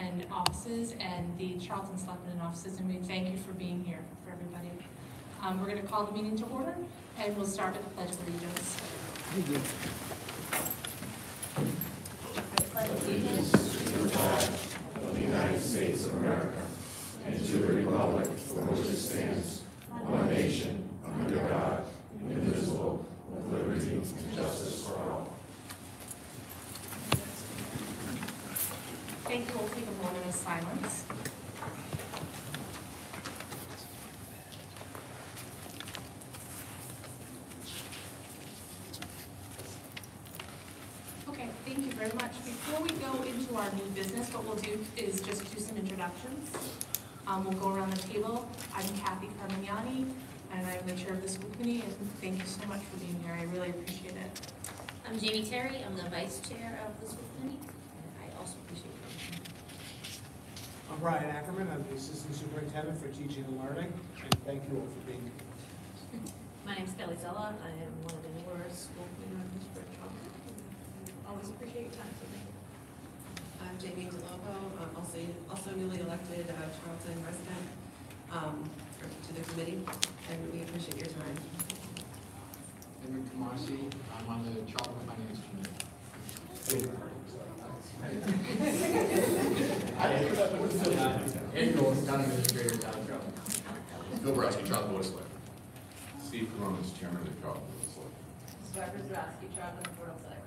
Selectmen offices and the Charlton Selectmen offices, and we thank you for being here, for everybody. We're going to call the meeting to order, and we'll start with the Pledge of Allegiance. I pledge allegiance to the flag of the United States of America and to the republic for which it stands, one nation, under God, indivisible, with liberty and justice for all. Thank you. We'll take a moment of silence. Okay, thank you very much. Before we go into our new business, what we'll do is just do some introductions. We'll go around the table. I'm Kathy Carmignani, and I'm the chair of the school committee, and thank you so much for being here. I really appreciate it. I'm Jamie Terry. I'm the vice chair of the school committee, and I also appreciate it. I'm Brian Ackerman. I'm the assistant superintendent for teaching and learning, and thank you all for being here. My name's Kelly Zella. I am one of the newer school committee members for Charlton. Always appreciate your time, so thank you. I'm Jamie DeLobo. I'm also newly elected Charlton resident to the committee, and we appreciate your time. I'm Kamasi. I'm on the Charlton Finance Committee. Andrew, town administrator, town of Charlton. Bill Borowski, Charlton Board of Selectmen. Steve Coronas, chairman of the Charlton Board of Selectmen. Barbara Zarowski, Charlton Board of Selectmen.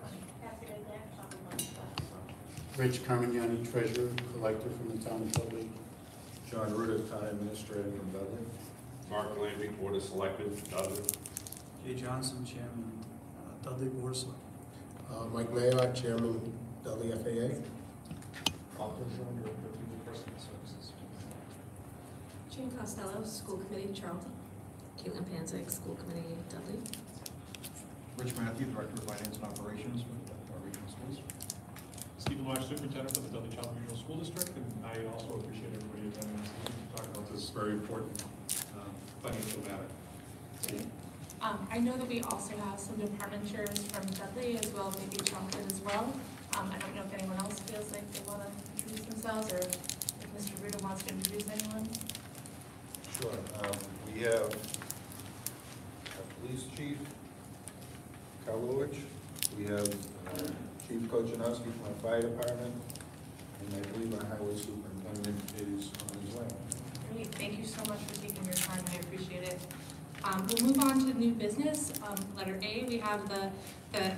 Rich Carmignani, treasurer, collector from the town of Dudley. John Ruda, town administrator from Dudley. Mark Landry, Board of Selectmen, Dudley. Jay Johnson, chairman, Dudley Board of Selectmen. Mike Mayock, chairman, Dudley FAA. Arthur Sean, Director of People Personnel Services. Jane Costello, school committee, Charlton. Caitlin Panzik, school committee, Dudley. Rich Matthew, director of finance and operations with our regional schools. Stephen Marsh, superintendent for the Dudley Charlton Regional School District, and I also appreciate everybody attending this evening to talk about this very important financial matter. I know that we also have some department chairs from Dudley as well, maybe Charlton as well. I don't know if anyone else feels like they want to introduce themselves, or if Mr. Ruda wants to introduce anyone. Sure. We have our police chief, Karlovich. We have Chief Kochanowski from our fire department, and I believe our highway superintendent is on his way. Great, thank you so much for taking your time. I appreciate it. We'll move on to new business. Letter A, we have the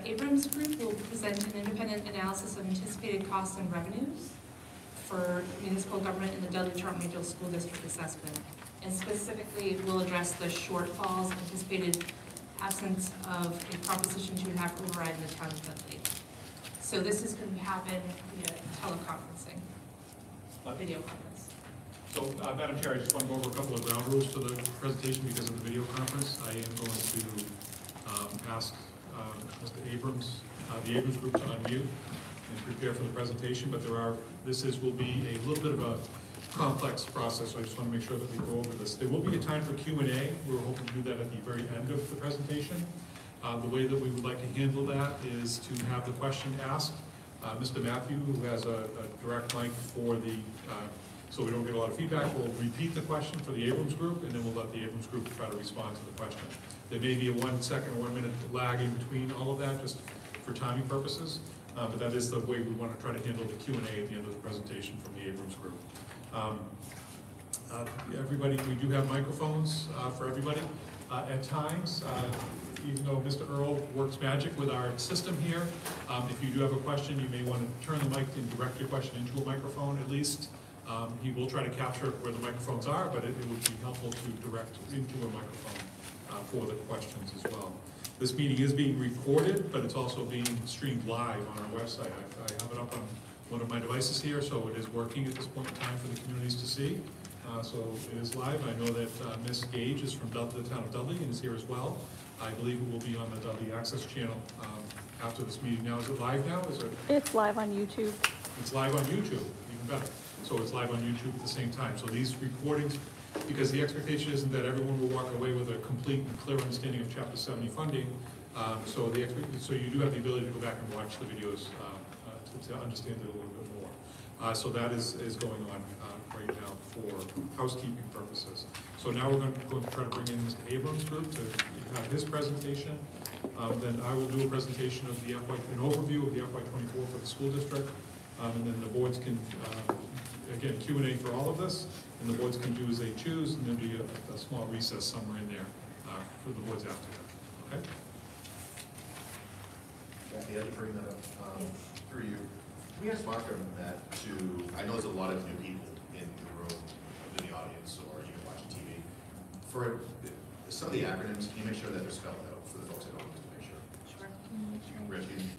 Abrams Group will present an independent analysis of anticipated costs and revenues for municipal government in the Dudley Charlton Regional School District assessment. And specifically, we'll address the shortfalls, anticipated absence of a Proposition 2.5 override in the town of Dudley. So this is going to happen via teleconferencing, video conference. So, Madam Chair, I just want to go over a couple of ground rules for the presentation because of the video conference. I am going to ask Mr. Abrams, the Abrams Group, to unmute and prepare for the presentation. But will be a little bit of a complex process, so I just want to make sure that we go over this. There will be a time for Q&A. We're hoping to do that at the very end of the presentation. The way that we would like to handle that is to have the question asked. Mr. Matthew, who has a direct mic for the so we don't get a lot of feedback, we'll repeat the question for the Abrams Group, and then we'll let the Abrams Group try to respond to the question. There may be a 1 second or 1 minute lag in between all of that, just for timing purposes, but that is the way we want to try to handle the Q&A at the end of the presentation from the Abrams Group. Everybody, we do have microphones for everybody. At times, even though Mr. Earl works magic with our system here, if you do have a question, you may want to turn the mic and direct your question into a microphone at least. He will try to capture where the microphones are, but it would be helpful to direct into a microphone for the questions as well. This meeting is being recorded, but it's also being streamed live on our website. I have it up on one of my devices here, so it is working at this point in time for the communities to see. So it is live. I know that Ms. Gage is from the town of Dudley and is here as well. I believe it will be on the Dudley Access channel after this meeting. Now, is it live now? It's live on YouTube. It's live on YouTube, even better. So it's live on YouTube at the same time. So these recordings, because the expectation isn't that everyone will walk away with a complete and clear understanding of Chapter 70 funding, so you do have the ability to go back and watch the videos to understand it a little bit more. So that is going on right now for housekeeping purposes. So now we're going to try to bring in Mr. Abrams' group to have his presentation. Then I will do a presentation of the an overview of the FY24 for the school district. And then the boards can, again, Q&A for all of this, and the boards can do as they choose, and there'll be a small recess somewhere in there for the boards after that. Okay? Kathy, I had to bring that up through you. Can we ask Mark that I know there's a lot of new people in the room, in the audience, or even watching TV. For some of the acronyms, can you make sure that they're spelled out for the folks at home to make sure? Sure. Rich, can you do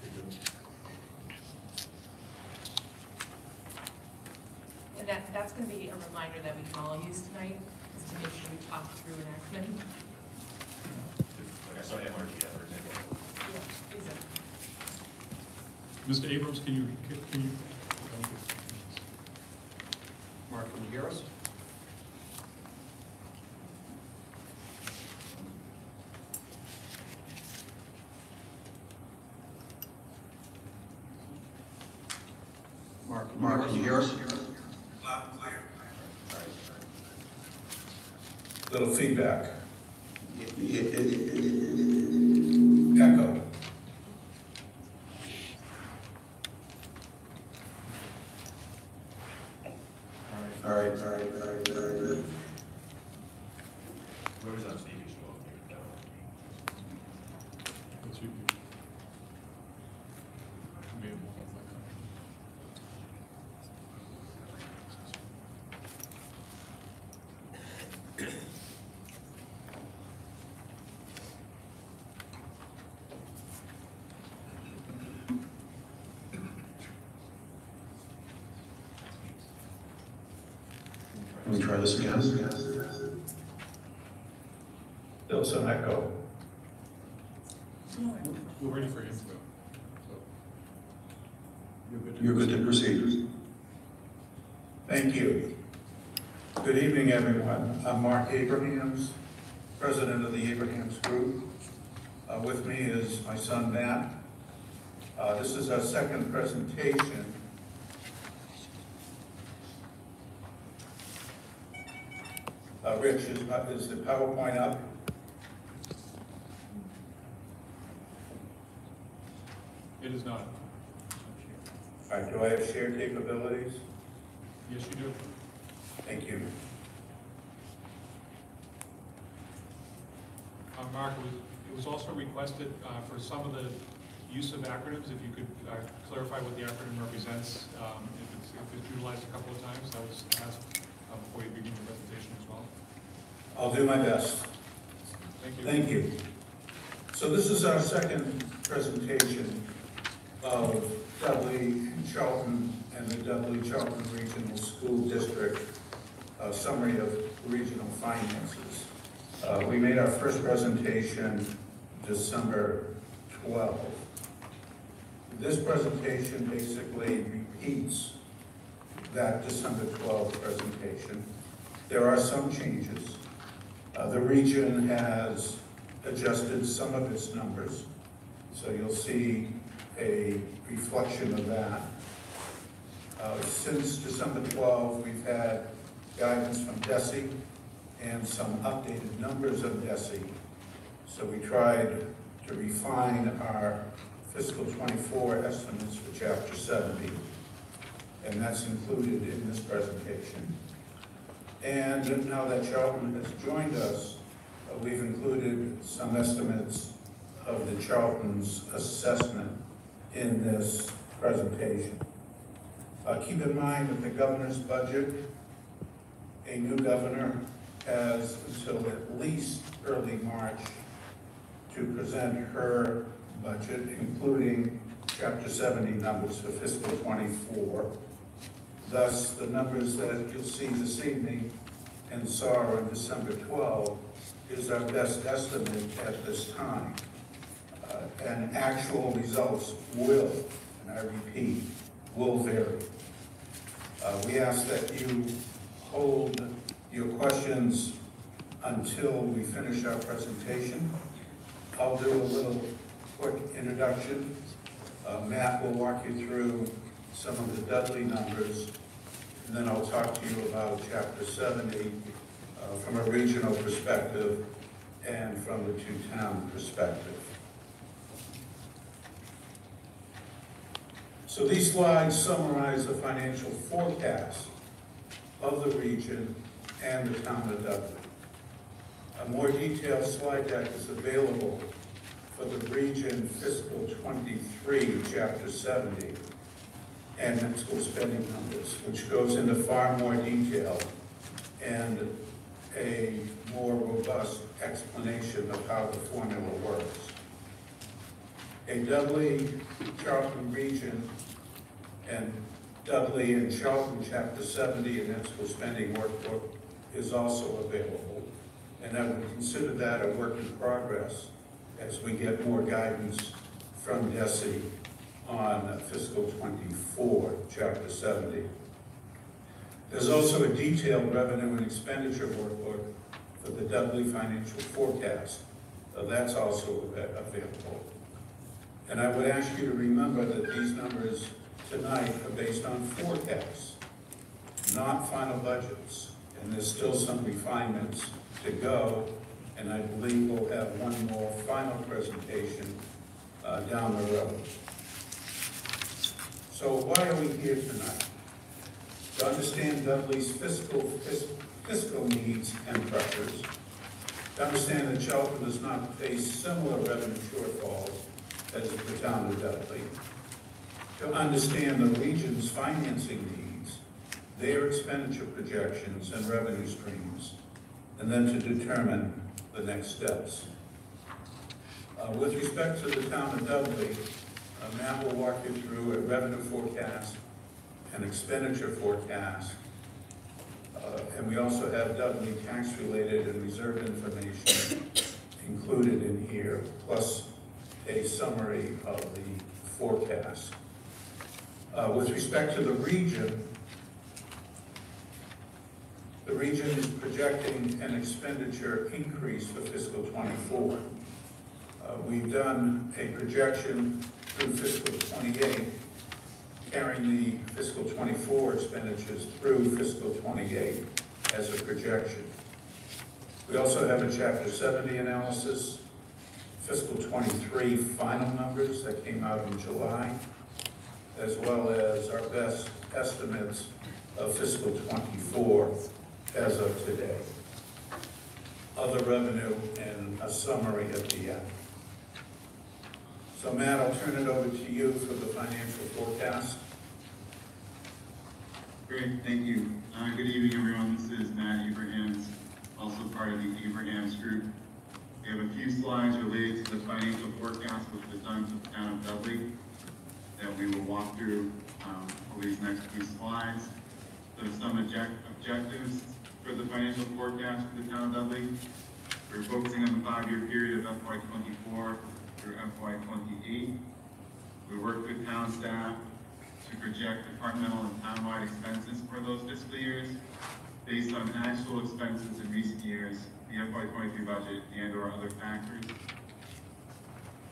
And that's going to be a reminder that we can all use tonight, is to make sure we talk through an acronym. Like I saw MRT, for example. Yeah, exactly. Mr. Abrams, can you Mark, can you hear us? Mark, can you hear us? Loud and clear. Little feedback. Echo. All right. Whoever's on speaker should all hear. That's you. Can we try this again? Still some echo. We're ready for him to go. You're good to proceed. Thank you. Good evening, everyone. I'm Mark Abrahams, president of the Abrahams Group. With me is my son, Matt. This is our second presentation. Rich, is the PowerPoint up? It is not. All right, do I have shared capabilities? Yes, you do. Thank you. Mark, it was also requested for some of the use of acronyms, if you could clarify what the acronym represents, if it's utilized a couple of times. That was asked before you begin your presentation as well. I'll do my best. Thank you. Thank you. So this is our second presentation of Dudley, Charlton, and the Dudley Charlton Regional School District summary of regional finances. We made our first presentation December 12th. This presentation basically repeats that December 12th presentation. There are some changes. The region has adjusted some of its numbers, so you'll see a reflection of that. Since December 12th, we've had guidance from DESI and some updated numbers of DESI. So we tried to refine our fiscal 24 estimates for Chapter 70, and that's included in this presentation. And now that Charlton has joined us, we've included some estimates of the Charlton's assessment in this presentation. Keep in mind that the governor's budget, a new governor has until at least early March to present her budget, including Chapter 70 numbers for fiscal 24. Thus, the numbers that you'll see this evening and saw on December 12 is our best estimate at this time. And actual results will, and I repeat, will vary. We ask that you hold your questions until we finish our presentation. I'll do a little quick introduction. Matt will walk you through some of the Dudley numbers, and then I'll talk to you about Chapter 70 from a regional perspective and from the two-town perspective. So these slides summarize the financial forecast of the region and the town of Dudley. A more detailed slide deck is available for the region fiscal 23, Chapter 70, and net school spending numbers, which goes into far more detail and a more robust explanation of how the formula works. A Dudley Charlton region and Dudley and Charlton Chapter 70 and net school spending workbook is also available, and I would consider that a work in progress as we get more guidance from DESI on fiscal 24, Chapter 70. There's also a detailed revenue and expenditure workbook for the Dudley financial forecast. That's also available. And I would ask you to remember that these numbers tonight are based on forecasts, not final budgets. And there's still some refinements to go, and I believe we'll have one more final presentation down the road. So why are we here tonight? To understand Dudley's fiscal needs and pressures, to understand that Charlton does not face similar revenue shortfalls as the town of Dudley, to understand the region's financing needs, their expenditure projections and revenue streams, and then to determine the next steps. With respect to the town of Dudley, Matt will walk you through a revenue forecast, an expenditure forecast, and we also have Dudley tax-related and reserve information included in here, plus a summary of the forecast. With respect to the region is projecting an expenditure increase for fiscal 24. We've done a projection through fiscal 28, carrying the fiscal 24 expenditures through fiscal 28 as a projection. We also have a Chapter 70 analysis, fiscal 23 final numbers that came out in July, as well as our best estimates of fiscal 24 as of today. Other revenue and a summary at the end. So Matt, I'll turn it over to you for the financial forecast. Great, thank you. Good evening, everyone. This is Matt Abrahams, also part of the Abrahams Group. We have a few slides related to the financial forecast which was done for the town of Dudley that we will walk through over these next few slides. There's some objectives for the financial forecast for the town of Dudley. We're focusing on the 5-year period of FY24 through FY28. We worked with town staff to project departmental and townwide expenses for those fiscal years based on actual expenses in recent years, the FY23 budget, and/or other factors.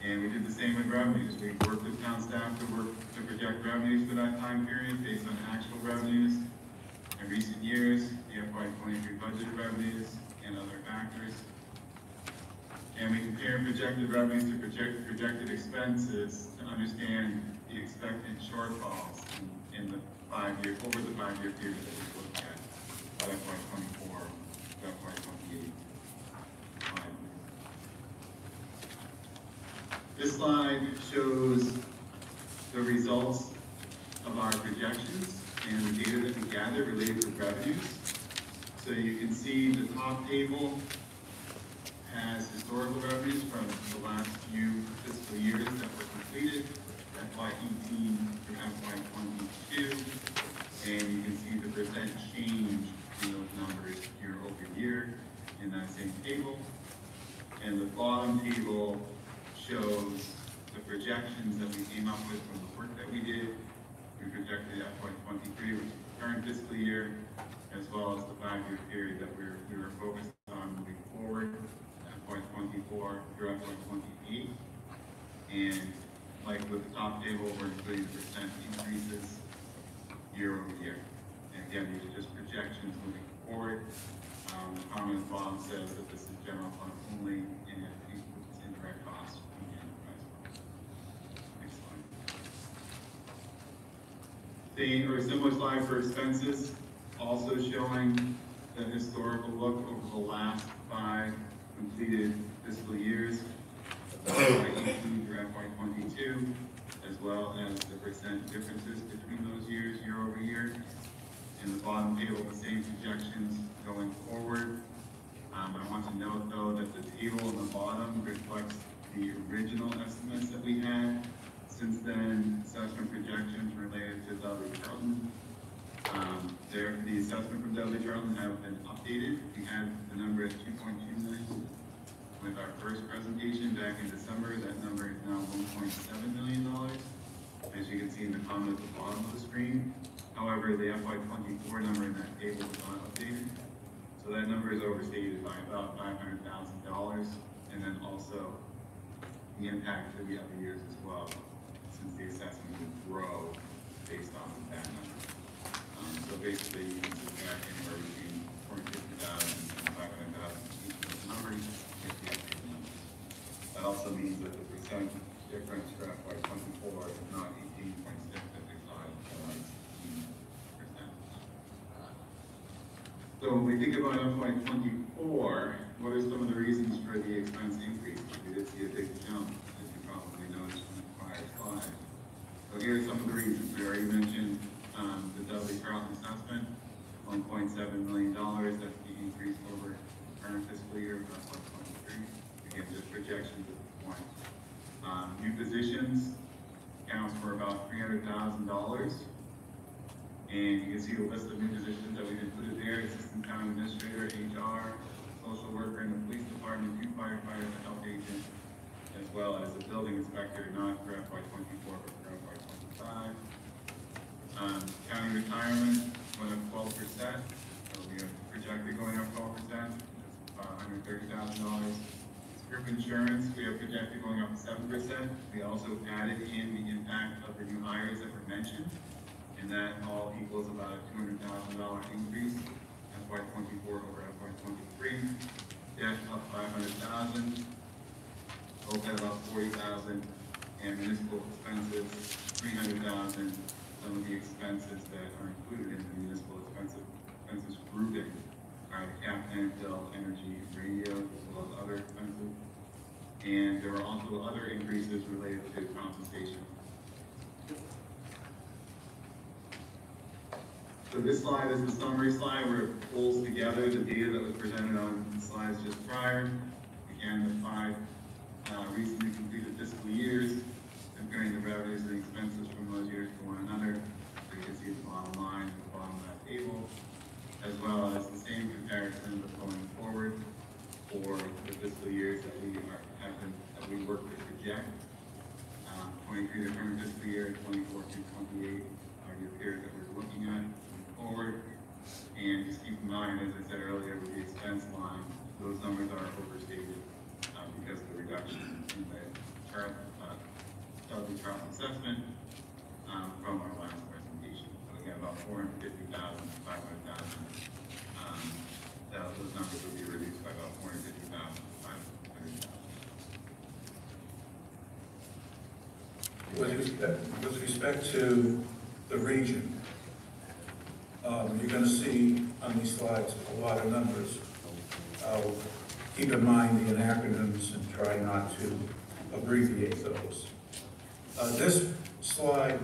And we did the same with revenues. We worked with town staff to project revenues for that time period based on actual revenues in recent years, the FY23 budget revenues, and other factors. And we compared projected revenues to projected expenses to understand the expected shortfalls in the over the 5-year period that we looked at, FY24 to FY28. This slide shows the results of our projections and the data that we gathered related to revenues. So you can see the top table has historical revenues from the last few fiscal years that were completed, FY18 through FY22, and you can see the percent change in those numbers year over year in that same table. And the bottom table shows the projections that we came up with from the work that we did. We projected FY23, which is the current fiscal year, as well as the 5-year period that we were focused on moving forward, FY24 through FY28. And like with the top table, we're including the percent increases year over year. And again, these are just projections moving forward. The comment at the bottom says that this is general fund only and it includes indirect costs from the enterprise fund. Next slide. Same or similar slide for expenses, also showing the historical look over the last 5 completed fiscal years, FY18 through FY22, as well as the percent differences between those years, year over year. In the bottom table, the same projections going forward. I want to note, though, that the table on the bottom reflects the original estimates that we had. Since then, assessment projections related to Dudley Charlton. The assessment from Dudley Charlton have been updated. We had the number at 2.2 million with our first presentation back in December. That number is now $1.7 million. As you can see in the comment at the bottom of the screen. However, the FY24 number in that table is not updated. So that number is overstated by about $500,000, and then also the impact for the other years as well, since the assessment would grow based on that number. So basically, you can subtract anywhere between $450,000 and $500,000 each of those numbers if the updated numbers. That also means that the percent difference for FY24 is not 18.6 that we saw it, but 18%. So when we think about FY24, what are some of the reasons for the expense increase? We did see a big jump, as you probably noticed in the prior slide. So here are some of the reasons. We already mentioned the Dudley Charlton assessment, $1.7 million. That's the increase over the current fiscal year of FY23. Again, just projections at this point. New positions accounts for about $300,000. And you can see the list of new positions that we've included there: assistant town administrator, HR, social worker in the police department, 2 firefighters, a health agent, as well as a building inspector, not for FY24, but for FY25. County retirement went up 12%, so we are projected going up 12%, that's about $130,000. Group insurance, we are projected going up 7%. We also added in the impact of the new hires that were mentioned, and that all equals about a $200,000 increase, FY24 over FY23. Debt up 500,000, OPEB up 40,000, and municipal expenses 300,000. Some of the expenses that are included in the municipal expenses grouping are the cap, landfill, energy, radio, as well as other expenses. And there are also other increases related to compensation. So this slide is the summary slide where it pulls together the data that was presented on the slides just prior. Again, the 5 recently completed fiscal years, comparing the revenues and expenses from those years to one another. So you can see the bottom line at the bottom of that table, as well as the same comparison but going forward for the fiscal years that we work to project. 23 the current fiscal year, 24 to 28 are the periods that we're looking at moving forward. And just keep in mind, as I said earlier, with the expense line, those numbers are overstated because of the reduction in the Dudley Charlton assessment from our last presentation. So again, about 450,000 to 500,000. Those numbers will be reduced by about 450,000 to 500,000. With respect to the region, you're going to see on these slides a lot of numbers. Keep in mind the acronyms and try not to abbreviate those. This slide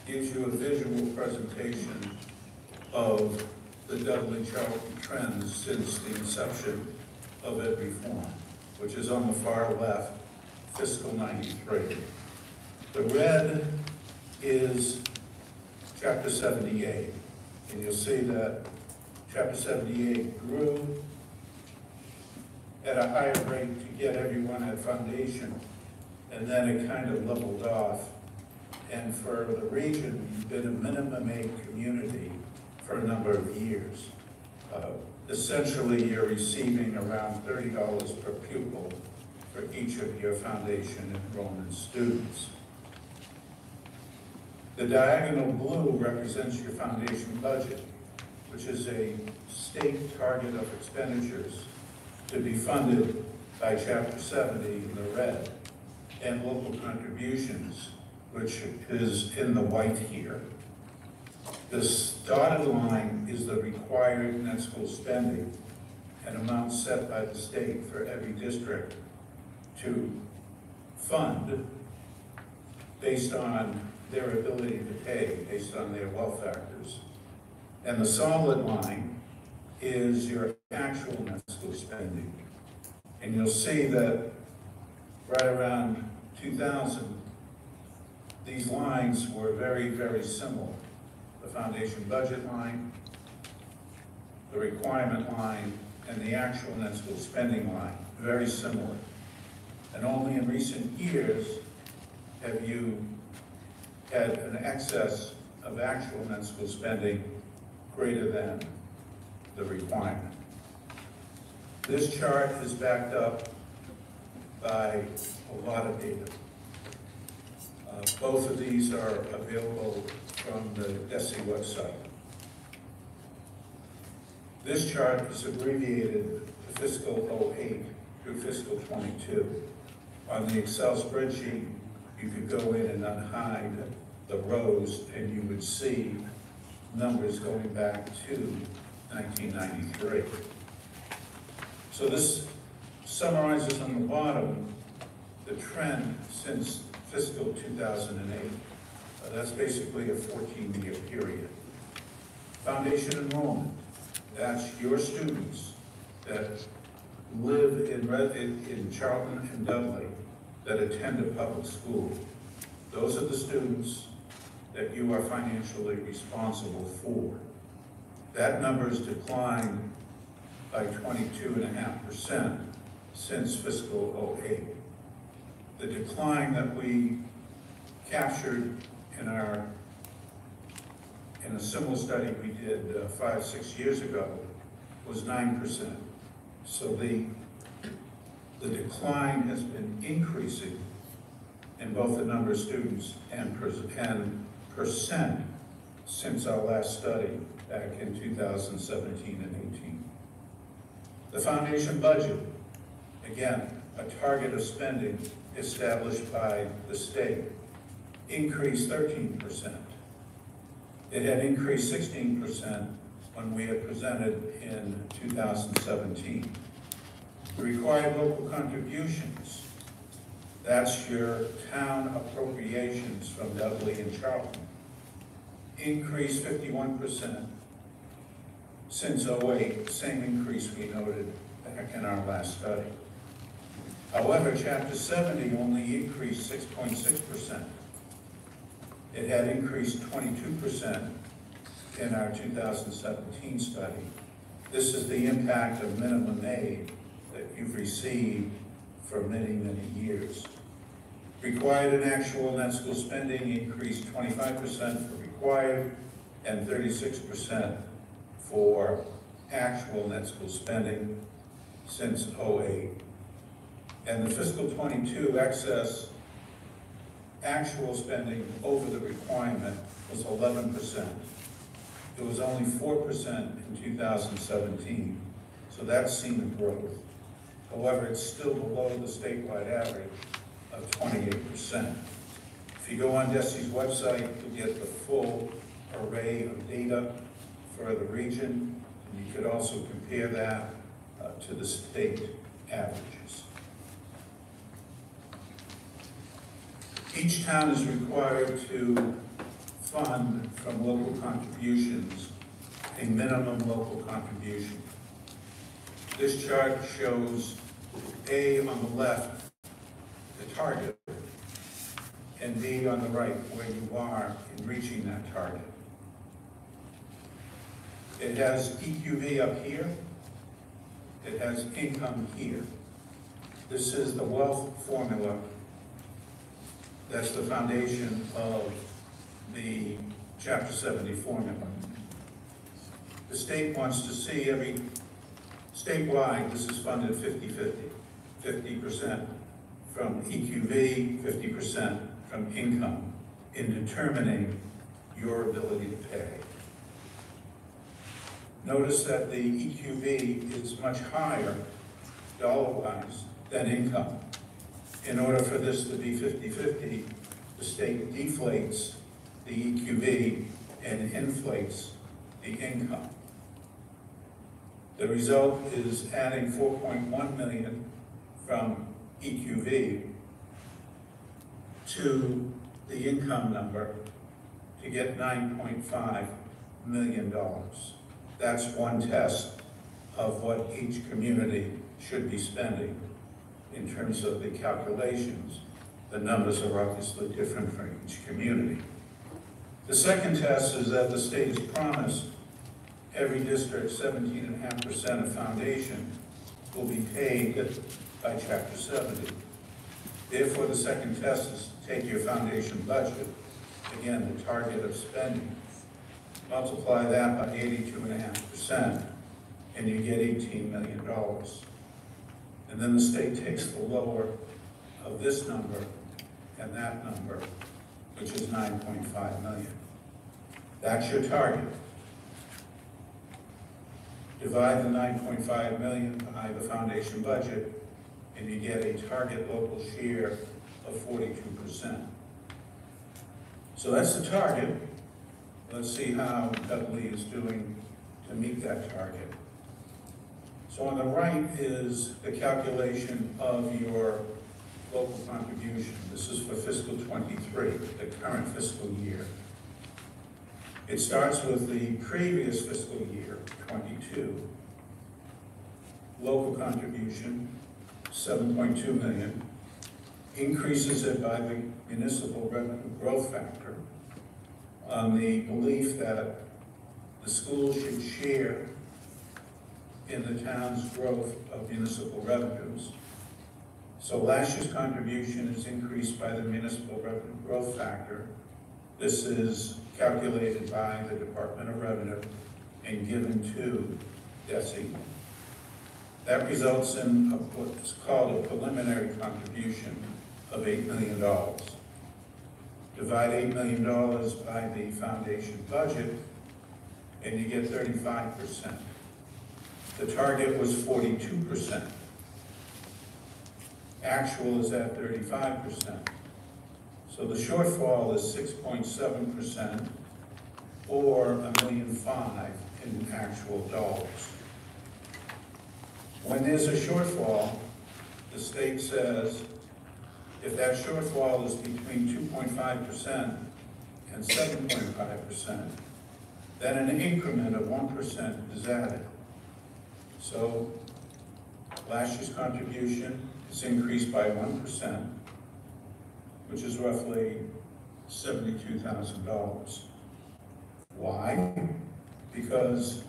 gives you a visual presentation of the Dudley Charlton trends since the inception of ed reform, which is on the far left, fiscal 93. The red is Chapter 78, and you'll see that Chapter 78 grew at a higher rate to get everyone at foundation, and then it kind of leveled off. And for the region, we've been a minimum aid community for a number of years. Essentially, you're receiving around $30 per pupil for each of your foundation enrollment students. The diagonal blue represents your foundation budget, which is a state target of expenditures to be funded by Chapter 70 in the red, and local contributions, which is in the white here. This dotted line is the required net school spending, an amount set by the state for every district to fund based on their ability to pay, based on their wealth factors. And the solid line is your actual net school spending. And you'll see that right around 2000, these lines were very, very similar. The foundation budget line, the requirement line, and the actual net school spending line, very similar. And only in recent years have you had an excess of actual net school spending greater than the requirement. This chart is backed up by a lot of data. Both of these are available from the DESI website. This chart is abbreviated to fiscal 08 through fiscal 22. On the Excel spreadsheet, you could go in and unhide the rows and you would see numbers going back to 1993. So this summarizes on the bottom the trend since fiscal 2008. That's basically a 14-year period. Foundation enrollment, that's your students that live in Charlton and Dudley that attend a public school. Those are the students that you are financially responsible for. That number has declined by 22.5% since fiscal 08. The decline that we captured in a similar study we did 5-6 years ago was 9%. So the decline has been increasing in both the number of students and percent since our last study back in 2017 and 18. The foundation budget, again, a target of spending established by the state, increased 13%. It had increased 16% when we had presented in 2017. The required local contributions, that's your town appropriations from Dudley and Charlton, increased 51% since 08, same increase we noted back in our last study. However, Chapter 70 only increased 6.6%. It had increased 22% in our 2017 study. This is the impact of minimum aid that you've received for many, many years. Required and actual net school spending increased 25% for required and 36% for actual net school spending since 08. And the fiscal 22 excess actual spending over the requirement was 11%. It was only 4% in 2017, so that's seen a growth. However, it's still below the statewide average of 28%. If you go on DESI's website, you'll get the full array of data for the region, and you could also compare that to the state averages. Each town is required to fund from local contributions a minimum local contribution. This chart shows A on the left, the target, and B on the right, where you are in reaching that target. It has EQV up here. It has income here. This is the wealth formula. That's the foundation of the Chapter 70 formula. The state wants to see statewide, this is funded 50-50. 50% from EQV, 50% from income in determining your ability to pay. Notice that the EQV is much higher dollar-wise than income. In order for this to be 50-50, the state deflates the EQV and inflates the income. The result is adding 4.1 million from EQV to the income number to get $9.5 million. That's one test of what each community should be spending in terms of the calculations. The numbers are obviously different for each community. The second test is that the state has promised every district 17.5% of foundation will be paid by Chapter 70. Therefore, the second test is to take your foundation budget, again, the target of spending, multiply that by 82.5%, and you get $18 million. And then the state takes the lower of this number and that number, which is 9.5 million. That's your target. Divide the 9.5 million by the foundation budget, and you get a target local share of 42%. So that's the target. Let's see how Dudley is doing to meet that target. So on the right is the calculation of your local contribution. This is for fiscal 23, the current fiscal year. It starts with the previous fiscal year, 22. Local contribution, 7.2 million, increases it by the municipal revenue growth factor on the belief that the school should share in the town's growth of municipal revenues. So last year's contribution is increased by the municipal revenue growth factor. This is calculated by the Department of Revenue and given to DESI. That results in what's called a preliminary contribution of $8 million. Divide $8 million by the foundation budget, and you get 35%. The target was 42%. Actual is at 35%. So the shortfall is 6.7%, or $1.5 million in actual dollars. When there's a shortfall, the state says, if that shortfall is between 2.5% and 7.5%, then an increment of 1% is added. So last year's contribution is increased by 1%, which is roughly $72,000. Why? Because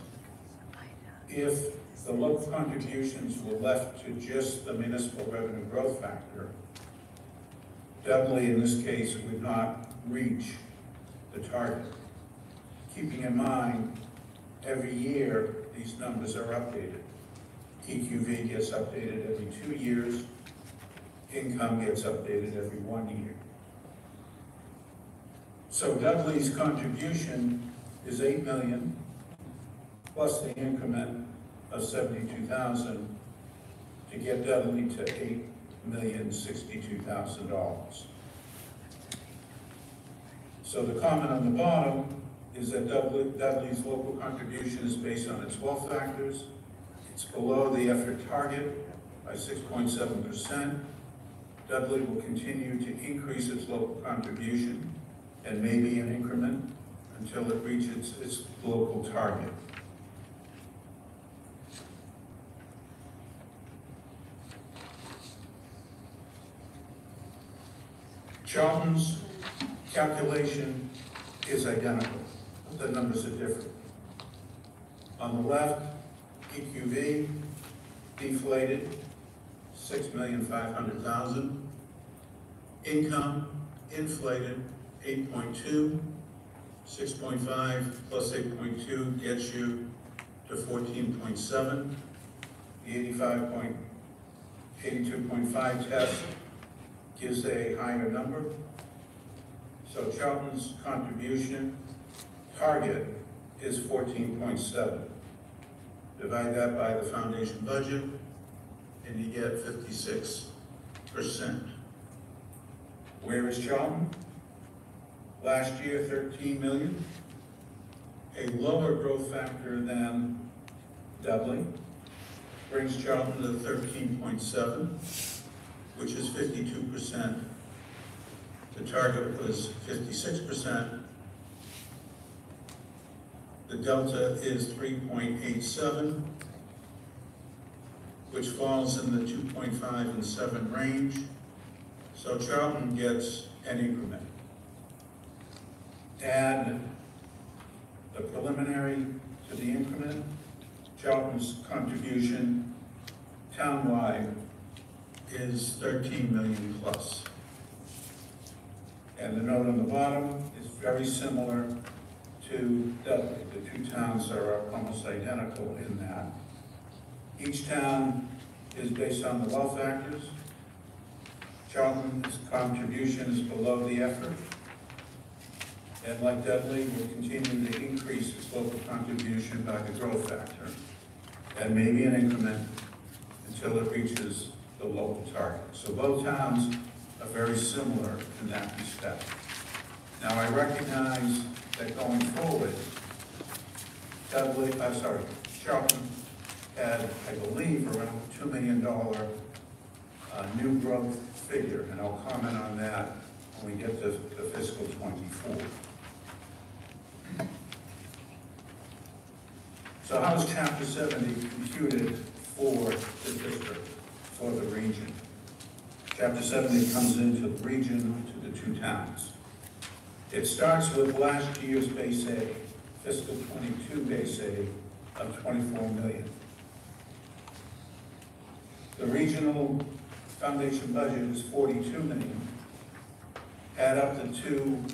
if the local contributions were left to just the municipal revenue growth factor, Dudley, in this case, would not reach the target. Keeping in mind, every year, these numbers are updated. EQV gets updated every 2 years. Income gets updated every 1 year. So Dudley's contribution is $8 million plus the increment of $72,000 to get Dudley to $8,062,000. So the comment on the bottom is that Dudley's local contribution is based on its wealth factors. It's below the effort target by 6.7%. Dudley will continue to increase its local contribution and maybe an increment until it reaches its local target. Charlton's calculation is identical. The numbers are different. On the left, EQV deflated, $6,500,000. Income inflated, 8.2. 6.5 plus 8.2 gets you to 14.7. The 82.5 test gives a higher number. So Charlton's contribution target is 14.7. Divide that by the foundation budget, and you get 56%. Where is Charlton? Last year, 13 million. A lower growth factor than Dudley brings Charlton to 13.7, which is 52%. The target was 56%. The delta is 3.87, which falls in the 2.5 and 7 range. So Charlton gets an increment. Add the preliminary to the increment, Charlton's contribution townwide is 13 million plus. And the note on the bottom is very similar to Dudley. The two towns are almost identical in that. Each town is based on the wealth factors. Charlton's contribution is below the effort. And like Dudley, will continue to increase its local contribution by the growth factor, and maybe an increment until it reaches the local target. So both towns are very similar in that respect. Now I recognize that going forward, Charlton had, I believe, around $2 million new growth figure, and I'll comment on that when we get to fiscal 24. So how is Chapter 70 computed for the district, for the region? Chapter 70 comes into the region to the two towns. It starts with last year's base A, fiscal 22 base A of 24 million. The regional foundation budget is 42 million. Add up the two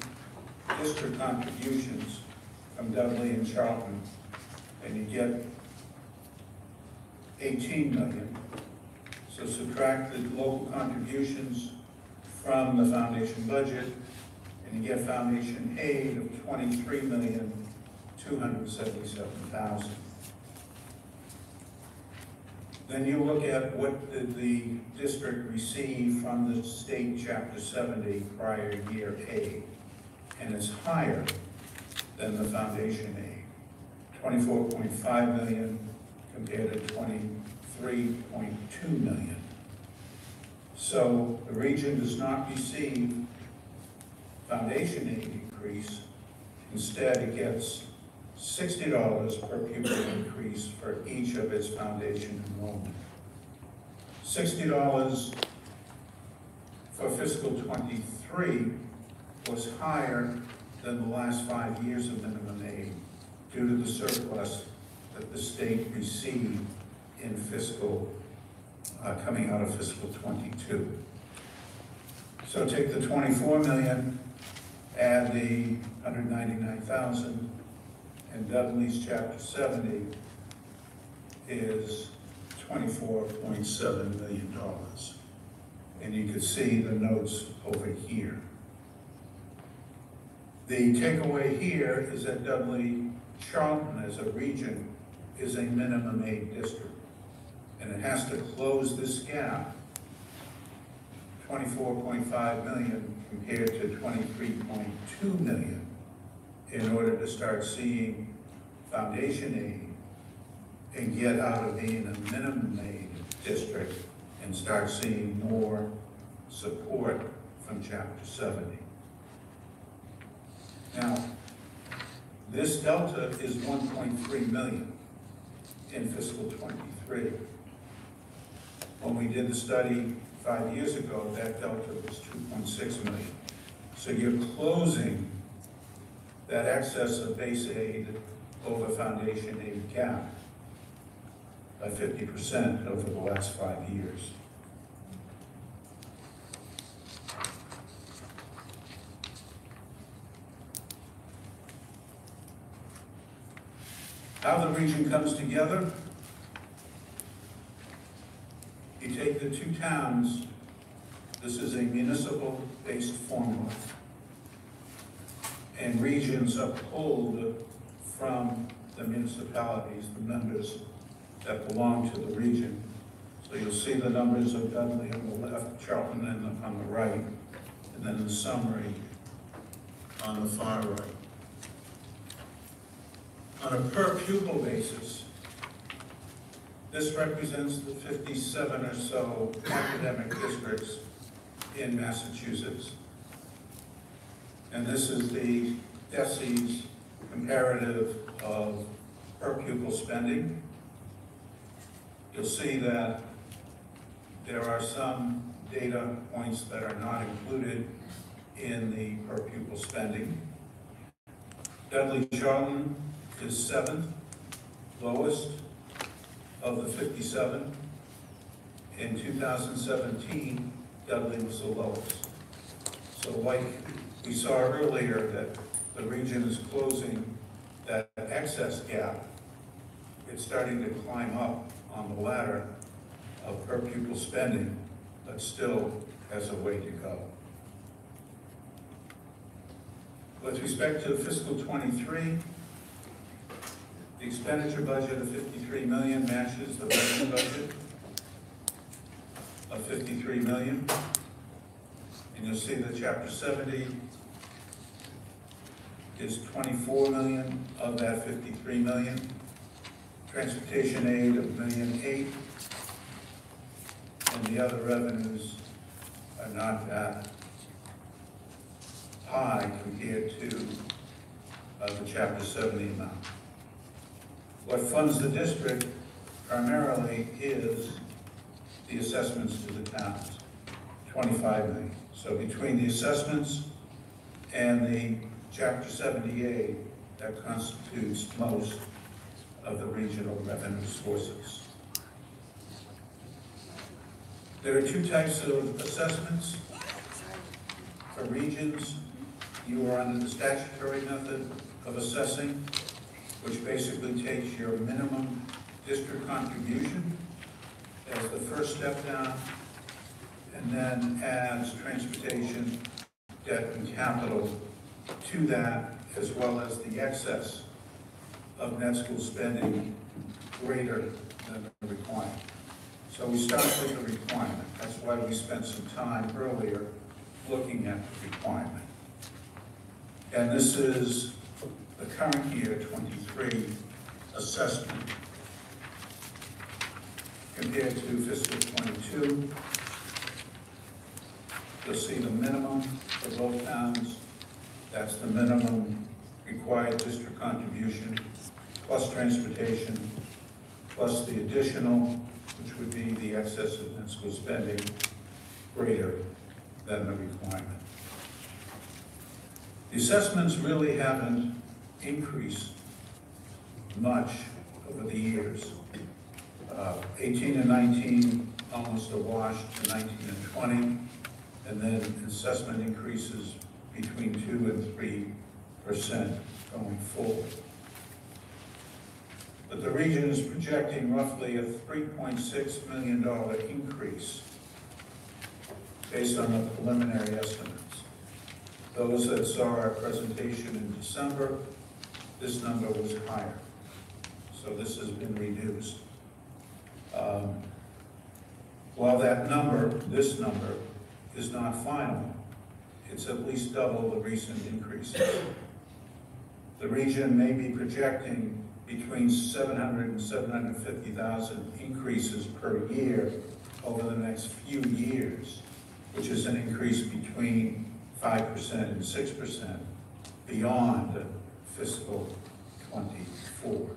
district contributions from Dudley and Charlton, and you get 18 million. So subtract the local contributions from the foundation budget, and you get foundation aid of 23,277,000. Then you look at what did the district receive from the state Chapter 70 prior year aid, and it's higher than the foundation aid. 24.5 million compared to 23.2 million. So the region does not receive foundation aid increase. Instead, it gets $60 per pupil increase for each of its foundation enrollment. $60 for fiscal 23 was higher than the last 5 years of minimum aid due to the surplus that the state received in fiscal, coming out of fiscal 22. So take the 24 million, add the 199,000, and Dudley's Chapter 70 is $24.7 million. And you can see the notes over here. The takeaway here is that Dudley Charlton as a region is a minimum aid district, and it has to close this gap, 24.5 million compared to 23.2 million, in order to start seeing foundation aid and get out of being a minimum aid district and start seeing more support from Chapter 70. Now, this delta is 1.3 million in fiscal 23. When we did the study 5 years ago, that delta was 2.6 million. So you're closing that excess of base aid over foundation aid gap by 50% over the last 5 years. How the region comes together, you take the two towns, this is a municipal-based formula, and regions are pulled from the municipalities, the members that belong to the region. So you'll see the numbers of Dudley on the left, Charlton on the right, and then the summary on the far right. On a per pupil basis, this represents the 57 or so academic districts in Massachusetts. And this is the DCRSD comparative of per pupil spending. You'll see that there are some data points that are not included in the per pupil spending. Dudley Charlton is 7th, lowest of the 57. In 2017, Dudley was the lowest. So like we saw earlier that the region is closing that excess gap, it's starting to climb up on the ladder of per pupil spending, but still has a way to go. With respect to fiscal 23, the expenditure budget of $53 million matches the revenue budget of $53 million. And you'll see that Chapter 70 is $24 million of that $53 million. Transportation aid of $1.8 million. And the other revenues are not that high compared to the Chapter 70 amount. What funds the district primarily is the assessments to the towns, $25 million. So between the assessments and the Chapter 78, that constitutes most of the regional revenue sources. There are two types of assessments. For regions, you are under the statutory method of assessing, which basically takes your minimum district contribution as the first step down, and then adds transportation, debt, and capital to that, as well as the excess of net school spending greater than the requirement. So we start with the requirement. That's why we spent some time earlier looking at the requirement. And this is the current year 23 assessment compared to fiscal 22. You'll see the minimum for both towns. That's the minimum required district contribution, plus transportation, plus the additional, which would be the excess of net school spending, greater than the requirement. The assessments really haven't increased much over the years. 18 and 19 almost a wash to 19 and 20, and then assessment increases between 2 and 3% going forward. But the region is projecting roughly a $3.6 million increase based on the preliminary estimates. Those that saw our presentation in December, this number was higher. So this has been reduced. While that number, this number, is not final, it's at least double the recent increases. The region may be projecting between 700 and 750,000 increases per year over the next few years, which is an increase between 5% and 6% beyond fiscal 24.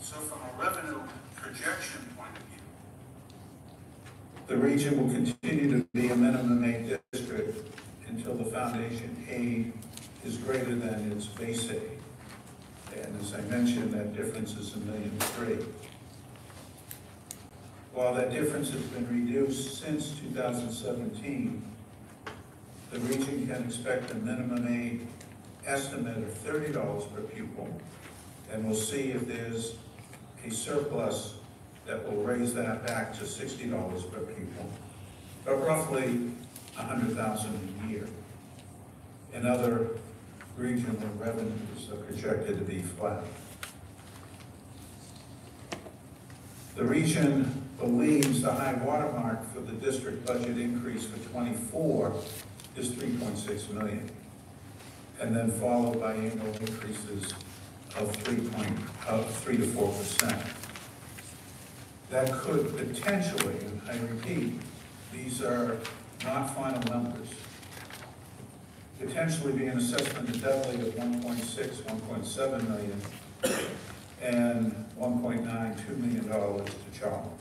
So from a revenue projection point of view, the region will continue to be a minimum aid district until the foundation aid is greater than its base aid. And as I mentioned, that difference is $1.3 million. While that difference has been reduced since 2017, the region can expect a minimum aid estimate of $30 per pupil, and we'll see if there's a surplus that will raise that back to $60 per pupil. but roughly 100,000 a year. And other regional revenues are projected to be flat. The region believes the high watermark for the district budget increase for '24 is 3.6 million, and then followed by annual increases of 3 to 4%. That could potentially, and I repeat, these are not final numbers, potentially be an assessment to Dudley of 1.6, 1.7 million, and $1.92 million to Charlton.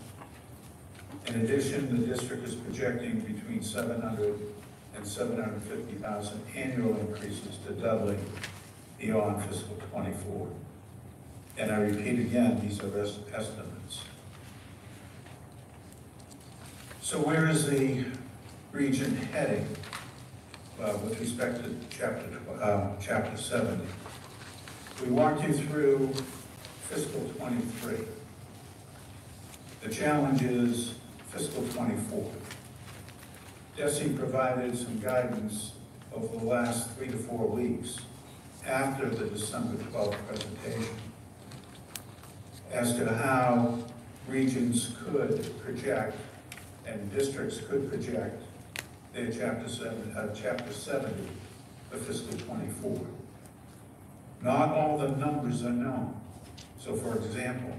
In addition, the district is projecting between 700 and 750,000 annual increases to Dudley beyond fiscal '24. And I repeat again, these are estimates. So where is the region heading with respect to chapter 70? We walked you through fiscal '23. The challenge is fiscal '24. DESI provided some guidance over the last 3 to 4 weeks after the December 12th presentation as to how regions could project and districts could project their chapter 70 for fiscal '24. Not all the numbers are known. So for example,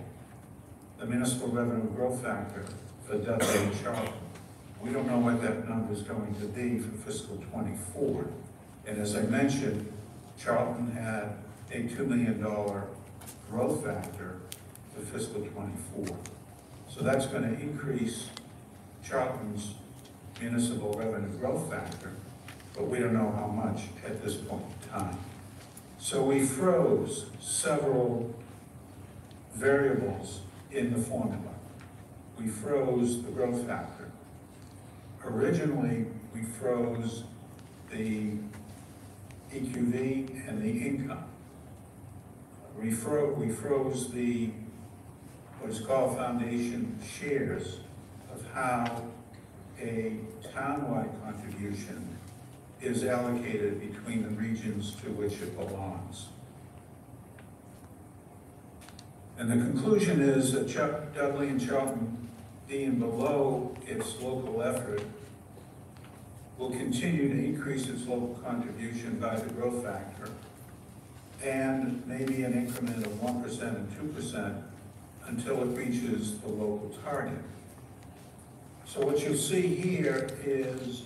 the municipal revenue growth factor for Dudley and Charlton, we don't know what that number is going to be for fiscal '24. And as I mentioned, Charlton had a $2 million growth factor for fiscal '24. So that's going to increase Charlton's municipal revenue growth factor, but we don't know how much at this point in time. So we froze several variables in the formula. We froze the growth factor. Originally, we froze the EQV and the income. We froze the, what is called foundation shares of how a townwide contribution is allocated between the regions to which it belongs. And the conclusion is that Dudley and Charlton, being below its local effort, will continue to increase its local contribution by the growth factor and maybe an increment of 1% and 2% until it reaches the local target. So what you'll see here is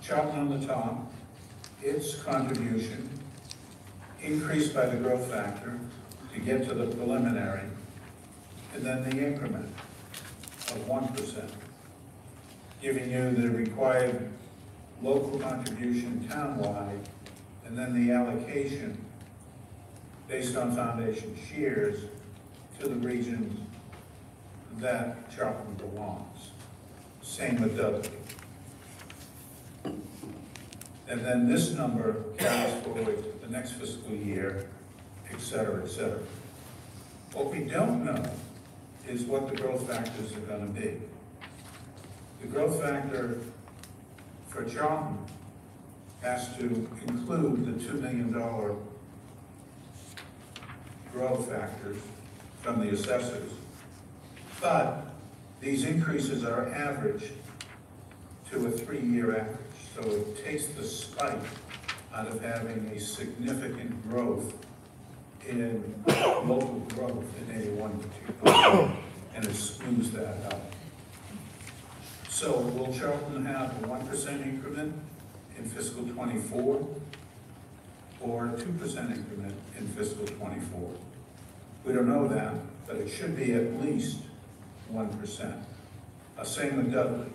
Charlton on the top, its contribution increased by the growth factor to get to the preliminary, and then the increment of 1%, giving you the required local contribution townwide, and then the allocation based on foundation shares to the regions that Charlton belongs. Same with Dudley. And then this number carries forward to the next fiscal year, et cetera, et cetera. What we don't know is what the growth factors are going to be. The growth factor for Charlton has to include the $2 million growth factors from the assessors, but these increases are averaged to a 3-year average. So it takes the spike out of having a significant growth in local growth in any one particular year, and it smooths that out. So will Charlton have a 1% increment in fiscal '24 or a 2% increment in fiscal '24? We don't know that, but it should be at least 1%. Same with Dudley.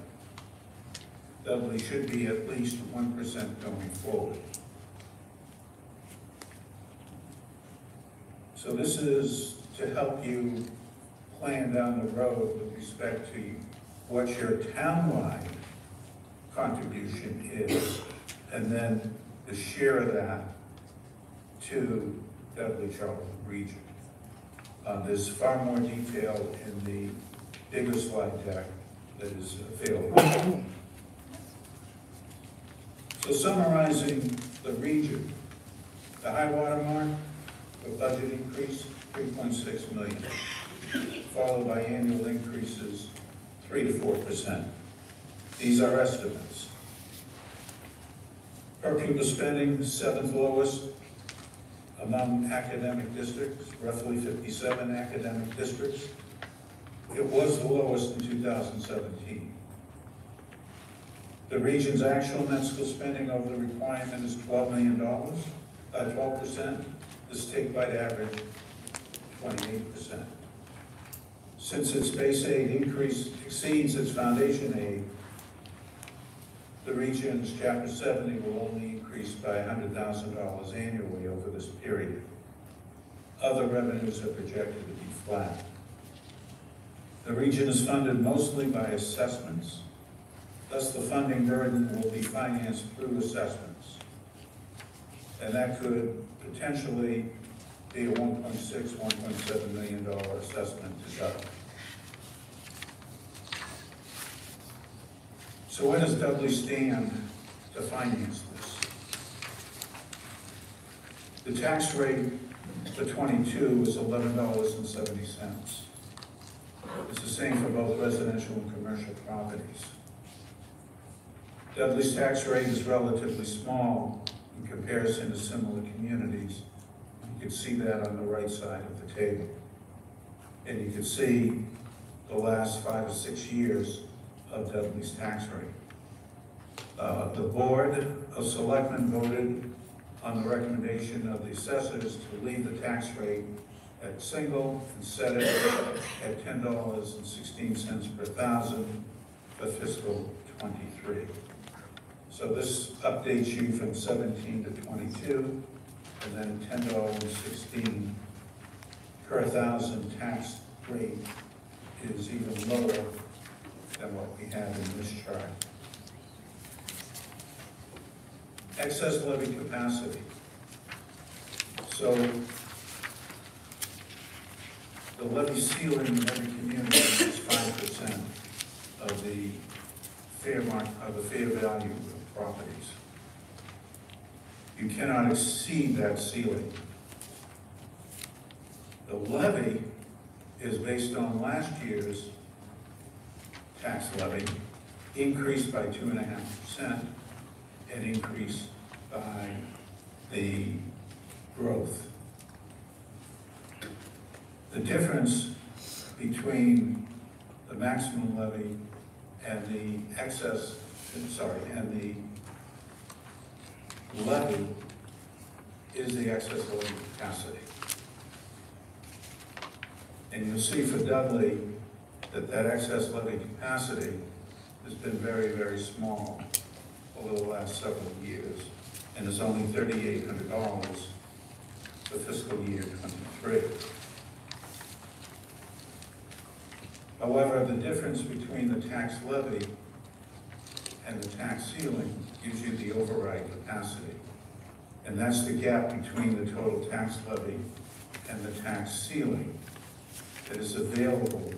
Dudley should be at least 1% going forward. So this is to help you plan down the road with respect to what your townwide contribution is, and then the share of that to Dudley Charlton region. There's far more detail in the bigger slide deck that is available. So summarizing the region, the high water mark for budget increase, 3.6 million, followed by annual increases 3 to 4%. These are estimates. Per pupil spending, 7th lowest among academic districts, roughly 57 academic districts. It was the lowest in 2017. The region's actual net school spending over the requirement is $12 million, 12%. The statewide average, 28%. Since its base aid increase exceeds its foundation aid, the region's Chapter 70 will only increase by $100,000 annually over this period. Other revenues are projected to be flat. The region is funded mostly by assessments, thus the funding burden will be financed through assessments. And that could potentially be a $1.6, $1.7 million assessment to Dudley. So where does Dudley stand to finance this? The tax rate for 22 is $11.70. It's the same for both residential and commercial properties. Dudley's tax rate is relatively small in comparison to similar communities. You can see that on the right side of the table. And you can see the last 5 or 6 years of Dudley's tax rate. The Board of Selectmen voted on the recommendation of the assessors to leave the tax rate at single and set it at $10.16 per thousand for fiscal 23. So this updates you from 17 to 22, and then $10.16 per thousand tax rate is even lower than what we have in this chart. Excess levy capacity. So the levy ceiling in every community is 5% of the fair value of properties. You cannot exceed that ceiling. The levy is based on last year's tax levy, increased by 2.5%, and increased by the growth. The difference between the maximum levy and the and the levy is the excess levy capacity. And you'll see for Dudley that excess levy capacity has been very, very small over the last several years, and is only $3,800 for fiscal year 23. However, the difference between the tax levy and the tax ceiling gives you the override capacity. And that's the gap between the total tax levy and the tax ceiling that is available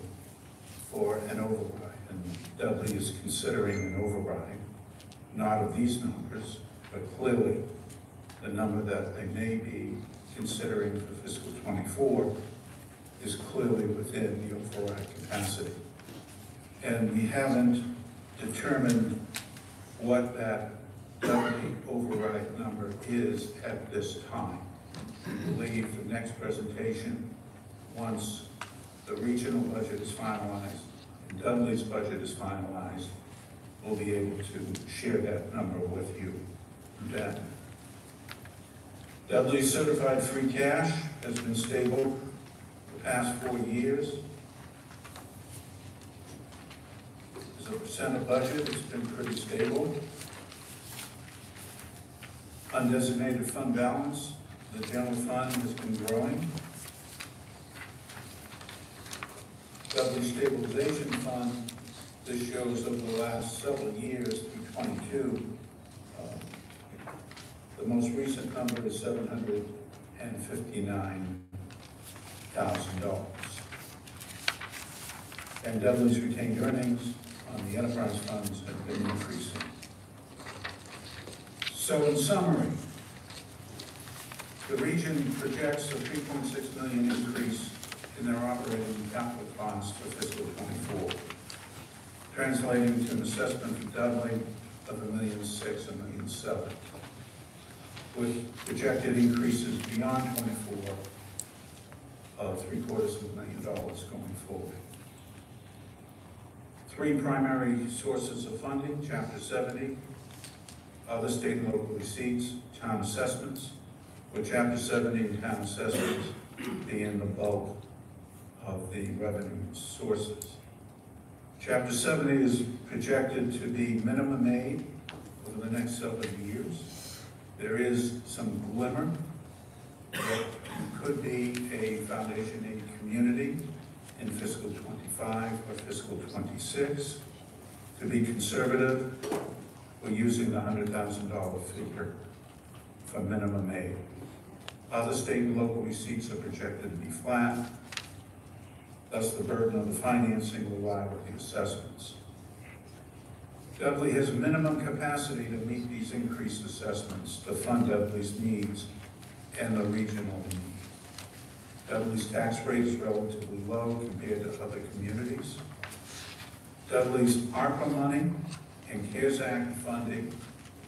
for an override. And Dudley is considering an override, not of these numbers, but clearly the number that they may be considering for fiscal 24 is clearly within the override capacity. And we haven't determined what that Dudley override number is at this time. We believe the next presentation, once the regional budget is finalized and Dudley's budget is finalized, we'll be able to share that number with you then. Dudley's certified free cash has been stable the past 4 years. As a percent of budget, it's been pretty stable. Undesignated fund balance, the general fund has been growing. Dudley Stabilization Fund, this shows over the last several years through 22. The most recent number is $759,000. And Dudley's retained earnings on the enterprise funds have been increasing. So in summary, the region projects a $3.6 million increase in their operating capital costs for fiscal '24, translating to an assessment for Dudley of $1.6 million and $1.7 million, with projected increases beyond '24 of $750,000 going forward. Three primary sources of funding: Chapter 70, other state and local receipts, town assessments, with Chapter 70 and town assessments being the bulk of the revenue sources. Chapter 70 is projected to be minimum aid over the next several years. There is some glimmer that could be a foundation aid community in fiscal '25 or fiscal '26. To be conservative, we're using the $100,000 figure for minimum aid. Other state and local receipts are projected to be flat. Thus, the burden of the financing will lie with the assessments. Dudley has minimum capacity to meet these increased assessments to fund Dudley's needs and the regional need. Dudley's tax rate is relatively low compared to other communities. Dudley's ARPA money and CARES Act funding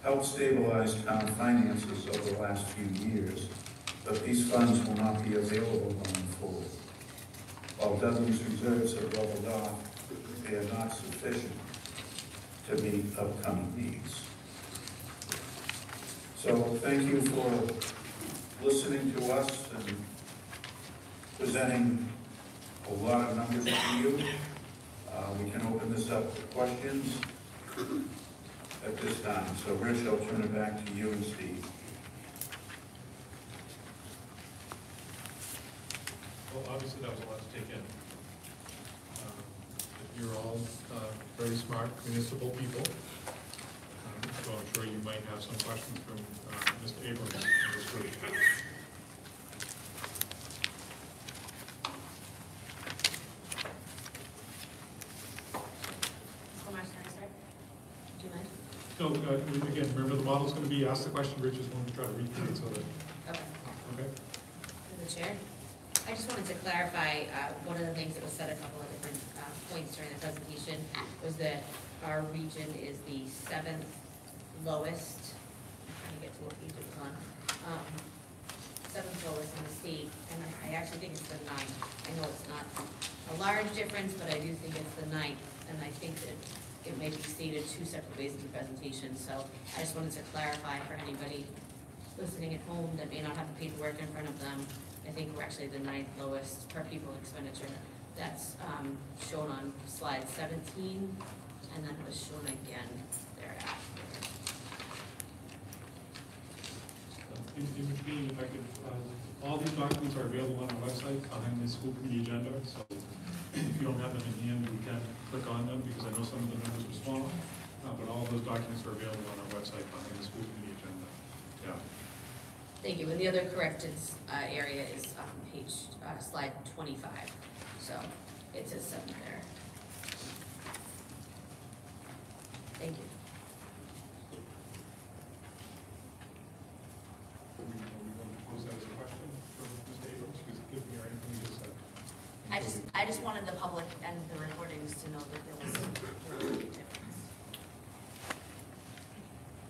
helped stabilize town finances over the last few years, but these funds will not be available going forward. While Dudley's reserves have leveled off, they are not sufficient to meet upcoming needs. So thank you for listening to us and presenting a lot of numbers to you. We can open this up to questions at this time. So Rich, I'll turn it back to you and Steve. Well, obviously that was a lot to take in. You're all very smart municipal people, so I'm sure you might have some questions from Mr. Abrams in this group. So, again, remember the model's going to be ask the question, Rich is going to try to repeat it so that. Okay. Okay. Through the chair. I just wanted to clarify, one of the things that was said a couple of different points during the presentation was that our region is the 7th lowest, I'm trying to get to what page it was on, 7th lowest in the state, and I actually think it's the 9th. I know it's not a large difference, but I do think it's the 9th, and I think that it may be stated two separate ways in the presentation, so I just wanted to clarify for anybody listening at home that may not have the paperwork in front of them. I think we're actually the 9th lowest per pupil expenditure. That's shown on slide 17, and then it was shown again thereafter. In between, if I could, all these documents are available on our website behind the school committee agenda, so if you don't have them in hand, we can click on them because I know some of the numbers are small, but all those documents are available on our website behind the school committee agenda. Yeah. Thank you. And the other corrected area is slide 25. So it says 7 there. Thank you. Are we going to pose that as a question for Mr. Abrams? Because give me or anything you just said. I just wanted the public and the recordings to know that there was a really big difference.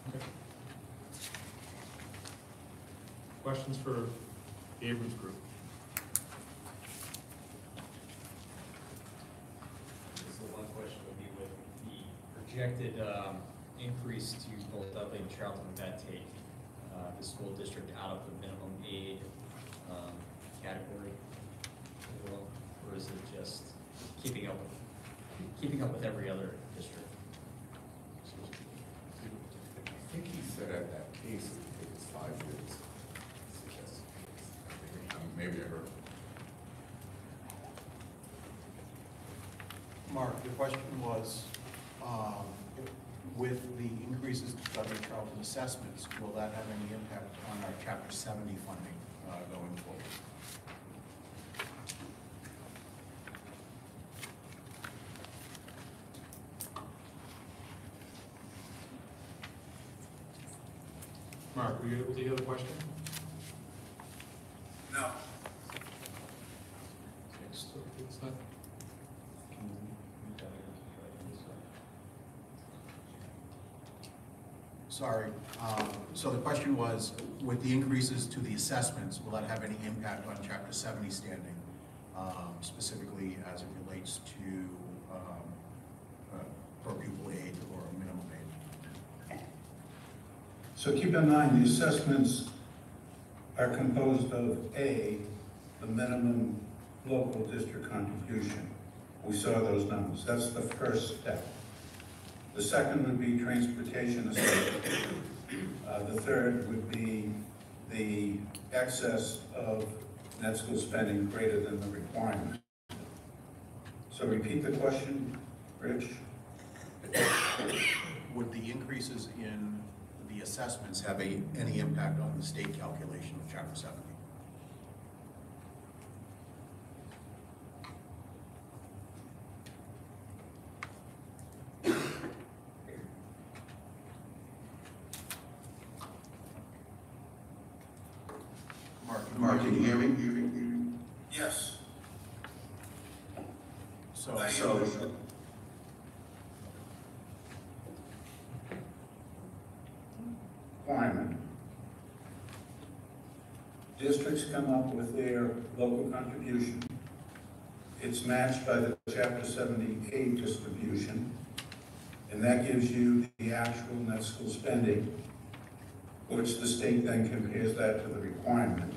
Okay. Questions for the Abrams group? So one question would be with the projected increase to both Dudley and Charlton, would that take the school district out of the minimum aid category, or is it just keeping up with every other district? I think he said at that case, it was 5 years. Maybe I heard. Mark, the question was, with the increases to Dudley Charlton assessments, will that have any impact on our Chapter 70 funding going forward? Mark, were you able to hear the question? No. It's not. Sorry. So the question was, with the increases to the assessments, will that have any impact on Chapter 70 standing, specifically as it relates to per pupil aid or minimum aid? So keep in mind, the assessments are composed of A, the minimum local district contribution. We saw those numbers. That's the first step. The second would be transportation assessment. The third would be the excess of net school spending greater than the requirement. So repeat the question, Rich. Would the increases in the assessments have any impact on the state calculation of Chapter 70? Mark, can you hear me? Yes. So Requirement. Districts come up with their local contribution. It's matched by the Chapter 70A distribution, and that gives you the actual net school spending, which the state then compares that to the requirement.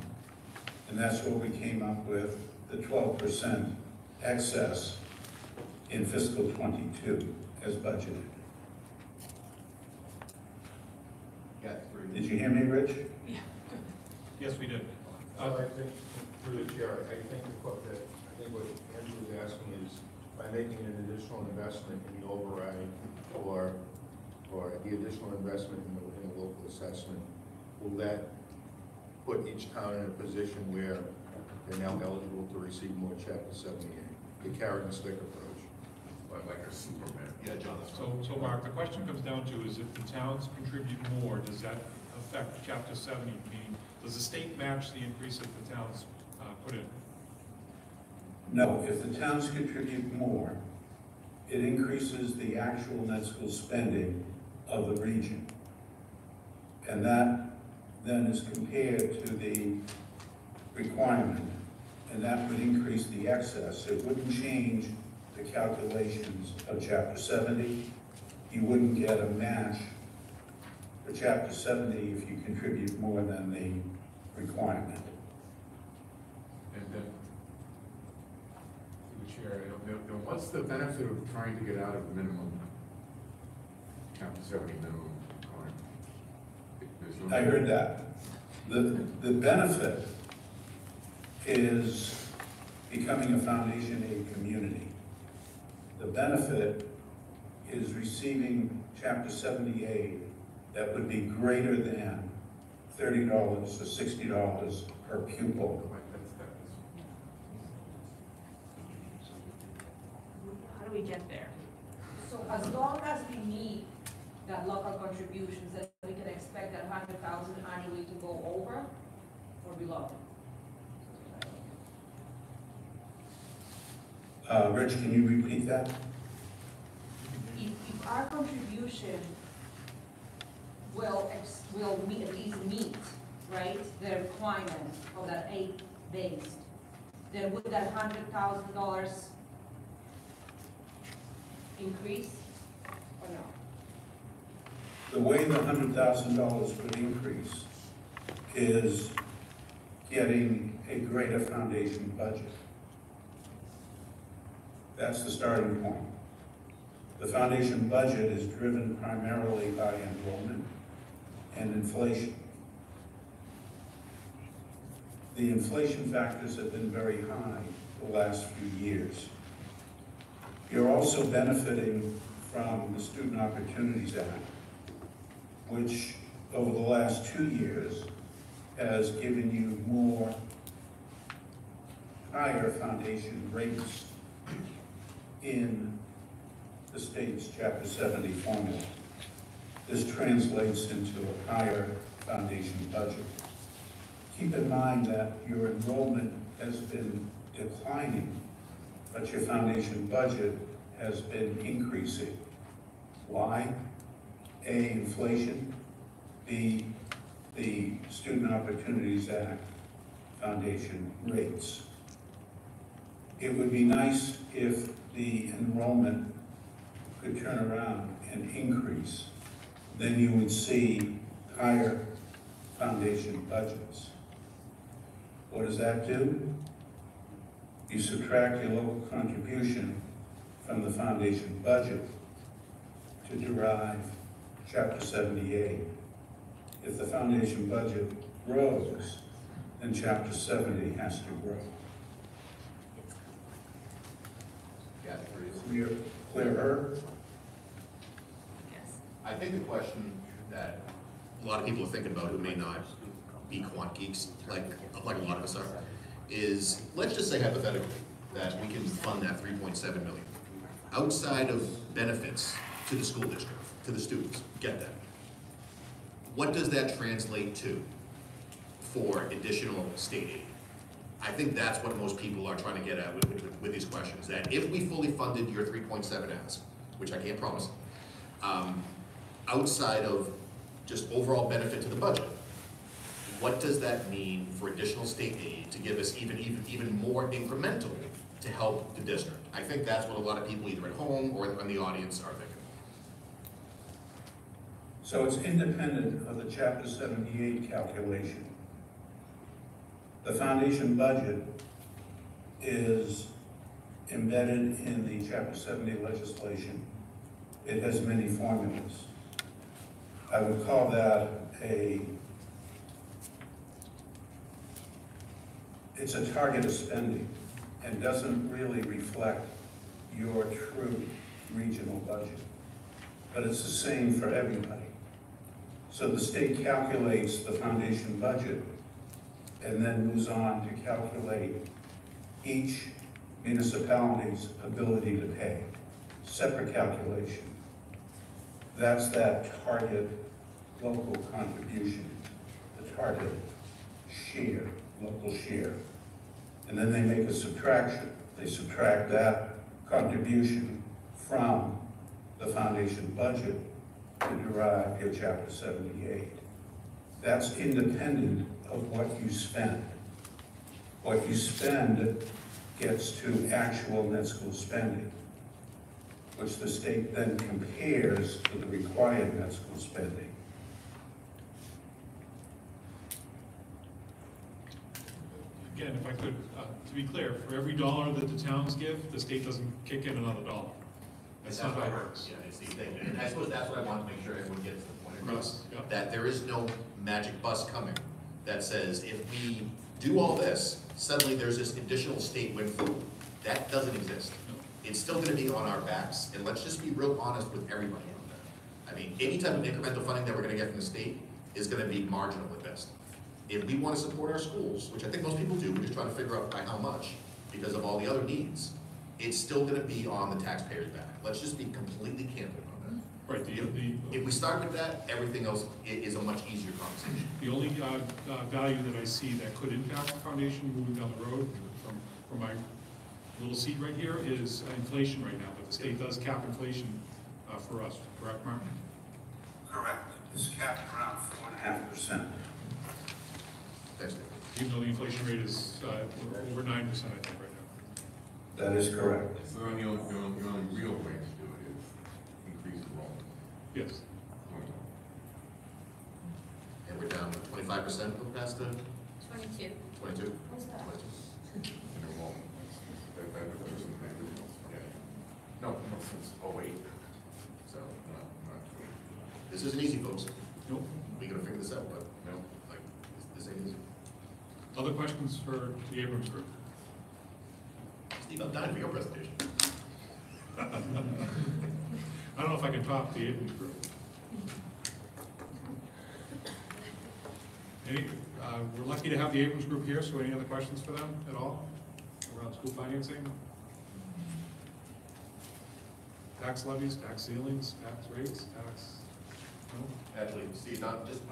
And that's what we came up with, the 12% excess in fiscal '22 as budgeted. Did you hear me, Rich? Yes, we did. I think, through the chair, I think what Andrew was asking is, by making an additional investment in the override or the additional investment in the local assessment, will that put each town in a position where they're now eligible to receive more Chapter 78, the carrot and stick approach? Like a Superman. Yeah, John. So Mark, the question comes down to is if the towns contribute more, does that affect Chapter 70? Meaning, does the state match the increase that the towns put in? No, if the towns contribute more, it increases the actual net school spending of the region. And that then is compared to the requirement, and that would increase the excess. It wouldn't change the calculations of Chapter 70. You wouldn't get a match for Chapter 70 if you contribute more than the requirement. And then, through the chair, what's the benefit of trying to get out of the minimum, Chapter 70 minimum requirement? I heard that. The benefit is becoming a foundation aid community. The benefit is receiving Chapter 70 aid that would be greater than $30 or $60 per pupil. How do we get there? So as long as we meet that local contributions, that we can expect that 100,000 annually to go over or below? Rich, can you repeat that? If our contribution will at least meet, right, the requirement of that aid-based, then would that $100,000 increase or no? The way the $100,000 would increase is getting a greater foundation budget. That's the starting point. The foundation budget is driven primarily by enrollment and inflation. The inflation factors have been very high the last few years. You're also benefiting from the Student Opportunities Act, which over the last 2 years has given you more higher foundation rates in the state's Chapter 70 formula. This translates into a higher foundation budget. Keep in mind that your enrollment has been declining, but your foundation budget has been increasing. Why? A, inflation, B, the Student Opportunities Act foundation rates. It would be nice if the enrollment could turn around and increase. Then you would see higher foundation budgets. What does that do? You subtract your local contribution from the foundation budget to derive Chapter 78. If the foundation budget grows, then Chapter 70 has to grow. Clearer? Yes. I think the question that a lot of people are thinking about who may not be quant geeks, like a lot of us are, is let's just say hypothetically that we can fund that 3.7 million. Outside of benefits to the school district, to the students, get that. What does that translate to for additional state aid? I think that's what most people are trying to get at with these questions, that if we fully funded your 3.7 ask, which I can't promise, outside of just overall benefit to the budget, what does that mean for additional state aid to give us even more incremental to help the district? I think that's what a lot of people either at home or in the audience are thinking. So it's independent of the Chapter 78 calculation. The foundation budget is embedded in the Chapter 70 legislation. It has many formulas. I would call that it's a target of spending and doesn't really reflect your true regional budget. But it's the same for everybody. So the state calculates the foundation budget and then moves on to calculate each municipality's ability to pay. Separate calculation. That's that target local contribution, the target share, local share. And then they make a subtraction. They subtract that contribution from the foundation budget to derive your Chapter 78. That's independent of what you spend. What you spend gets to actual net school spending, which the state then compares to the required net school spending. Again, if I could, to be clear, for every dollar that the towns give, the state doesn't kick in another dollar. That's not how it works. Yeah, it's the thing. And I suppose that's what I want to make sure everyone gets the point across. Yes, yeah. That there is no magic bus coming that says if we do all this, suddenly there's this additional state windfall. That doesn't exist. No. It's still going to be on our backs, and let's just be real honest with everybody on that. I mean, any type of incremental funding that we're going to get from the state is going to be marginal at best. If we want to support our schools, which I think most people do, we're just trying to figure out by how much because of all the other needs, it's still going to be on the taxpayer's back. Let's just be completely candid on that. Right. If we start with that, everything else is a much easier conversation. The only value that I see that could impact the foundation moving down the road from my little seat right here is inflation right now, but the state does cap inflation for us, correct, Mark? Correct. It's capped around 4.5%. Thanks, Even though the inflation rate is over 9%, I think, right now. That is correct. So the only real way to do it is increase enrollment. Yes. And we're down to 25% past the 22. 22? What's that? 22. Enrollment. No, since 08. So, Not true. this isn't easy, folks. Nope. We gotta figure this out, but no, like, this ain't easy. Other questions for the Abrams group? Steve, I'm dying for your presentation. I don't know if I can top the Abrams group. We're lucky to have the Abrams group here, so any other questions for them at all around school financing? Tax levies, tax ceilings, tax rates, tax Actually, Steve, not just,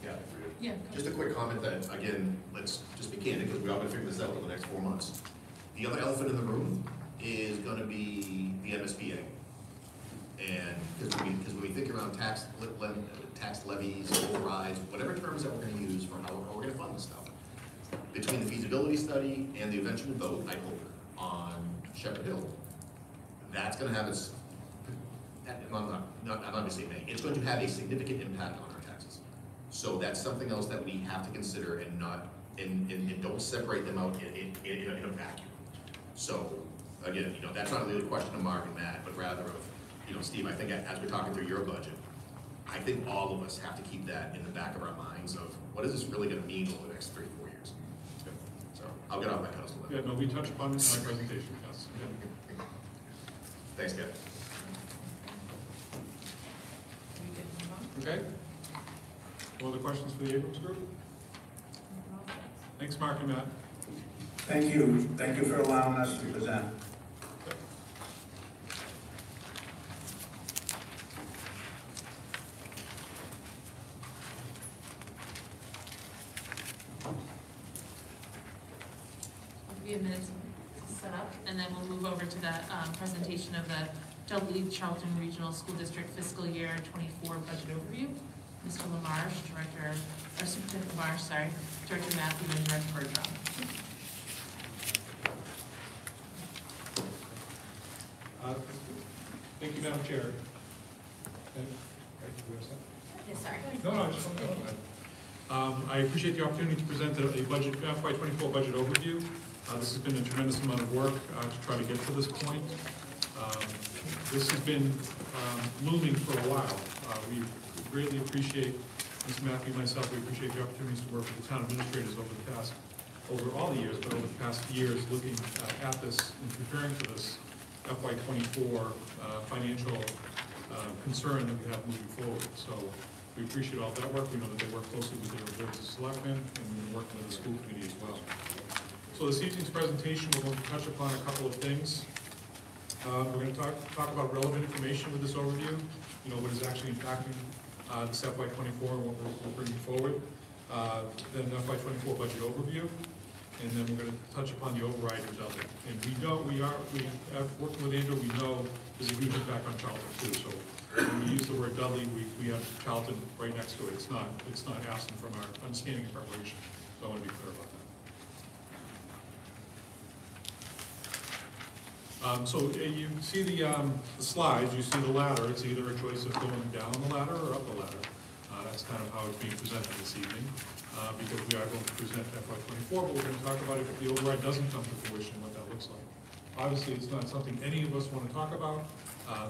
yeah, for you. Yeah. Just a quick comment that, again, let's just be candid, because we all gotta figure this out over the next 4 months. The other elephant in the room is gonna be the MSBA. And, because when we think around tax levies, overrides, whatever terms that we're gonna use for how we're gonna fund this stuff, between the feasibility study and the eventual vote, I hope, on Shepherd Hill, that's gonna have its, I'm not gonna say may, it's going to have a significant impact on our taxes. So that's something else that we have to consider and not, and don't separate them out in a vacuum. So, again, that's not really a question of Mark and Matt, but rather of, Steve, I think as we're talking through your budget, I think all of us have to keep that in the back of our minds of what is this really gonna mean over the next 3 or 4 years? So, I'll get off my pedestal. Yeah, no, we touched upon it in my presentation, yes. Yeah. Thanks, Kevin. Okay. No other questions for the Abrams Group? Thanks, Mark and Matt. Thank you. Thank you for allowing us to present. Give you a minute to set up, and then we'll move over to the presentation of the Dudley Charlton Regional School District Fiscal Year 24 Budget Overview. Mr. Lamarche, Superintendent Lamarche, Director Matthew, and Director Bergeron. Thank you, Madam Chair. Yes, sorry. No, I just want to I appreciate the opportunity to present a budget, FY24 budget overview. This has been a tremendous amount of work to try to get to this point. This has been looming for a while. We greatly appreciate, Mr. Matthew and myself, we appreciate the opportunities to work with the town administrators over all the years, but over the past years, looking at this and preparing for this FY24 financial concern that we have moving forward. So we appreciate all that work. We know that they work closely with their boards of selectmen, and we've been working with the school committee as well. So this evening's presentation, we're going to touch upon a couple of things. We're going to talk about relevant information with this overview, what is actually impacting this FY24 and what we're bringing forward. Then FY24 budget overview, and then we're going to touch upon the override of Dudley. And we have working with Andrew, we know there's a huge impact on Charlton too. So when we use the word Dudley, we have Charlton right next to it. It's not absent from our understanding and preparation. So I want to be clear about that. So you see the slides, you see the ladder. It's either a choice of going down the ladder or up the ladder. That's kind of how it's being presented this evening, because we are going to present FY24, but we're going to talk about if the override doesn't come to fruition, what that looks like. Obviously, it's not something any of us want to talk about.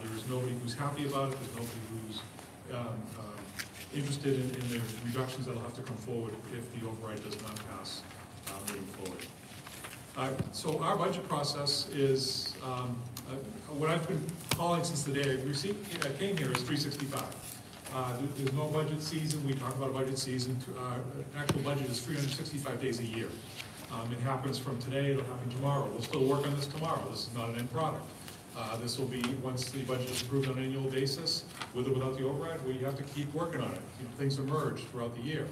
There is nobody who's happy about it. There's nobody who's interested in the reductions that will have to come forward if the override does not pass moving forward. So our budget process is, what I've been calling since the day I came here is 365. There's no budget season. We talk about a budget season. Actual budget is 365 days a year. It happens from today, it'll happen tomorrow. We'll still work on this tomorrow. This is not an end product. This will be, once the budget is approved on an annual basis, with or without the override, we have to keep working on it. Things emerge throughout the year.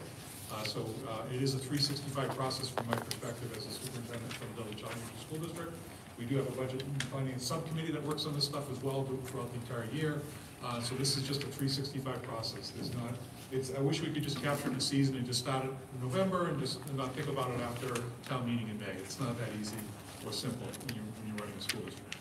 So it is a 365 process from my perspective as a superintendent for the Dudley Charlton School District. We do have a budget and finance subcommittee that works on this stuff as well throughout the entire year. So this is just a 365 process. I wish we could just capture the season and just start it in November and just not think about it after town meeting in May. It's not that easy or simple when you're running a school district.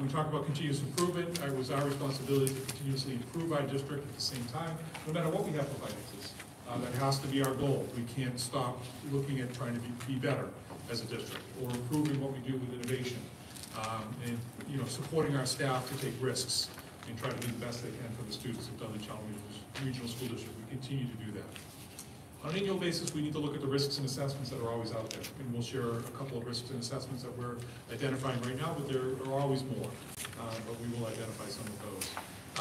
We talk about continuous improvement. It was our responsibility to continuously improve our district at the same time, no matter what we have for finances. That has to be our goal. We can't stop looking at trying to be better as a district or improving what we do with innovation and supporting our staff to take risks and try to do the best they can for the students of Dudley Charlton Regional School District. We continue to do that. On an annual basis, we need to look at the risks and assessments that are always out there. And we'll share a couple of risks and assessments that we're identifying right now, but there are always more. But we will identify some of those.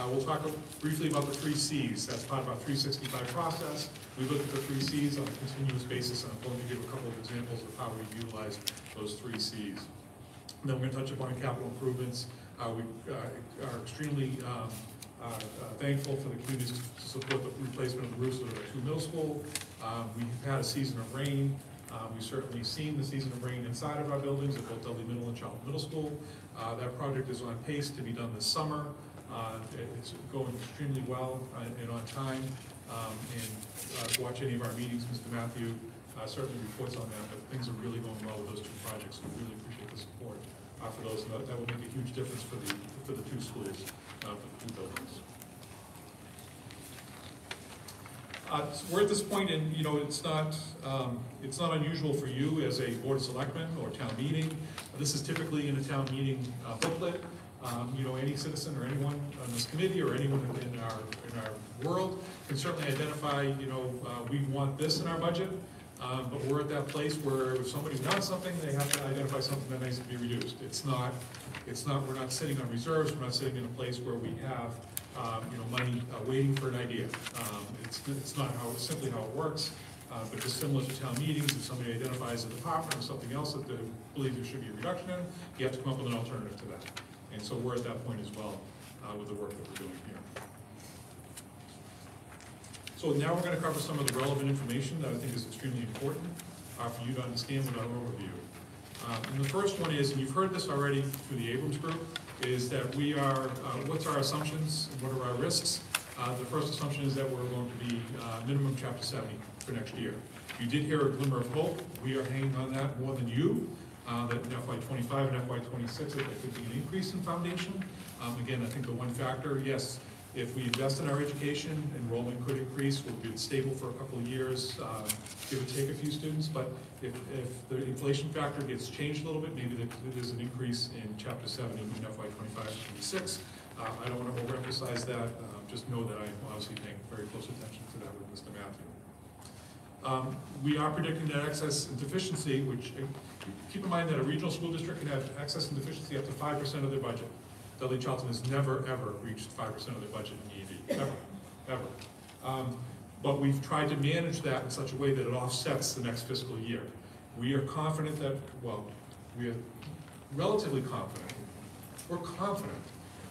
We'll talk briefly about the 3 C's. That's part of our 365 process. We look at the 3 C's on a continuous basis, and I'm going to give a couple of examples of how we utilize those 3 C's. And then we're going to touch upon capital improvements. We are extremely thankful for the community to support the replacement of the roofs of our 2 middle school. We've had a season of rain. We've certainly seen the season of rain inside of our buildings at both Dudley Middle and Charlton Middle School. That project is on pace to be done this summer. It's going extremely well and on time. Watch any of our meetings, Mr. Matthew certainly reports on that, but things are really going well with those 2 projects. We really appreciate the support for those, and that will make a huge difference for the 2 schools, for the 2 buildings. We're at this point, and it's not unusual for you as a board of selectmen or town meeting. This is typically in a town meeting booklet. Any citizen or anyone on this committee or anyone in our world can certainly identify, we want this in our budget. But we're at that place where if somebody wants something, they have to identify something that needs to be reduced. We're not sitting on reserves. We're not sitting in a place where we have money waiting for an idea. It's not simply how it works. But just similar to town meetings, if somebody identifies a department or something else that they believe there should be a reduction in, you have to come up with an alternative to that. And so we're at that point as well with the work that we're doing here. So now we're going to cover some of the relevant information that I think is extremely important for you to understand with our overview. And the first one is, and you've heard this already through the Abrams Group, is that we are, what's our assumptions and what are our risks? The first assumption is that we're going to be minimum Chapter 70 for next year. You did hear a glimmer of hope. We are hanging on that more than you. That in FY25 and FY26, there could be an increase in foundation. Again, I think the one factor, yes, if we invest in our education, enrollment could increase. We'll be stable for a couple of years, give or take a few students. But if the inflation factor gets changed a little bit, maybe there's an increase in Chapter 70 in FY25 and 26. I don't want to overemphasize that. Just know that I'm obviously paying very close attention to that with Mr. Matthew. We are predicting that excess and deficiency, which keep in mind that a regional school district can have excess and deficiency up to 5% of their budget. Dudley Charlton has never, ever reached 5% of their budget in ED, ever. But we've tried to manage that in such a way that it offsets the next fiscal year. We are confident that, well, we are relatively confident, we're confident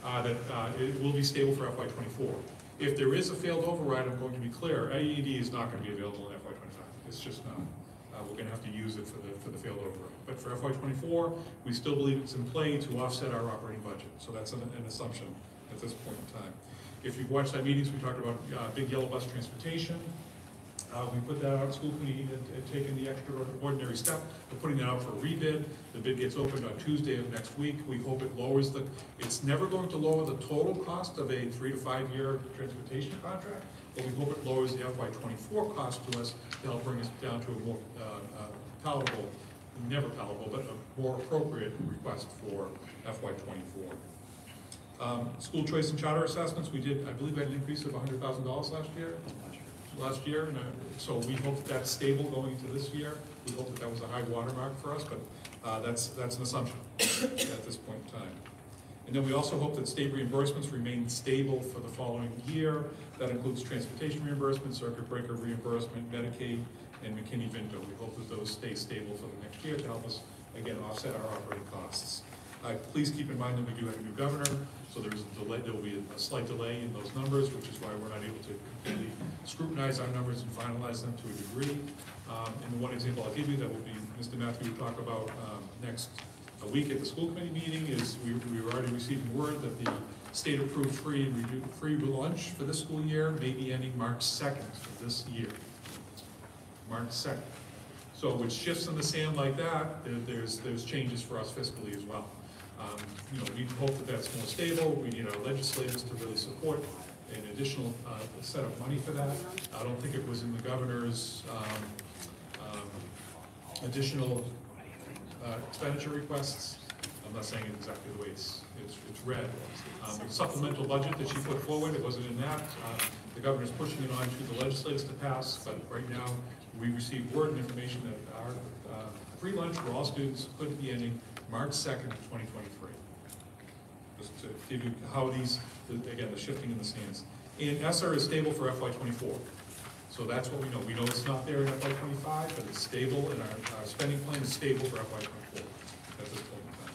that it will be stable for FY24. If there is a failed override, I'm going to be clear, AED is not going to be available in FY25. It's just not. We're going to have to use it for the failed override. But for FY24, we still believe it's in play to offset our operating budget. So that's an assumption at this point in time. If you've watched our meetings, we talked about big yellow bus transportation. We put that out, school committee had taken the extraordinary step of putting that out for a rebid. The bid gets opened on Tuesday of next week. We hope it lowers it's never going to lower the total cost of a 3 to 5 year transportation contract, but we hope it lowers the FY24 cost to us to help bring us down to a more palatable, never palatable, but a more appropriate request for FY24. School choice and charter assessments, we did, I believe, had an increase of $100,000 last year, and so we hope that that's stable going into this year. We hope that was a high watermark for us, but that's an assumption at this point in time. And then we also hope that state reimbursements remain stable for the following year. That includes transportation reimbursement, circuit breaker reimbursement, Medicaid, and McKinney-Vento. We hope that those stay stable for the next year to help us, again, offset our operating costs. Please keep in mind that we do have a new governor, so there will be a slight delay in those numbers, which is why we're not able to completely scrutinize our numbers and finalize them to a degree. And the one example I'll give you that will be Mr. Matthew will talk about next week at the school committee meeting is we were already receiving word that the state-approved free lunch for this school year may be ending March 2nd of this year. March 2nd. So with shifts in the sand like that, there's changes for us fiscally as well. We hope that that's more stable. We need our legislators to really support an additional set of money for that. I don't think it was in the governor's additional expenditure requests. I'm not saying it exactly the way it's read. The supplemental budget that she put forward, it wasn't in that. The governor's pushing it on to the legislators to pass, but right now we received word and information that our free lunch for all students could be ending March 2nd, 2023. Just to give you how again, the shifting in the stands. And ESSER is stable for FY24. So that's what we know. We know it's not there in FY25, but it's stable, and our spending plan is stable for FY24 at this point in time.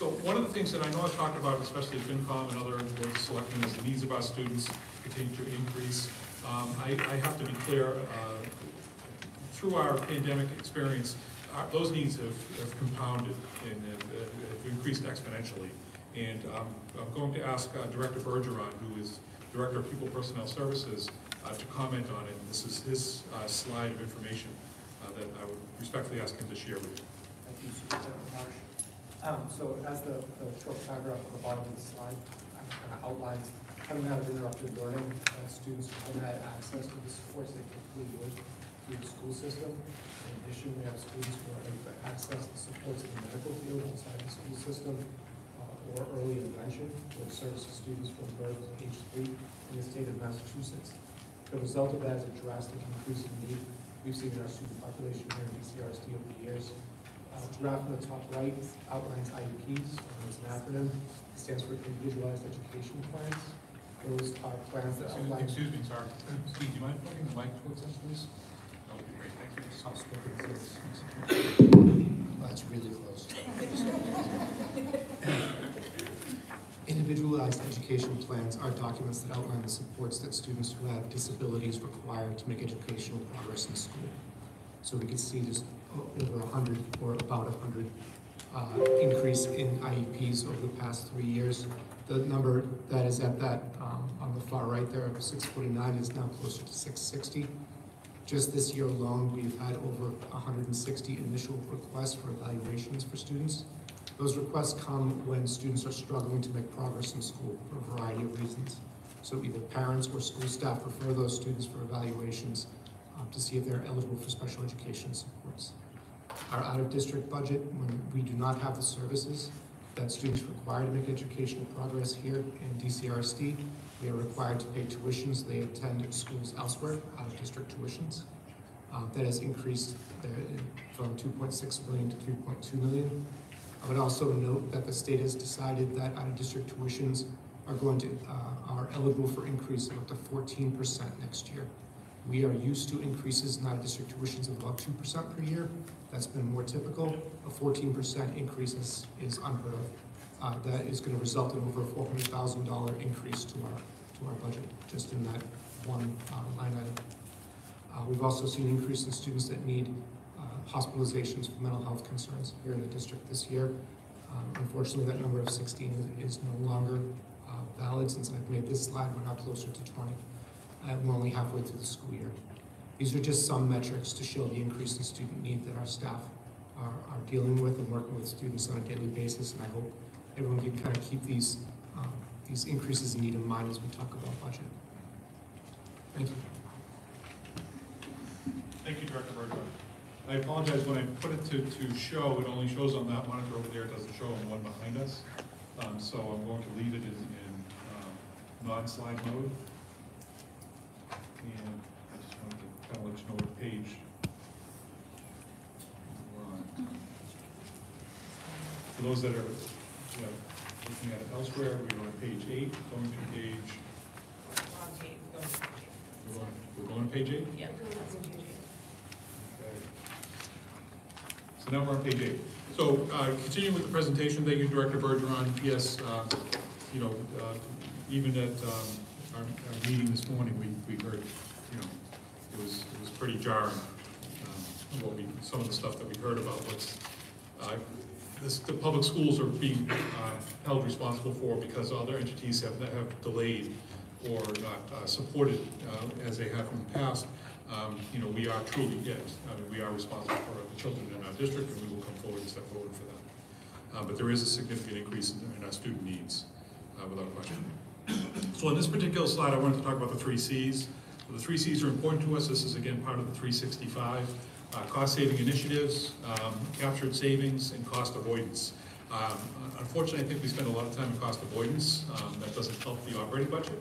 So one of the things that I know I've talked about, especially at FinCom and other boards of selectmen, is the needs of our students continue to increase. I have to be clear, through our pandemic experience, those needs have compounded and have increased exponentially. And I'm going to ask Director Bergeron, who is Director of Pupil Personnel Services, to comment on it. This is his slide of information that I would respectfully ask him to share with you. Thank you, Superintendent Marsh. So as the short paragraph at the bottom of the slide kind of outlines, coming out of interrupted learning, students who haven't had access to the supports they typically would through the school system. In addition, we have students who are able to access the supports in the medical field inside the school system, or early intervention, which serves students from birth to age 3 in the state of Massachusetts. The result of that is a drastic increase in need we've seen in our student population here in DCRSD over the years. The graph on the top right outlines IEPs, it's an acronym. It stands for Individualized Education Plans. Those are plans that outline... Excuse me, sorry. Steve, do you mind putting the mic towards us, please? That would be great, thank you. That's really close. Individualized education plans are documents that outline the supports that students who have disabilities require to make educational progress in school. So we can see there's over 100 or about 100 increase in IEPs over the past 3 years. The number that is at that on the far right there of 649 is now closer to 660. Just this year alone, we've had over 160 initial requests for evaluations for students. Those requests come when students are struggling to make progress in school for a variety of reasons. So either parents or school staff refer those students for evaluations to see if they're eligible for special education supports. Our out-of-district budget, when we do not have the services that students require to make educational progress here in DCRSD, they are required to pay tuitions. They attend schools elsewhere, out-of-district tuitions. That has increased from $2.6 million to $3.2 million. I would also note that the state has decided that out-of-district tuitions are eligible for increase of up to 14% next year. We are used to increases in out-of-district tuitions of about 2% per year. That's been more typical. A 14% increase is unheard of. That is going to result in over a $400,000 increase to our budget, just in that one line item. We've also seen an increase in students that need hospitalizations for mental health concerns here in the district this year. Unfortunately, that number of 16 is no longer valid. Since I've made this slide, we're now closer to 20. We're only halfway through the school year. These are just some metrics to show the increase in student need that our staff are dealing with and working with students on a daily basis, and I hope everyone can kind of keep these increases in need in mind as we talk about budget. Thank you. Thank you, Director Bergeron. I apologize, when I put it to show, it only shows on that monitor over there, it doesn't show on the one behind us. So I'm going to leave it in non-slide mode. And I just wanted to kind of let you know what page we're on. For those that are looking at it elsewhere, we're on page 8, going to page... We're going to page 8? Yeah, that's on page 8. So now we're on page 8. So continuing with the presentation, thank you, Director Bergeron. Yes, even at our meeting this morning, we heard, it was pretty jarring. Some of the stuff that we heard about what's the public schools are being held responsible for because other entities have delayed or not supported as they have in the past. We are truly, we are responsible for the children in our district, and we will come forward and step forward for that. But there is a significant increase in our student needs, without question. So on this particular slide, I wanted to talk about the 3 C's. So the 3 C's are important to us. This is, again, part of the 365. Cost-saving initiatives, captured savings, and cost avoidance. Unfortunately, I think we spend a lot of time in cost avoidance. That doesn't help the operating budget,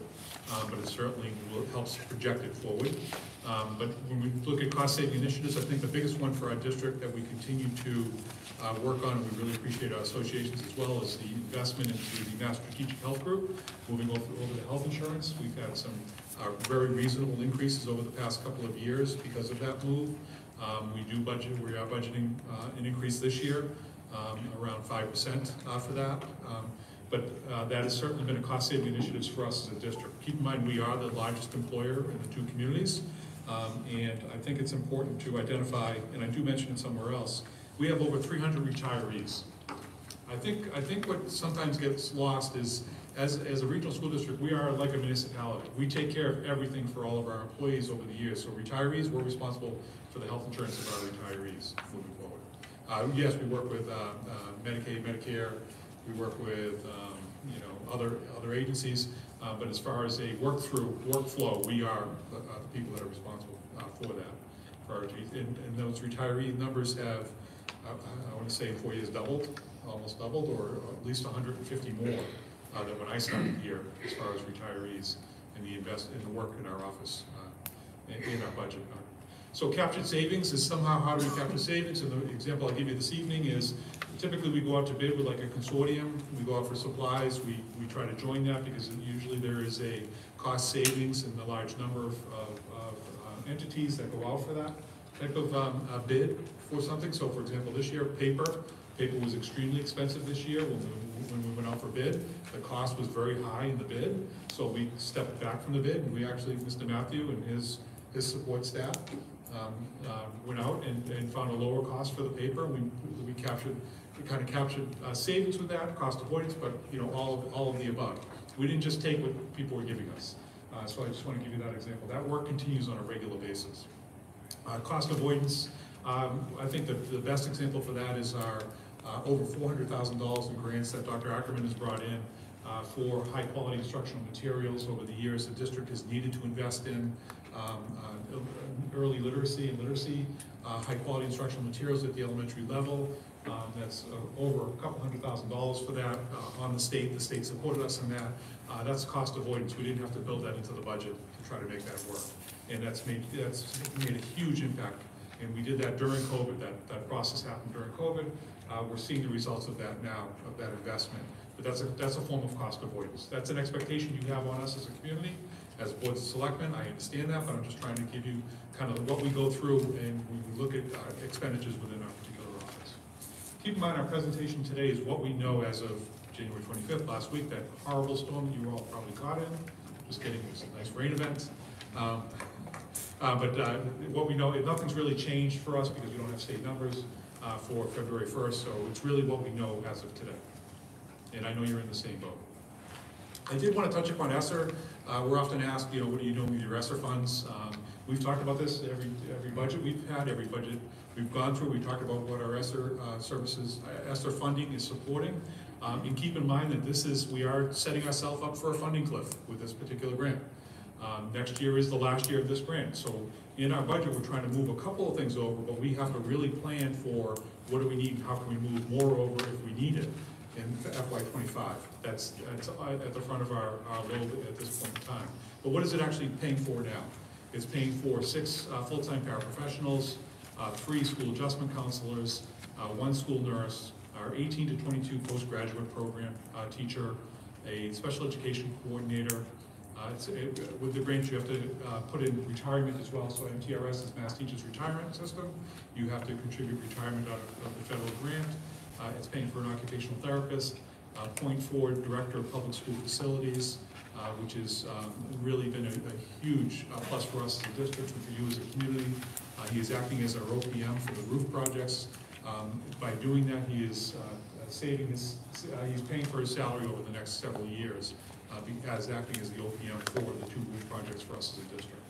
but it certainly helps project it forward. But when we look at cost-saving initiatives, I think the biggest one for our district that we continue to work on, and we really appreciate our associations as well, is the investment into the Mass Strategic Health Group. Moving over to health insurance, we've had some very reasonable increases over the past couple of years because of that move. We are budgeting an increase this year. around 5% for that. But that has certainly been a cost-saving initiative for us as a district. Keep in mind, we are the largest employer in the two communities, and I think it's important to identify, and I do mention it somewhere else, we have over 300 retirees. I think what sometimes gets lost is, as a regional school district, we are like a municipality. We take care of everything for all of our employees over the years. So retirees, we're responsible for the health insurance of our retirees moving forward. Yes, we work with Medicaid, Medicare, we work with other agencies, but as far as a workflow, we are the people that are responsible for that. And those retiree numbers have, I want to say in 4 years, almost doubled, or at least 150 more than when I started here, as far as retirees and the work in our office, in our budget. So captured savings is somehow, how do we capture savings? And the example I'll give you this evening is, typically we go out to bid with like a consortium, we go out for supplies, we try to join that because usually there is a cost savings in the large number of entities that go out for that type of bid for something. So for example, this year, paper was extremely expensive this year when we went out for bid. The cost was very high in the bid, so we stepped back from the bid, and we actually, Mr. Matthew and his support staff went out and found a lower cost for the paper. We kind of captured savings with that, cost avoidance, but all of the above. We didn't just take what people were giving us. So I just want to give you that example. That work continues on a regular basis. Cost avoidance, I think that the best example for that is our over $400,000 in grants that Dr. Ackerman has brought in for high quality instructional materials. Over the years, the district has needed to invest in early literacy and literacy, high quality instructional materials at the elementary level. That's over a couple $100,000 for that on the state. The state supported us in that. That's cost avoidance. We didn't have to build that into the budget to try to make that work. And that's made a huge impact. And we did that during COVID. That process happened during COVID. We're seeing the results of that now, of that investment. But that's a form of cost avoidance. That's an expectation you have on us as a community, as boards of selectmen. I understand that, but I'm just trying to give you kind of what we go through and we look at expenditures within our particular office. Keep in mind, our presentation today is what we know as of January 25th, last week, that horrible storm that you were all probably caught in. Just kidding, it was a nice rain event. But what we know, nothing's really changed for us because we don't have state numbers for February 1st, so it's really what we know as of today. And I know you're in the same boat. I did want to touch upon ESSER. We're often asked, what are you doing with your ESSER funds? We've talked about this every budget we've had, every budget we've gone through. We talked about what our ESSER ESSER funding is supporting. And keep in mind that we are setting ourselves up for a funding cliff with this particular grant. Next year is the last year of this grant. So in our budget, we're trying to move a couple of things over, but we have to really plan for what do we need and how can we move more over if we need it in FY25. That's at the front of our load at this point in time. But what is it actually paying for now? It's paying for 6 full-time paraprofessionals, 3 school adjustment counselors, 1 school nurse, our 18 to 22 postgraduate program teacher, a special education coordinator. With the grant, you have to put in retirement as well. So MTRS is Mass Teachers Retirement System. You have to contribute retirement out of the federal grant. It's paying for an occupational therapist, .4 Director of Public School Facilities, which has really been a huge plus for us as a district and for you as a community. He is acting as our OPM for the roof projects. By doing that, he is he's paying for his salary over the next several years as acting as the OPM for the 2 roof projects for us as a district.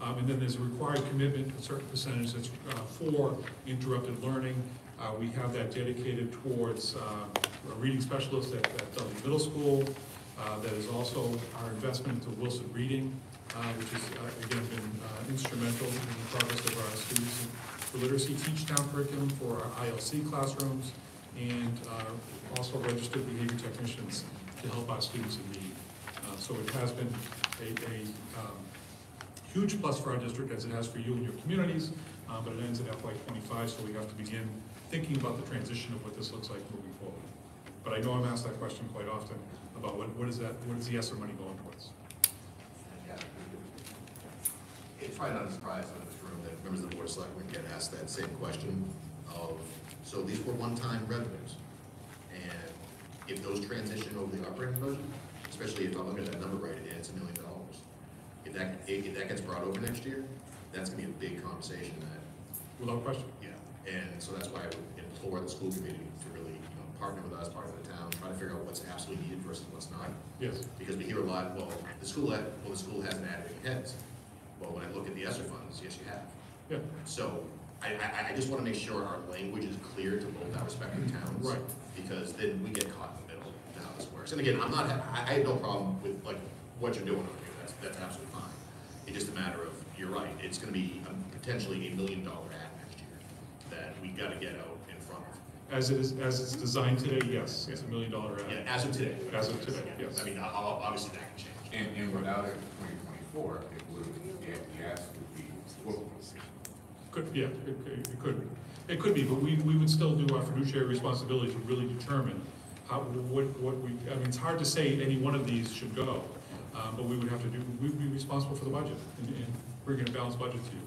And then there's a required commitment, a certain percentage that's for interrupted learning. We have that dedicated towards a reading specialist at Dudley Middle School. That is also our investment into Wilson Reading, which has again been instrumental in the progress of our students for literacy teach town curriculum for our ILC classrooms, and also registered behavior technicians to help our students in need. So it has been a huge plus for our district, as it has for you and your communities, but it ends at FY25, so we have to begin thinking about the transition of what this looks like moving forward. But I know I'm asked that question quite often about what is the ESSER money going towards? Yeah. It's probably not a surprise in this room that members of the Board of Selectmen get asked that same question of So these were one-time revenues. And if those transition over the operating budget, especially if I'm looking at that number right, and it's $1 million. If that gets brought over next year, that's gonna be a big conversation that. Without question. Yeah, and so that's why I would implore the school committee to really, partner with us, partner with the town, try to figure out what's absolutely needed versus what's not. Yes. Because we hear a lot, the school hasn't added any heads. Well, when I look at the ESSER funds, yes, you have. Yeah. So I just want to make sure our language is clear to both our respective towns. Right. Because then we get caught in the middle of how this works. And again, I have no problem with like what you're doing over here. That's absolutely fine. It's just a matter of, you're right, it's going to be potentially $1 million ad next year that we got to get out in front of. As it's designed today, yes, it's $1 million ad. Yeah, as of today. As of today, yes. I mean, obviously that can change. And without it in 2024, it would, the ask would be equivalent. Could, yeah, it could. It could be, but we would still do our fiduciary responsibility to really determine what we, I mean, it's hard to say any one of these should go, but we would have to do, we'd be responsible for the budget and bringing a balanced budget to you.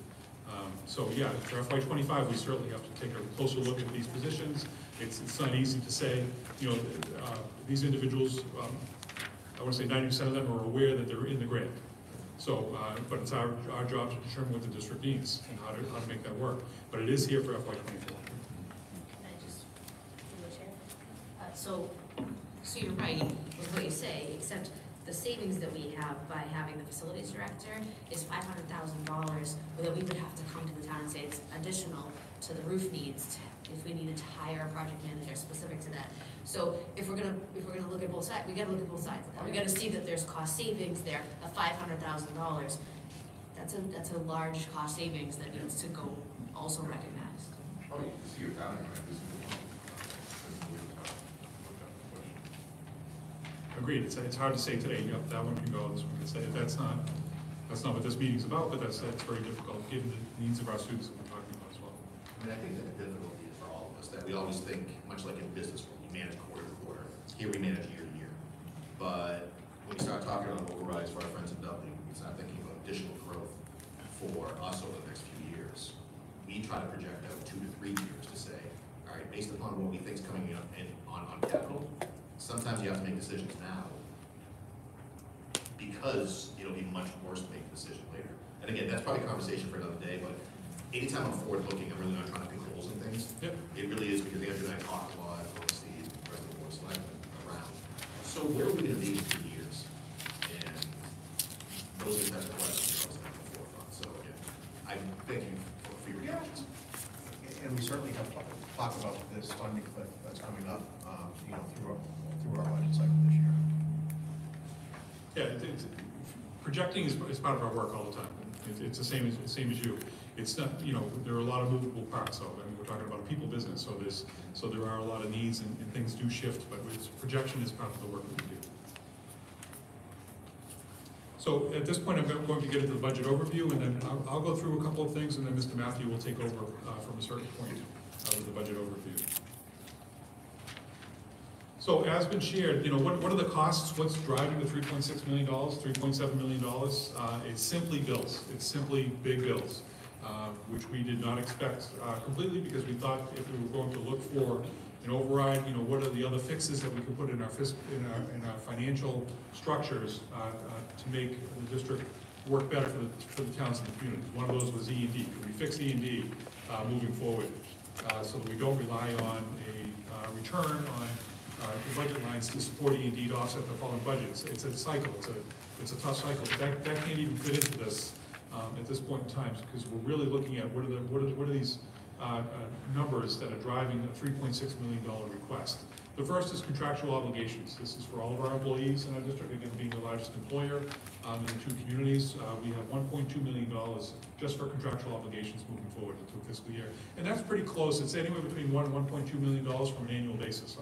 So yeah, for FY25, we certainly have to take a closer look at these positions. It's not easy to say, these individuals, I want to say 90% of them are aware that they're in the grant. So, but it's our job to determine what the district needs and how to make that work. But it is here for FY24. Can I just, through the chair? So you're right with what you say, except the savings that we have by having the facilities director is $500,000 that we would have to come to the town and say it's additional to the roof needs if we needed to hire a project manager specific to that. So if we're gonna look at both sides, we gotta look at both sides. We gotta see that there's cost savings there of $500,000. That's a large cost savings that needs to go also recognized. Oh, you can see your value, right? Agreed. It's hard to say today. Yep, that one can go. This one can say that's not what this meeting's about. But that's very difficult given the needs of our students that we're talking about as well. I mean, I think that the difficulty is for all of us that we always think, much like in business, where we manage quarter to quarter. Here we manage year to year. But when we start talking about overrides for our friends in Dudley, we start thinking about additional growth for us over the next few years. We try to project out 2 to 3 years to say, all right, based upon what we think is coming up on capital, sometimes you have to make decisions now because it'll be much worse to make a decision later. And again, that's probably a conversation for another day, but anytime I'm forward looking, I'm really not trying to pick holes in things. Yep. It really is because the other day I talk a lot, I see the rest of the board selectmen around. So where are we gonna be in 2 years? And those are the types of questions I was at the forefront. So again, I thank you for your questions. And we certainly have talked about this funding cliff that's coming up, through our budget cycle this year. Yeah, projecting is part of our work all the time. It's the same as you. It's not, there are a lot of movable parts. So I mean, we're talking about a people business. So there are a lot of needs and things do shift. But projection is part of the work that we do. So at this point, I'm going to get into the budget overview, and then I'll go through a couple of things, and then Mr. Matthew will take over from a certain point with the budget overview. So as been shared, what are the costs? What's driving the $3.6 million, $3.7 million? It's simply bills. It's simply big bills, which we did not expect completely because we thought if we were going to look for an override, what are the other fixes that we could put in our financial structures to make the district work better for the towns and the communities. One of those was E&D. Could we fix E&D moving forward so that we don't rely on a return on the budget lines to support E&D to offset the following budgets? It's a cycle. It's a tough cycle. That can't even fit into this at this point in time because we're really looking at what are these numbers that are driving a $3.6 million request. The first is contractual obligations. This is for all of our employees in our district, again being the largest employer in the 2 communities. We have $1.2 million just for contractual obligations moving forward into a fiscal year. And that's pretty close. It's anywhere between $1 and $1.2 million from an annual basis,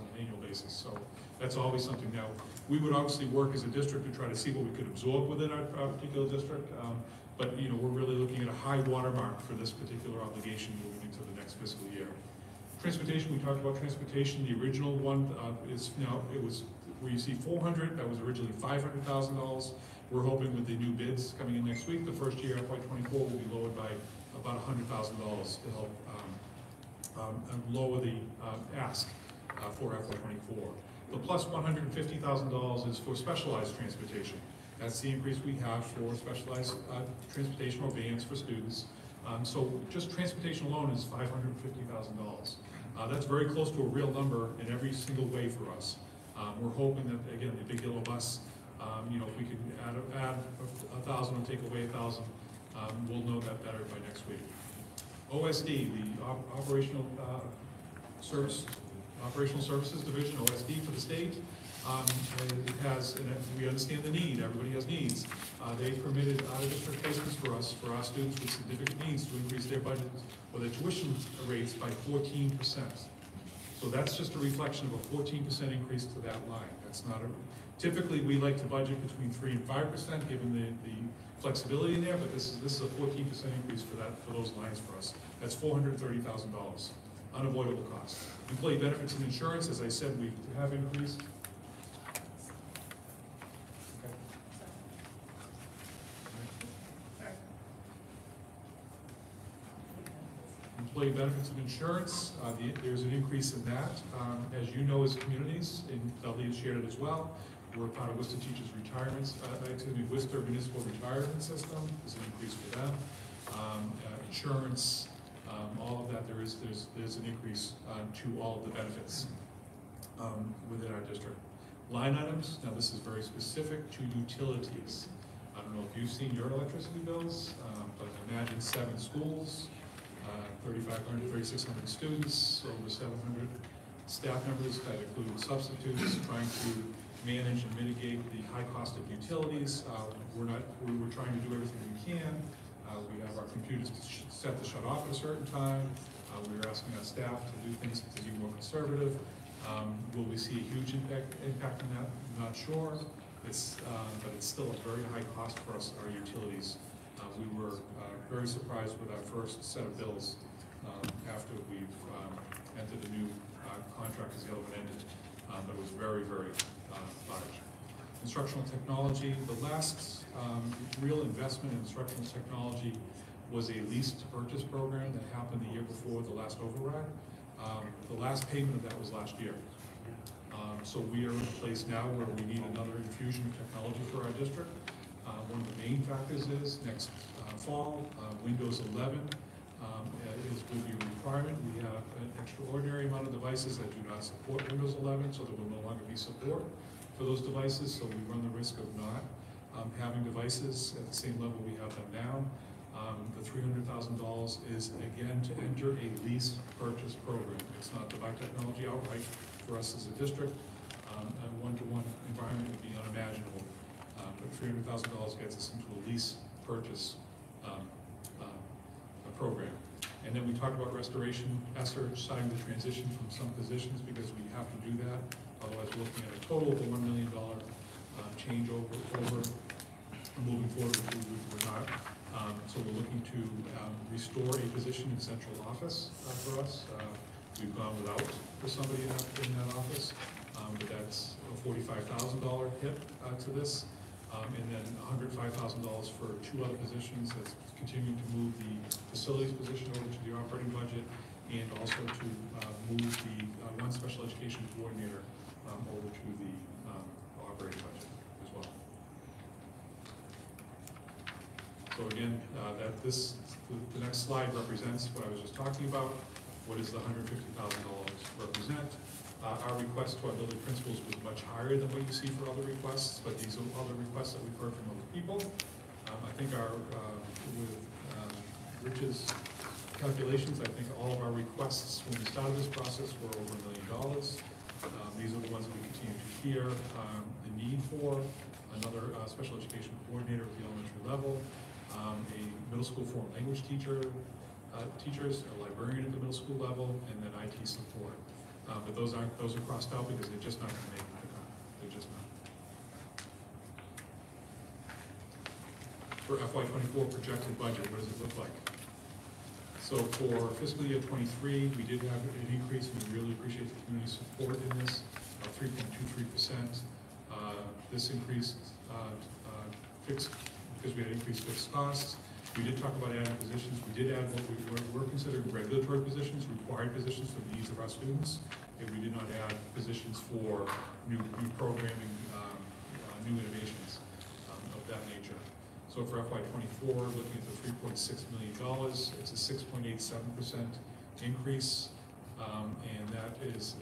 So that's always something. Now, we would obviously work as a district to try to see what we could absorb within our particular district. But we're really looking at a high watermark for this particular obligation moving into the next fiscal year. Transportation, we talked about transportation. The original one is now, it was where you see 400, that was originally $500,000. We're hoping with the new bids coming in next week, the first year, FY24, will be lowered by about $100,000 to help and lower the ask for FY24. The plus $150,000 is for specialized transportation. That's the increase we have for specialized transportation or vans for students. So just transportation alone is $550,000. That's very close to a real number in every single way for us. We're hoping that, again, the big yellow bus, you know, if we can add 1,000 or take away 1,000, we'll know that better by next week. OSD, the Operational Services Division, OSD for the state, it has, and we understand the need, everybody has needs. They permitted out-of-district placements for us, for our students with significant needs, to increase their budget or their tuition rates by 14%. So that's just a reflection of a 14% increase to that line. That's not a, typically we like to budget between 3 and 5%, given the flexibility in there, but this is a 14% increase for those lines for us. That's $430,000, unavoidable cost. Employee benefits and insurance, as I said, we have increased. Employee benefits and insurance, there's an increase in that. As you know, as communities, and Dudley has shared it as well, we're part of Worcester Teachers Retirements, Worcester Municipal Retirement System, there's an increase for them. Insurance, all of that, there's an increase to all of the benefits within our district. Line items, now this is very specific to utilities. I don't know if you've seen your electricity bills, but imagine 7 schools, 3,500, 3,600 students, over 700 staff members that include substitutes, trying to manage and mitigate the high cost of utilities. We're trying to do everything we can. We have our computers set to shut off at a certain time. We are asking our staff to do things to be more conservative. Will we see a huge impact on that? I'm not sure. But it's still a very high cost for us, our utilities. We were very surprised with our first set of bills after we've entered a new contract as the other one ended. But it was very, very large. Instructional technology, the last real investment in instructional technology was a lease to purchase program that happened the year before the last override. The last payment of that was last year. So we are in a place now where we need another infusion of technology for our district. One of the main factors is next fall, Windows 11 will be a requirement. We have an extraordinary amount of devices that do not support Windows 11, so there will no longer be support for those devices, so we run the risk of not having devices at the same level we have them now. The $300,000 is, again, to enter a lease purchase program. It's not to buy technology outright for us as a district. A one-to-one environment would be unimaginable. But $300,000 gets us into a lease purchase program. And then we talk about restoration, ESSER, starting to transition from some positions because we have to do that. Otherwise, we're looking at a total of a $1 million change over moving forward. We're not. So we're looking to restore a position in central office for us. We've gone without for somebody in that office, but that's a $45,000 hit to this. And then $105,000 for 2 other positions. That's continuing to move the facilities position over to the operating budget, and also to move the one special education coordinator over to the operating budget as well. So again, the next slide represents what I was just talking about. What does the $150,000 represent? Our request to our building principals was much higher than what you see for other requests, but these are other requests that we've heard from other people. I think with Rich's calculations, I think all of our requests when we started this process were over $1 million. These are the ones that we continue to hear the need for. Another special education coordinator at the elementary level, a middle school foreign language teachers, a librarian at the middle school level, and then IT support. But those are crossed out because they're just not going to make the cut. They're just not. For FY24 projected budget, what does it look like? So for fiscal year 23, we did have an increase. We really appreciate the community support in this, 3.23%. This increased fixed, because we had increased fixed costs. We did talk about adding positions. We did add what we were considering regulatory positions, required positions for the needs of our students. And we did not add positions for new programming, new innovations of that nature. So for FY '24, looking at the $3.6 million, it's a 6.87% increase. And that is,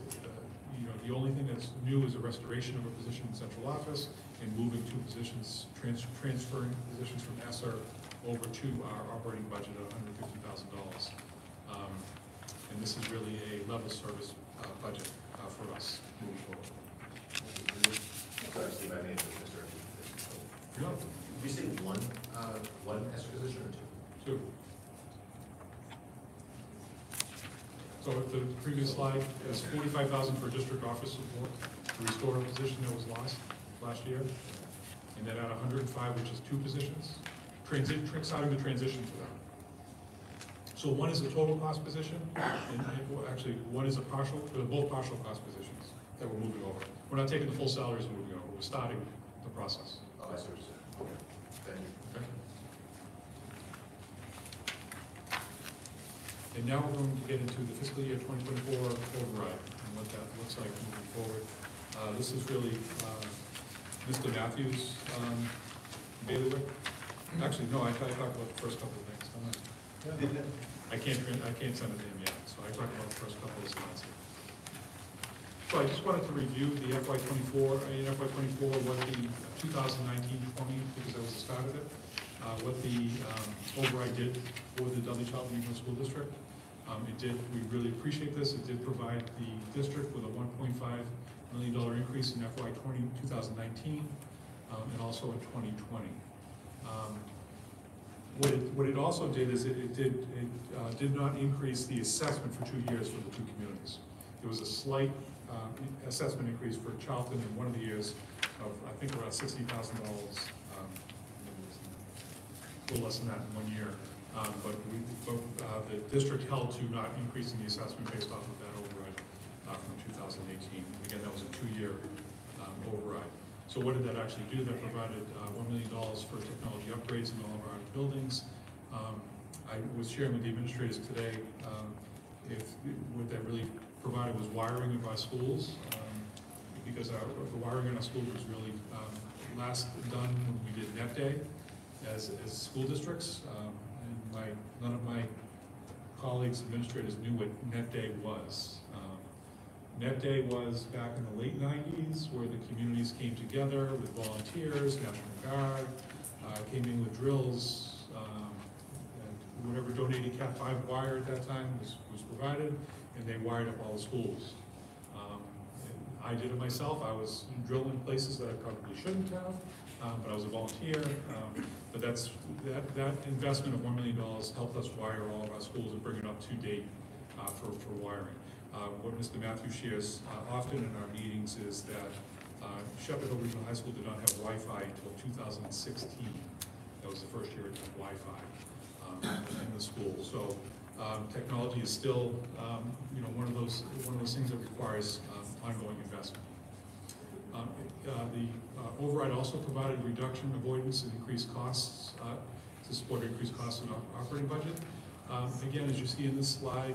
the only thing that's new is a restoration of a position in central office and moving two positions, transferring positions from ESSER over to our operating budget of $150,000. And this is really a level service budget for us moving forward. Sorry, Steve, I may have missed No. Did you say one ESSER position or two? Two. So at the previous slide, is $45,000 for district office support to restore a position that was lost last year. And then at 105, which is two positions, starting the transition to that. So one is a total cost position, and well, actually one is a partial, they're both partial cost positions that we're moving over. We're not taking the full salaries and moving over, we're starting the process. Oh, I see what you're saying. Okay, thank you. Okay. And now we're going to get into the fiscal year 2024 override and what that looks like moving forward. This is really Mr. Matthews' bailiwick. Actually, no, I talked about the first couple of things. I can't send it to him yet, so I talked about the first couple of slides. So I just wanted to review the FY '24, what the 2019-20, because that was the start of it, what the override did for the Dudley Charlton Regional School District. We really appreciate this. It did provide the district with a $1.5 million increase in FY 2019 and also in 2020. What it also did is it did not increase the assessment for 2 years for the two communities. There was a slight assessment increase for Charlton in one of the years of, I think, around $60,000, a little less than that in 1 year. But the district held to not increasing the assessment based off of that override from 2018. Again, that was a 2-year override. So what did that actually do? That provided $1 million for technology upgrades in all of our buildings. I was sharing with the administrators today what that really provided was wiring of our schools, because the wiring in our schools was really last done when we did Net Day as school districts. And none of my colleagues, administrators, knew what Net Day was. Net Day was back in the late 90s, where the communities came together with volunteers, National Guard, came in with drills, and whatever donated Cat 5 wire at that time was provided, and they wired up all the schools. I did it myself. I was drilling places that I probably shouldn't have, but I was a volunteer. But that investment of $1 million helped us wire all of our schools and bring it up to date for wiring. What Mr. Matthews shares often in our meetings is that Shepherd Hill Regional High School did not have Wi-Fi until 2016. That was the first year it had Wi-Fi in the school. So technology is still, one of those things that requires ongoing investment. The override also provided reduction, avoidance, and increased costs to support increased costs in our operating budget. Again, as you see in this slide,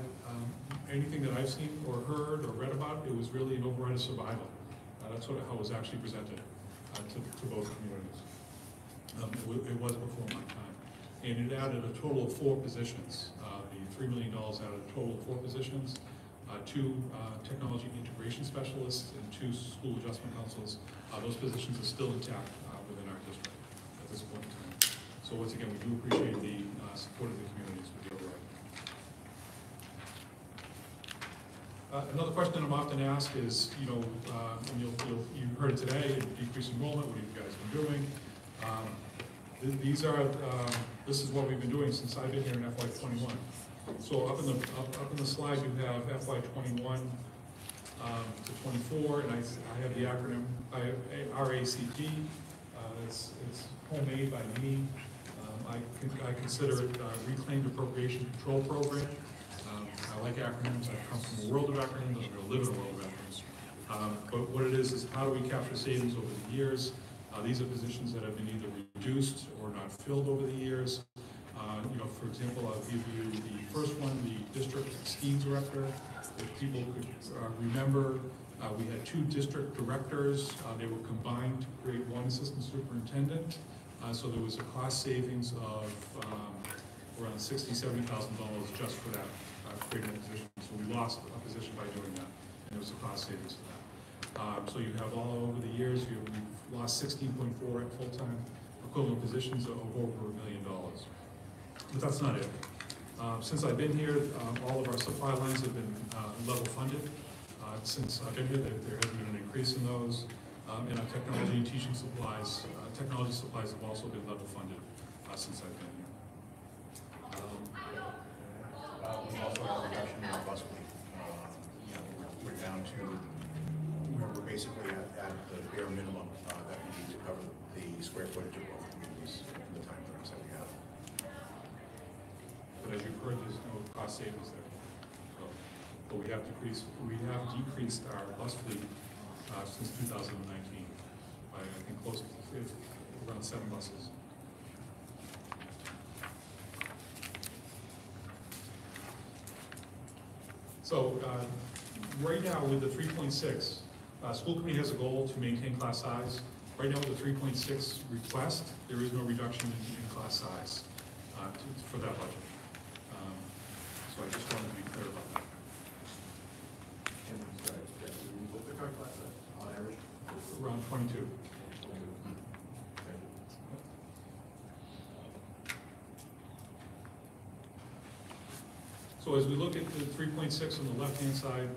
anything that I've seen or heard or read about, it was really an override of survival. That's how it was actually presented to both communities. It was before my time. And it added a total of 4 positions. The $3 million added a total of 4 positions, 2 technology integration specialists and 2 school adjustment counselors. Those positions are still intact within our district at this point in time. So once again, we do appreciate the support of the communities with the override. Another question I'm often asked is, and you heard it today, decreased enrollment, what have you guys been doing? This is what we've been doing since I've been here in FY '21. So up in the slide you have FY '21 to '24, and I have the acronym RACP. It's homemade by me. I consider it Reclaimed Appropriation Control Program. I like acronyms. I come from a world of acronyms. I'm going to live in a world of acronyms. But what it is how do we capture savings over the years? These are positions that have been either reduced or not filled over the years. For example, I'll give you the first one, the district skiing director. If people could remember, we had 2 district directors. They were combined to create 1 assistant superintendent. So there was a cost savings of around $60,000 to $70,000 just for that, creating a position. So we lost a position by doing that, and there was a cost savings to that. So you have all over the years, we've lost 16.4 at full-time equivalent positions of over $1 million. But that's not it. Since I've been here, all of our supply lines have been level funded. Since I've been here, there hasn't been an increase in those. And our technology and teaching supplies, technology supplies have also been level funded since I've been here. We also have a reduction in our bus fleet. We're down to, we're basically at the bare minimum that we need to cover the square footage of both communities in the time frames that we have. But as you've heard, there's no cost savings there. So, but we have decreased our bus fleet since 2019 by, I think, close to around 7 buses. So right now with the 3.6, school committee has a goal to maintain class size. Right now with the 3.6 request, there is no reduction in class size for that budget. So I just wanted to be clear about that. What's the current class size on average? Around 22. So as we look at the 3.6 on the left-hand side,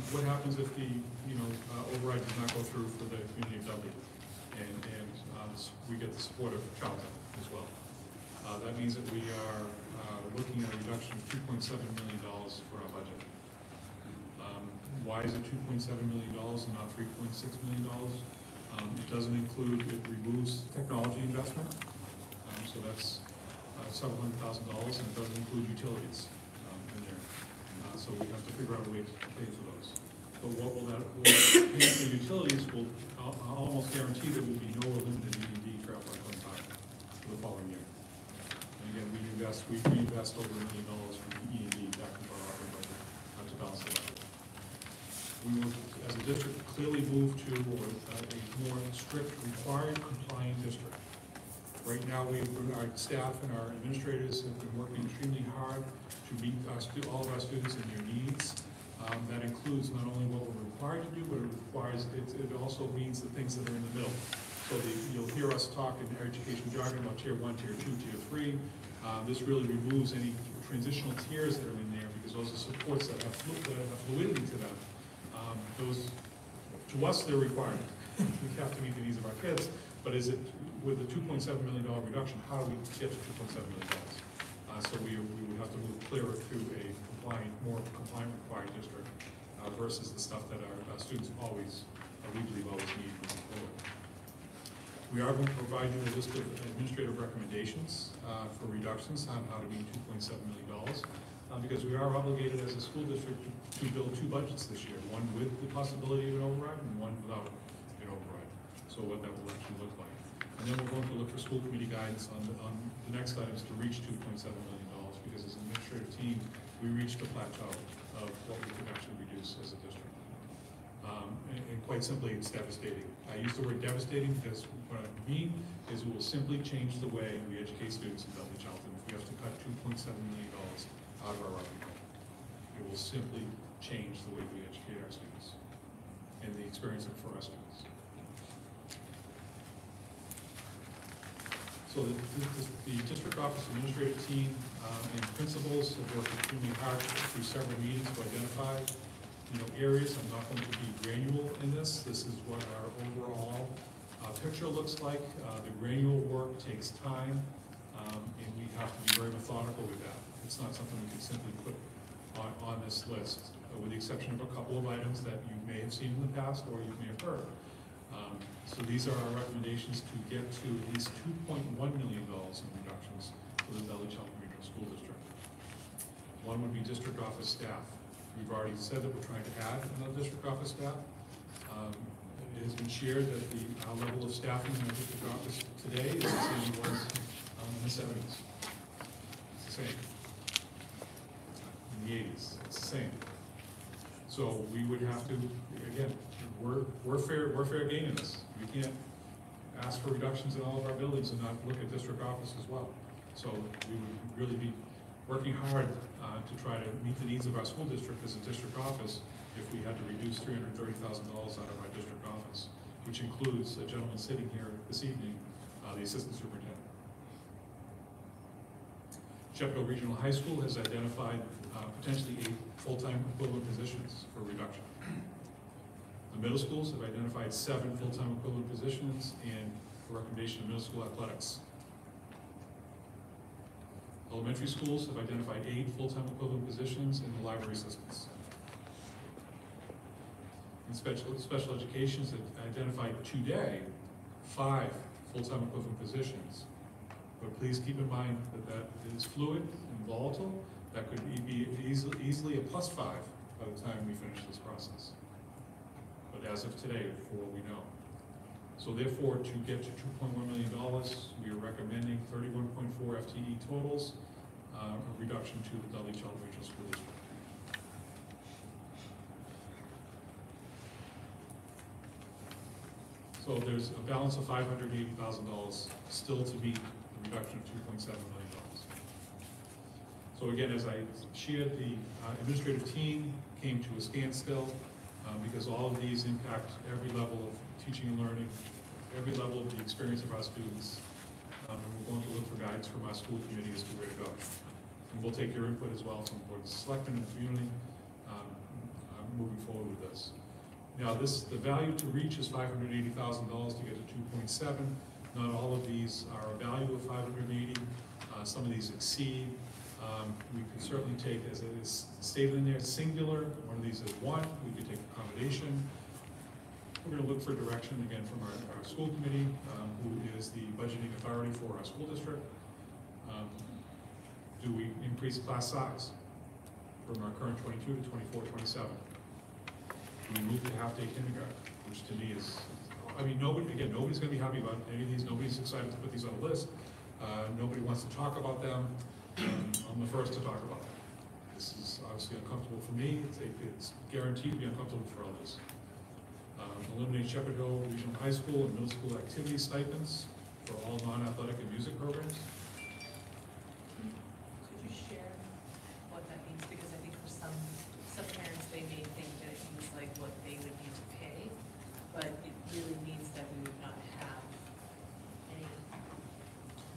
what happens if the override does not go through for the community of Dudley, and we get the support of Charlton as well? That means that we are looking at a reduction of $2.7 million for our budget. Why is it $2.7 million and not $3.6 million? It doesn't include, it removes technology investment, so that's several $100,000, and it doesn't include utilities. So we have to figure out a way to pay for those. But what will that, pay for utilities will almost guarantee there will be no limited E&D for FY25 for the following year. And again, we reinvest over $1 million from the E&D back into our operating budget to balance the budget. We will, as a district, clearly move to a more strict, required, compliant district. Right now, our staff and our administrators have been working extremely hard to meet all of our students and their needs. That includes not only what we're required to do, but it also means the things that are in the middle. So you'll hear us talk in education jargon about tier 1, tier 2, tier 3. This really removes any transitional tiers that are in there, because those are supports that have fluidity to them. To us, they're required. We have to meet the needs of our kids, but with the $2.7 million reduction, how do we get to $2.7 million? So we would have to move clearer to a more compliant required district versus the stuff that our students always, we believe, always need moving forward. We are going to provide you a list of administrative recommendations for reductions on how to meet $2.7 million, because we are obligated as a school district to build 2 budgets this year, one with the possibility of an override and one without an override. So what that will actually look like. And then we're going to look for school committee guidance on the next items to reach $2.7 million, because as an administrative team, we reached the plateau of what we could actually reduce as a district. And quite simply, it's devastating. I use the word devastating because what I mean is it will simply change the way we educate students in Dudley Charlton if we have to cut $2.7 million out of our revenue. It will simply change the way we educate our students and the experience for our students. So the district office administrative team and principals have worked extremely hard through several meetings to identify areas. I'm not going to be granular in this. This is what our overall picture looks like. The granular work takes time, and we have to be very methodical with that. It's not something we can simply put on this list, with the exception of a couple of items that you may have seen in the past or you may have heard. So these are our recommendations to get to at least $2.1 million in reductions for the Dudley Charlton Regional School District. One would be district office staff. We've already said that we're trying to add another district office staff. It has been shared that our level of staffing in the district office today is the same as it was in the 70s. same. In the 80s, it's the same. So we would have to, again, we're fair game in this. We can't ask for reductions in all of our buildings and not look at district office as well. So we would really be working hard to try to meet the needs of our school district as a district office if we had to reduce $330,000 out of our district office, which includes a gentleman sitting here this evening, the assistant superintendent. Sheffield Regional High School has identified potentially 8 full-time equivalent positions for reduction. The middle schools have identified 7 full-time equivalent positions and a recommendation of middle school athletics. Elementary schools have identified 8 full-time equivalent positions in the library assistants. In special education has identified today 5 full-time equivalent positions. But please keep in mind that that is fluid and volatile. That could be easily a +5 by the time we finish this process. But as of today, for what we know. So therefore, to get to $2.1 million, we are recommending 31.4 FTE totals, a reduction to the Dudley Charlton Regional School District. So there's a balance of $580,000 still to meet the reduction of $2.7 million. So again, as I shared, the administrative team came to a standstill because all of these impact every level of teaching and learning, every level of the experience of our students. And we're going to look for guidance from our school committee as to where to go. And we'll take your input as well from the board of selectmen and the community moving forward with this. Now, the value to reach is $580,000 to get to 2.7. Not all of these are a value of 580. Some of these exceed. We could certainly take, as it is stated in there, singular. One of these is 1. We could take accommodation. We're going to look for direction again from our school committee, who is the budgeting authority for our school district. Do we increase class size from our current 22 to 24, 27? Do we move to half-day kindergarten, which to me is, I mean, nobody's going to be happy about any of these. Nobody's excited to put these on a list. Nobody wants to talk about them. I'm the first to talk about them. This is obviously uncomfortable for me. It's guaranteed to be uncomfortable for others. Eliminate Shepherd Hill Regional High School and middle school activity stipends for all non-athletic and music programs. Could you share what that means? Because I think for some parents, they may think that it means like what they would need to pay, but it really means that we would not have any.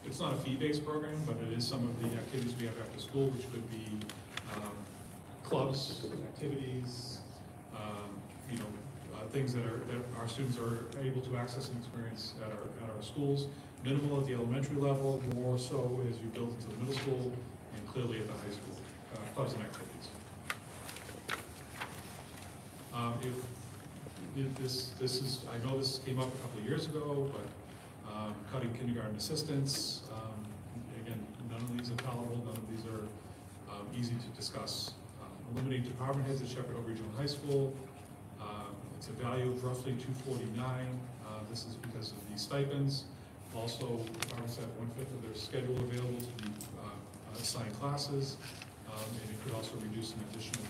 It's not a fee-based program, but it is some of the activities we have after school, which could be clubs, activities, things that our students are able to access and experience at our schools. Minimal at the elementary level, more so as you build into the middle school, and clearly at the high school, clubs and activities. This is, I know this came up a couple of years ago, but cutting kindergarten assistants, again, none of these are tolerable, none of these are easy to discuss. Eliminate department heads at Shepherd Hill Regional High School. It's a value of roughly $249. This is because of the stipends. Also, departments have 1/5 of their schedule available to be assigned classes, and it could also reduce an additional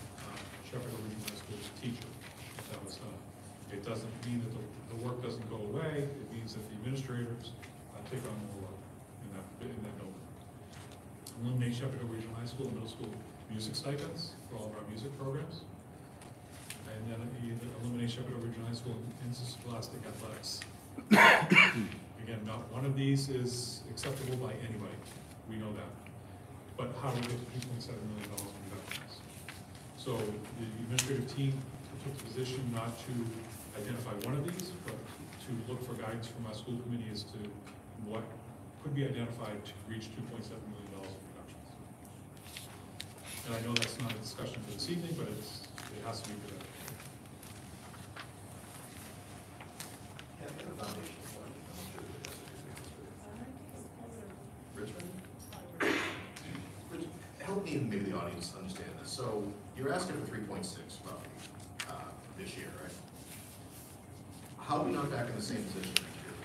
Shepherd Hill Regional High School's teacher if that was done. It doesn't mean that the work doesn't go away. It means that the administrators take on more work in that building. Eliminate Shepherd Hill Regional High School and middle school music stipends for all of our music programs. And then eliminate Shepherd Hill Regional High School and interscholastic athletics. Again, not one of these is acceptable by anybody. We know that. But how do we get to $2.7 million in reductions? So the administrative team took the position not to identify one of these, but to look for guidance from our school committee as to what could be identified to reach $2.7 million in reductions. And I know that's not a discussion for this evening, but it has to be for that. Help me and maybe the audience understand this. So you're asking for 3.6 roughly this year, right? How are we not back in the same position next year?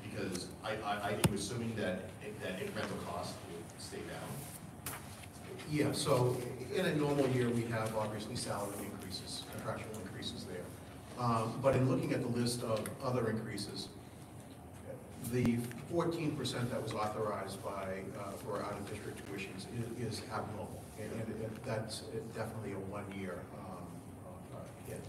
Because I'm assuming that incremental cost will stay down. Yeah, so in a normal year, we have obviously salary increases, contractual increases there. But in looking at the list of other increases, the 14% that was authorized by, for out-of-district tuitions is abnormal. And that's definitely a one-year hit.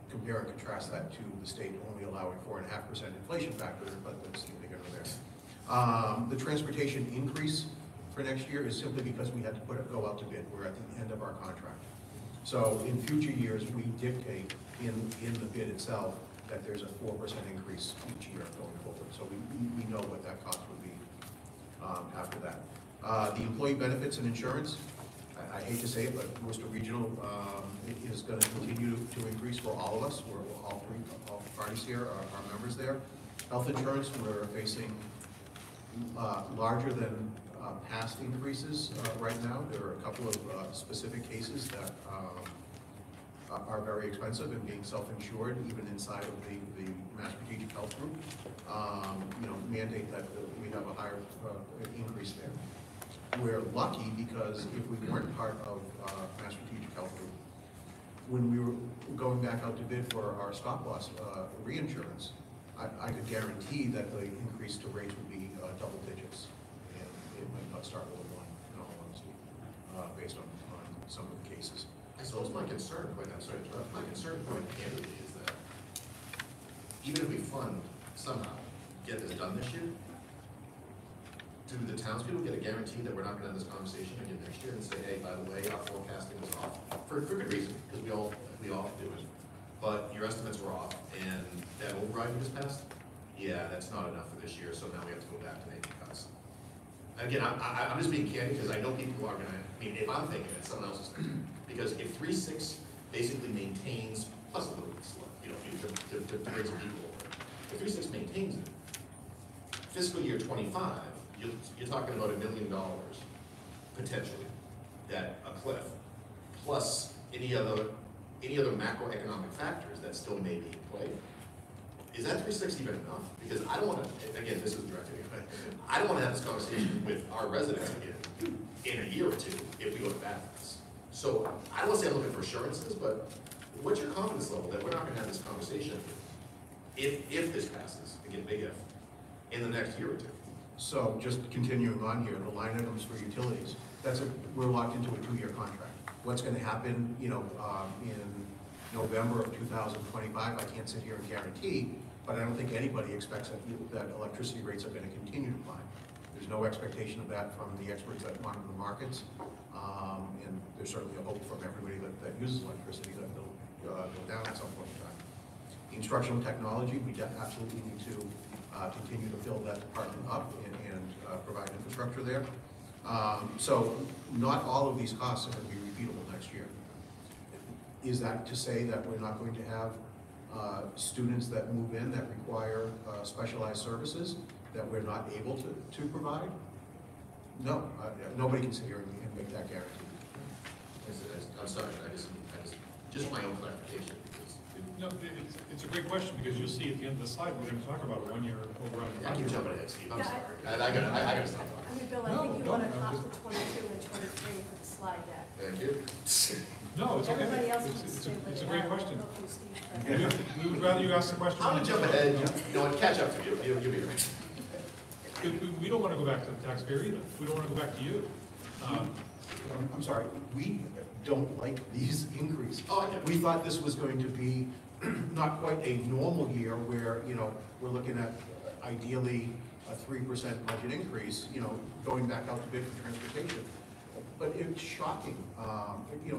Compare and contrast that to the state only allowing 4.5% inflation factor, but that's neither here nor there. The transportation increase for next year is simply because we had to go out to bid. We're at the end of our contract. So in future years, we dictate in the bid itself that there's a 4% increase each year going forward. So we know what that cost would be after that. The employee benefits and insurance, I hate to say it, but Worcester Regional is going to continue to increase for all of us. We're all parties here are members there. Health insurance, we're facing larger than past increases right now. There are a couple of specific cases that are very expensive and being self-insured even inside of the Mass Strategic Health Group. Mandate that we have a higher increase there. We're lucky because if we weren't part of Mass Strategic Health Group, when we were going back out to bid for our stop loss reinsurance, I could guarantee that the increase to rates would be double digits. And it might not start with a one, in all honesty, based on some of the cases. I suppose my concern, my concern point candidly is that even if we fund somehow, get this done this year, do the townspeople get a guarantee that we're not gonna have this conversation again next year and say, hey, by the way, our forecasting was off? For good reason, because we all do it. But your estimates were off, and that override you just passed, yeah, that's not enough for this year, so now we have to go back to making cuts. Again, I'm just being candid, because I know people are gonna, if I'm thinking it, someone else is thinking. Because if 3.6 basically maintains, plus a little bit, to raise some people over, if 3.6 maintains it, fiscal year 25, you're talking about $1 million potentially, that a cliff, plus any other macroeconomic factors that still may be in play. Is that 3.6 even enough? Because I don't want to, again, this is directed, I don't want to have this conversation with our residents again in a year or two if we go to bat for this. So I don't want to say I'm looking for assurances, but what's your confidence level that we're not going to have this conversation if this passes, again, big if, in the next year or two? So just continuing on here, the line items for utilities, we're locked into a 2-year contract. What's going to happen, in November of 2025, I can't sit here and guarantee, but I don't think anybody expects that electricity rates are going to continue to climb. There's no expectation of that from the experts that monitor the markets, and there's certainly a hope from everybody that uses electricity that they'll go down at some point in time. Instructional technology, we absolutely need to continue to fill that department up and provide infrastructure there. So not all of these costs are going to be repeatable next year. Is that to say that we're not going to have students that move in that require specialized services that we're not able to provide? No, nobody can sit here and make that guarantee. I'm sorry, just my own clarification. No, it's a great question, because you'll see at the end of the slide, we're going to talk about a 1-year overrun. I keep jumping ahead, Steve, I'm sorry. I gotta stop talking. Bill, I think you want to talk to 22 and 23 for the slide deck. Thank you. No, it's okay. Everybody else can stay It's a great question. Steve. We would rather you ask the question. I'm gonna jump ahead, catch up to you, you'll be right. We don't want to go back to the taxpayer either. We don't want to go back to you. I'm sorry, we don't like these increases. Oh, we thought this was going to be not quite a normal year where, we're looking at ideally a 3% budget increase, going back out to bid for transportation. But it's shocking,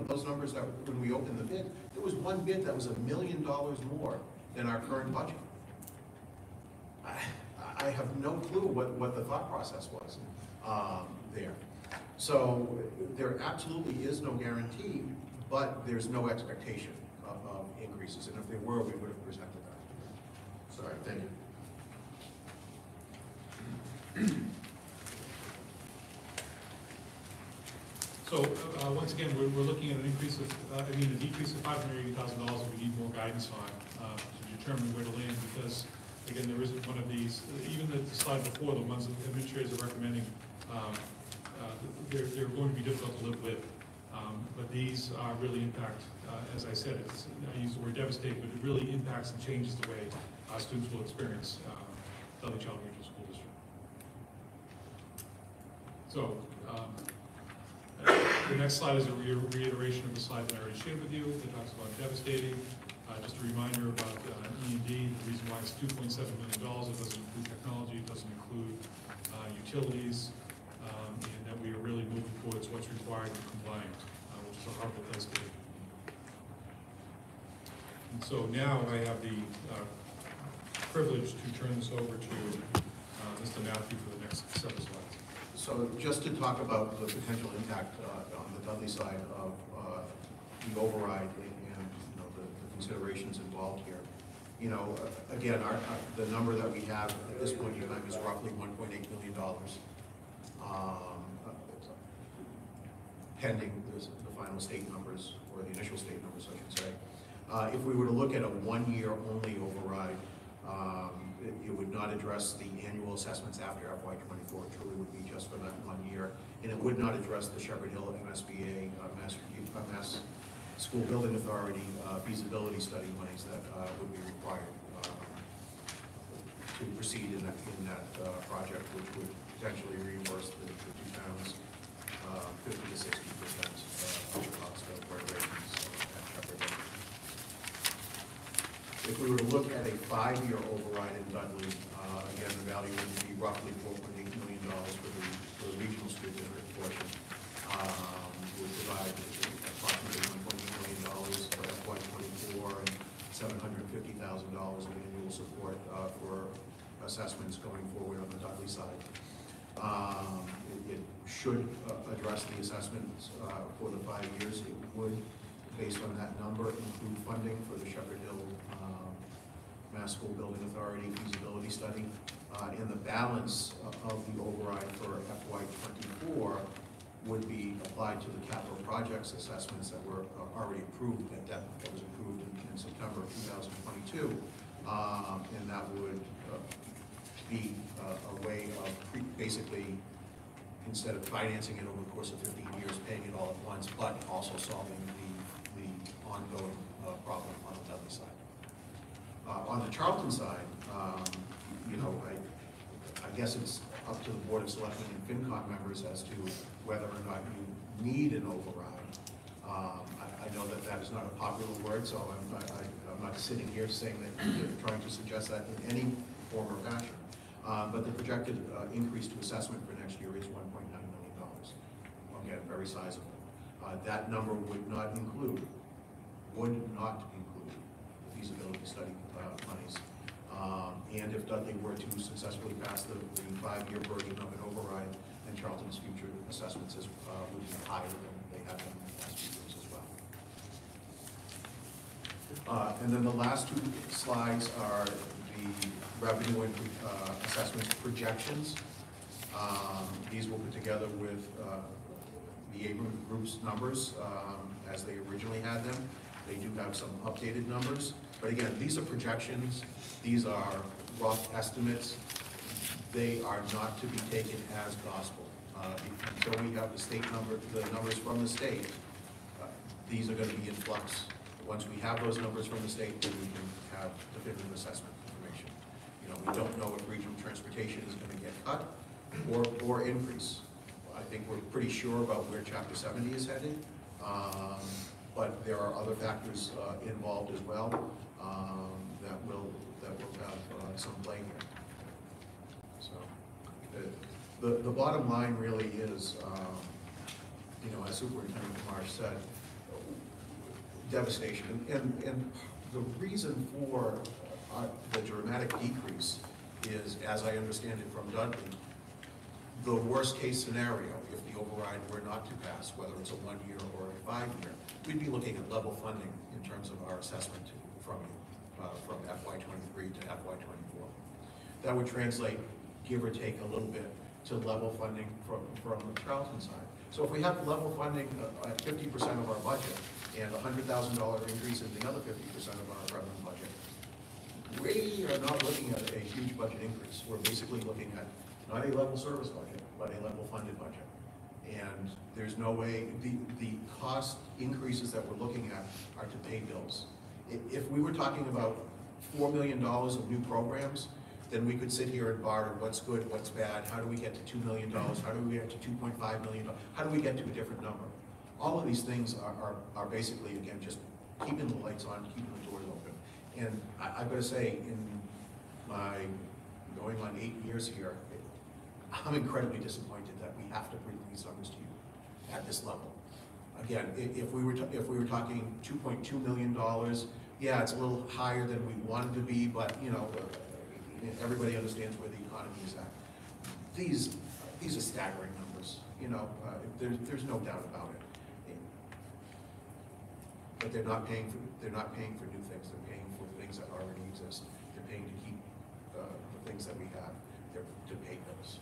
those numbers that when we opened the bid, there was one bid that was $1 million more than our current budget. I have no clue what the thought process was there. So there absolutely is no guarantee, but there's no expectation of increases. And if there were, we would have presented that. Sorry, thank you. So once again, we're looking at an increase of, a decrease of $580,000 that we need more guidance on to determine where to land, because again, there isn't one of these, even the slide before, the ones that administrators are recommending they're going to be difficult to live with. But these really impact, as I said, I use the word devastate, but it really impacts and changes the way students will experience Dudley Charlton Regional School District. So, the next slide is a reiteration of the slide that I already shared with you that talks about devastating. Just a reminder about E&D, the reason why it's $2.7 million. It doesn't include technology, it doesn't include utilities, and that we are really moving towards what's required and compliant, which is a horrible place to be. And so now I have the privilege to turn this over to Mr. Matthew for the next several slides. So just to talk about the potential impact on the Dudley side of the override and the considerations involved here. Again, the number that we have at this point in time is roughly $1.8 million, pending the final state numbers, or the initial state numbers, I should say. If we were to look at a one-year only override, it would not address the annual assessments after FY24. It truly would be just for that 1 year, and it would not address the Shepherd Hill MSBA, Mass School Building Authority feasibility study monies that would be required to proceed in that project, which would potentially reimburse the two towns 50 to 60% of the cost of reparations at Shepherd Hill. If we were to look at a 5-year override in Dudley, again, the value would be roughly $4.8 million for the regional school district portion. Would provide approximately $1.8 million for FY24 and $750,000 of annual support for assessments going forward on the Dudley side. It should address the assessments for the 5 years. It would, based on that number, include funding for the Shepherd Hill Mass School Building Authority feasibility study. And the balance of the override for FY24 would be applied to the capital projects assessments that were already approved, that was approved in September of 2022. And that would be a way of basically, instead of financing it over the course of 15 years, paying it all at once, but also solving the ongoing problem on the Dudley side. On the Charlton side, I guess it's up to the Board of Selectmen and FinCom members as to whether or not you need an override. I know that is not a popular word, so I'm not sitting here saying that you're trying to suggest that in any form or fashion. But the projected increase to assessment for next year is $1.9 million. Again, very sizable. That number would not include the feasibility study monies. And if Dudley were to successfully pass the 5-year version of an override, then Charlton's future assessments would be higher than they have been in the last few years as well. And then the last two slides are the revenue and assessments projections. These were put together with the Abrams Group's numbers as they originally had them. They do have some updated numbers, but again, these are projections. These are rough estimates. They are not to be taken as gospel. Until we have the numbers from the state, these are going to be in flux. Once we have those numbers from the state, then we can have definitive assessment information. We don't know if regional transportation is going to get cut or increase. I think we're pretty sure about where Chapter 70 is headed, but there are other factors involved as well that will have some play here. So the bottom line really is, as Superintendent Marsh said, devastation. And the reason for the dramatic decrease is, as I understand it from Dudley, the worst case scenario, if the override were not to pass, whether it's a 1 year or a 5 year, we'd be looking at level funding in terms of our assessment from FY23 to FY24. That would translate, give or take a little bit, to level funding from the Charlton side. So if we have level funding at 50% of our budget and a $100,000 increase in the other 50% of our revenue budget, we are not looking at a huge budget increase. We're basically looking at not a level service budget, but a level funded budget. And there's no way, the cost increases that we're looking at are to pay bills. If we were talking about $4 million of new programs, then we could sit here and barter what's good, what's bad, how do we get to $2 million, how do we get to $2.5 million, how do we get to a different number? All of these things are basically, again, just keeping the lights on, keeping the doors open. And I've got to say, in my going on 8 years here, I'm incredibly disappointed that we have to bring these numbers to you at this level. Again, if we were talking $2.2 million, yeah, it's a little higher than we wanted to be, but you know, everybody understands where the economy is at. These are staggering numbers. You know, there's no doubt about it. But they're not paying for new things. They're paying for things that already exist. They're paying to keep the things that we have. They're to pay bills.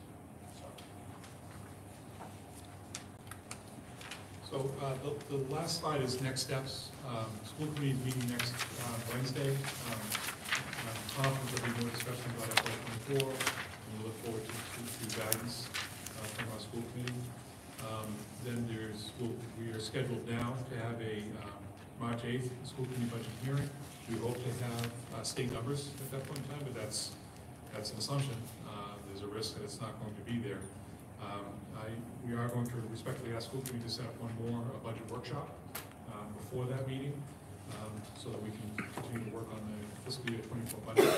So the last slide is next steps. School committee is meeting next Wednesday. Conference will be more discussion about FY24, and we look forward to guidance from our school committee. Then we are scheduled now to have a March 8th school committee budget hearing. We hope to have state numbers at that point in time, but that's an assumption. There's a risk that it's not going to be there. We are going to respectfully ask school committee to set up one more budget workshop before that meeting, so that we can continue to work on the fiscal year 24 budget.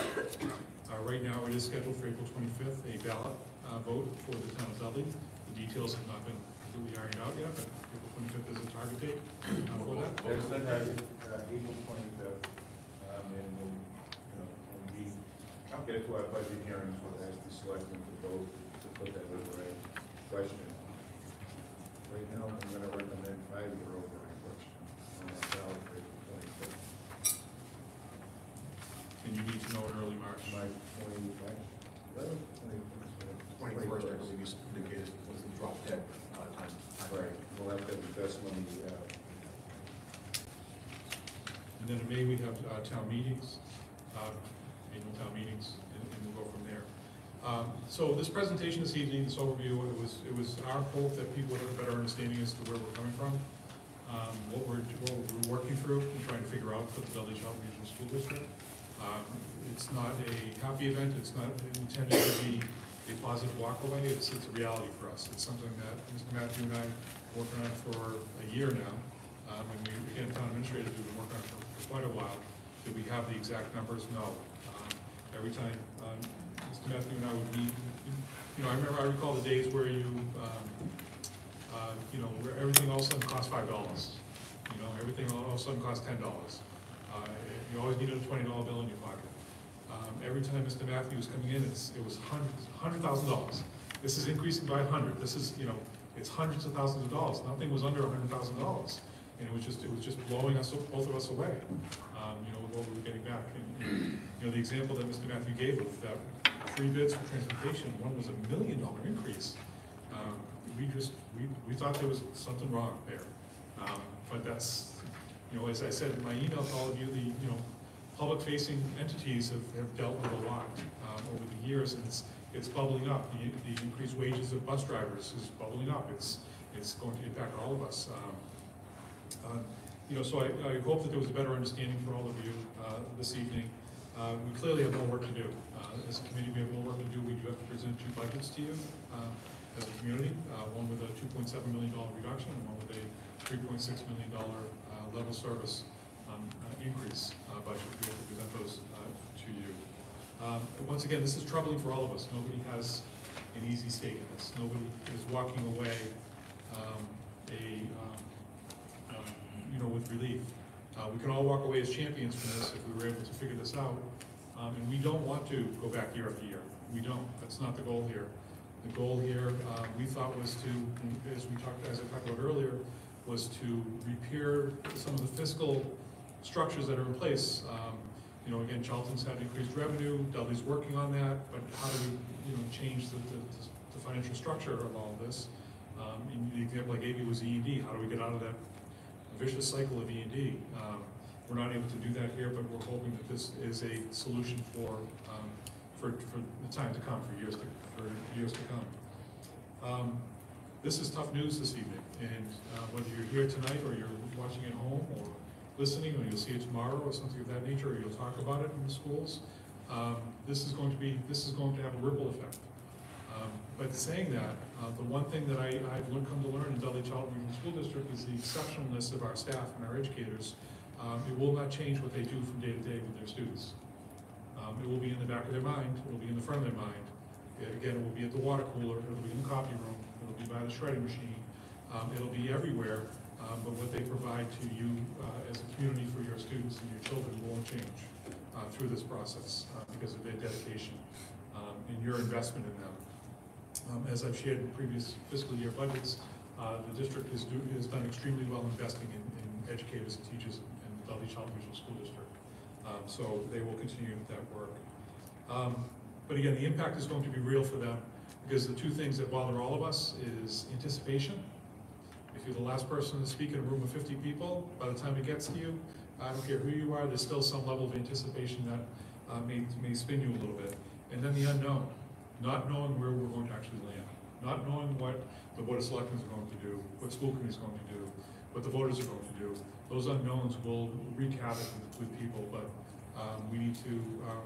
Right now it is scheduled for April 25th, a ballot vote for the town of Dudley. The details have not been completely ironed out yet, but April 25th is a target date for that. There's been April 25th, and when we get to our budget hearings, we'll ask the selectmen to vote to put that over a question. Right now, I'm going to recommend 5-year override question on that ballot for April 25th. And you need to know it early March. My 21st, I believe you indicated was the drop dead time. Right. We'll have to have the best money we have. And then in May we have town meetings, annual town meetings, and we'll go from there. So this presentation this evening, this overview, it was our hope that people would have a better understanding as to where we're coming from, what we're working through and trying to figure out for the Dudley Charlton Regional School District. It's not a happy event. It's not intended to be a positive walk away. It's a reality for us. It's something that Mr. Matthew and I are working on for a year now. And we, again, town administrators, we've been working on it for quite a while. Do we have the exact numbers? No. Every time Mr. Matthew and I would meet, I recall the days where where everything all of a sudden cost $5. Everything all of a sudden cost $10. You always needed a $20 bill in your pocket. Every time Mr. Matthew was coming in, it was $100,000. This is increasing by 100. This is, it's hundreds of thousands of dollars. Nothing was under $100,000, and it was just blowing us, both of us away. With what we were getting back. And the example that Mr. Matthew gave of that 3 bids for transportation, one was $1 million increase. We thought there was something wrong there, but that's, as I said in my email to all of you, the public-facing entities have dealt with a lot over the years, and it's bubbling up. The increased wages of bus drivers is bubbling up. It's going to impact all of us. So I hope that there was a better understanding for all of you this evening. We clearly have more work to do. As a committee, we have more work to do. We do have to present 2 budgets to you as a community, one with a $2.7 million reduction and one with a $3.6 million level service increase budget. We have to present those to you. Once again, this is troubling for all of us. Nobody has an easy stake in this. Nobody is walking away with relief. We can all walk away as champions from this if we were able to figure this out. And we don't want to go back year after year. We don't. That's not the goal here. The goal here, we thought, was to, as I talked about earlier, was to repair some of the fiscal structures that are in place. Again, Charlton's had increased revenue. Dudley's working on that. But how do we, change the financial structure of all of this? In the example I gave you was E&D. How do we get out of that vicious cycle of E&D? We're not able to do that here, but we're hoping that this is a solution for the time to come, for years to come. this is tough news this evening, and whether you're here tonight or you're watching at home or listening, or you'll see it tomorrow or something of that nature, or you'll talk about it in the schools, this is going to have a ripple effect. But saying that, the one thing that I've come to learn in Dudley Charlton Regional School District is the exceptionalness of our staff and our educators. It will not change what they do from day to day with their students. It will be in the back of their mind, it will be in the front of their mind. Again, it will be at the water cooler, it will be in the copy room, it will be by the shredding machine, it'll be everywhere. But what they provide to you as a community for your students and your children won't change through this process because of their dedication and your investment in them. As I've shared in previous fiscal year budgets, the district has done extremely well investing in educators and teachers in the Dudley Charlton Regional School District. So they will continue that work. But again, the impact is going to be real for them because the two things that bother all of us is anticipation. If you're the last person to speak in a room of 50 people, by the time it gets to you, I don't care who you are, there's still some level of anticipation that may spin you a little bit. And then the unknown, not knowing where we're going to actually land, not knowing what the Board of Selectmen is going to do, what school committee is going to do, what the voters are going to do. Those unknowns will wreak havoc with people, but we need to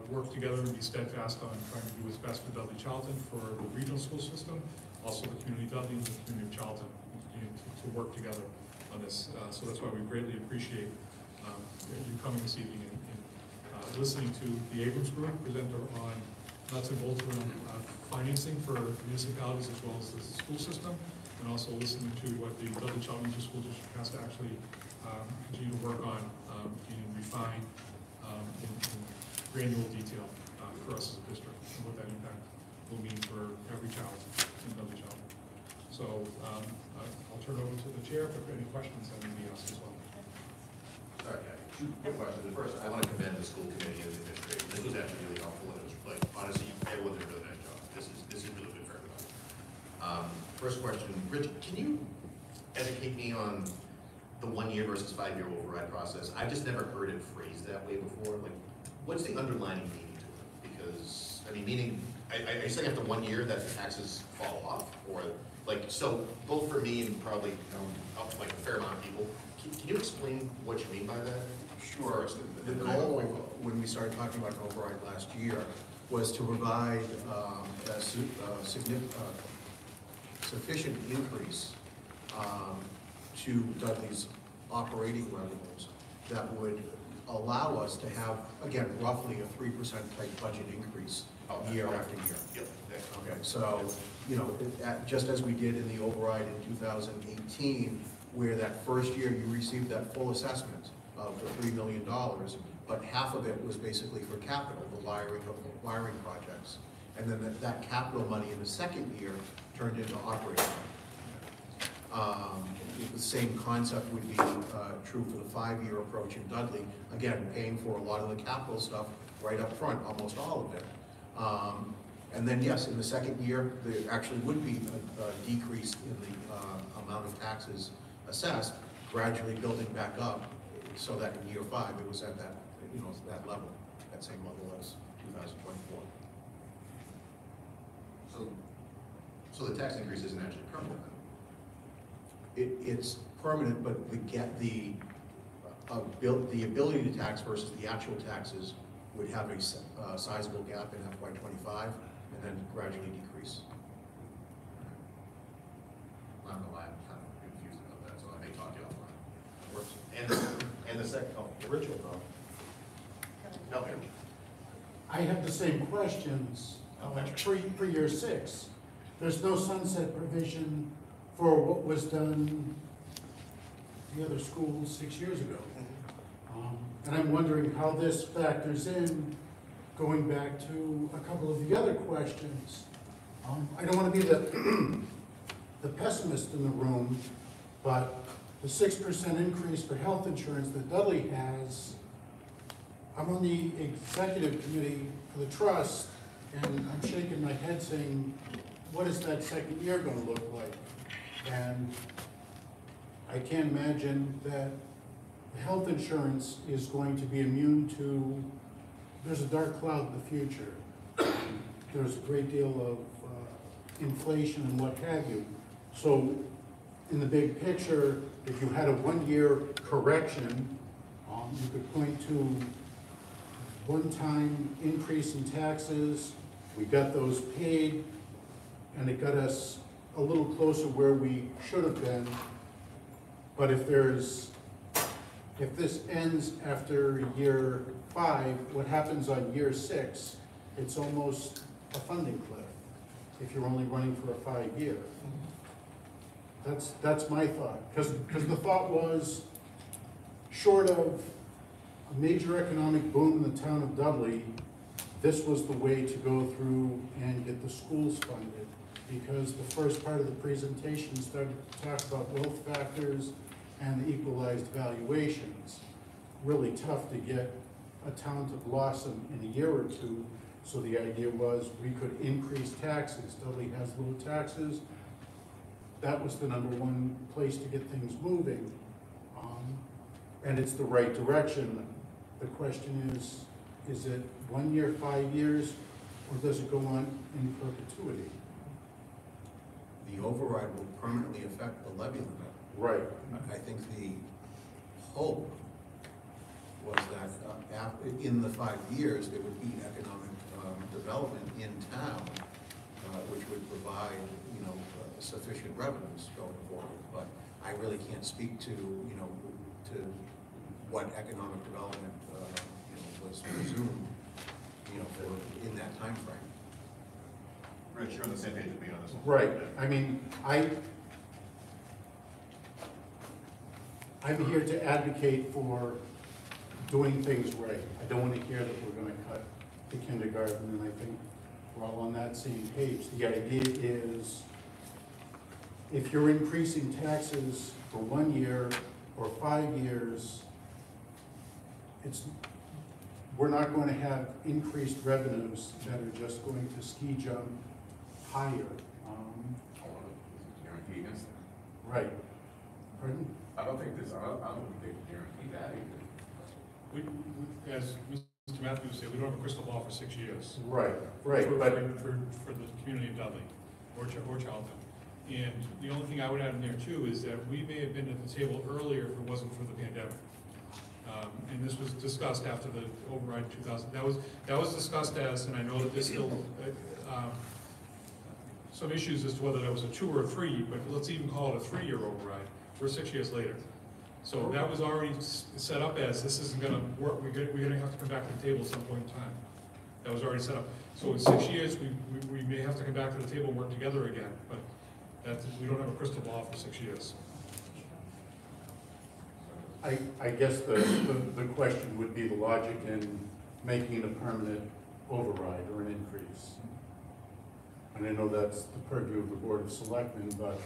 work together and be steadfast on trying to do what's best for Dudley Charlton, for the regional school system, also the community of Dudley and the community of Charlton, to work together on this. So that's why we greatly appreciate you coming this evening and listening to the Abrams Group present on nuts and bolts around financing for municipalities as well as the school system, and also listening to what the Dudley Charlton Regional School District has to actually continue to work on and refine in granular detail for us as a district, and what that impact will mean for every child in Dudley Charlton. So I'll turn it over to the chair for any questions that may be asked as well. Sorry, two quick questions. The first, I want to commend the school committee and the administration. This was actually really helpful, and it was like, honestly, everyone did a really nice job. This is really good for everybody. First question, Rich, can you educate me on the 1 year versus 5 year override process? I've just never heard it phrased that way before. Like, what's the underlying meaning to it? Because, I mean, meaning, are you saying after 1 year that the taxes fall off? Or, like, so both for me and probably up like a fair amount of people, can you explain what you mean by that? Sure. The goal, when we started talking about override last year, was to provide a sufficient increase to Dudley's operating revenues that would allow us to have, again, roughly a 3% type budget increase year after year. Yep. Okay, so, you know, just as we did in the override in 2018, where that first year you received that full assessment of the $3 million, but half of it was basically for capital, the wiring projects. And then that capital money in the second year turned into operating money. The same concept would be true for the 5 year approach in Dudley. Again, paying for a lot of the capital stuff right up front, almost all of it. And then yes, in the second year, there actually would be a decrease in the amount of taxes assessed, gradually building back up, so that in year 5 it was at that, you know, that level, that same level as 2024. So the tax increase isn't actually permanent. It's permanent, but the ability to tax versus the actual taxes would have a sizable gap in FY25 and then gradually decrease. I'm not gonna lie, I'm kind of confused about that, so I may talk to you offline. And the second, Rich will know. No, I have the same questions for year 6. There's no sunset provision for what was done the other schools 6 years ago. And I'm wondering how this factors in, going back to a couple of the other questions. I don't want to be the pessimist in the room, but the 6% increase for health insurance that Dudley has, I'm on the executive committee for the trust, and I'm shaking my head saying, what is that second year going to look like? And I can't imagine that health insurance is going to be immune to, there's a dark cloud in the future. There's a great deal of inflation and what have you. So in the big picture, if you had a one-year correction, you could point to one-time increase in taxes, we got those paid, and it got us a little closer where we should have been. But if this ends after year 5, what happens on year 6, it's almost a funding cliff if you're only running for a 5-year. That's my thought, because the thought was, short of a major economic boom in the town of Dudley, this was the way to go through and get the schools funded, because the first part of the presentation started to talk about wealth factors and the equalized valuations. Really tough to get a town to blossom in a year or two, so the idea was we could increase taxes. Dudley has low taxes. That was the #1 place to get things moving. And it's the right direction. The question is it 1 year, 5 years, or does it go on in perpetuity? The override will permanently affect the levy limit. Right. I think the hope was that in the 5 years, there would be economic development in town, which would provide, sufficient revenues going forward. But I really can't speak to, to what economic development, was presumed, in that time frame. Rich, you're on the same page with me on this one. Right. I mean, I'm here to advocate for doing things right. I don't want to hear that we're going to cut the kindergarten, and I think we're all on that same page. The idea is, if you're increasing taxes for 1 year or 5 years, we're not going to have increased revenues that are just going to ski jump higher. Guarantee against that. Right. Pardon? I don't think they can guarantee that either. As Mr. Matthews said, we don't have a crystal ball for 6 years. Right. For the community of Dudley or Charlton. And the only thing I would add in there too is that we may have been at the table earlier if it wasn't for the pandemic. And this was discussed after the override in 2000. That was discussed as, and I know that there's still some issues as to whether that was a 2 or a 3, but let's even call it a 3-year override. We're 6 years later. So that was already set up as, this isn't gonna work, we're gonna have to come back to the table at some point in time. That was already set up. So in 6 years, we may have to come back to the table and work together again, but we don't have a crystal ball for 6 years. I guess the question would be the logic in making it a permanent override or an increase. And I know that's the purview of the Board of Selectmen, but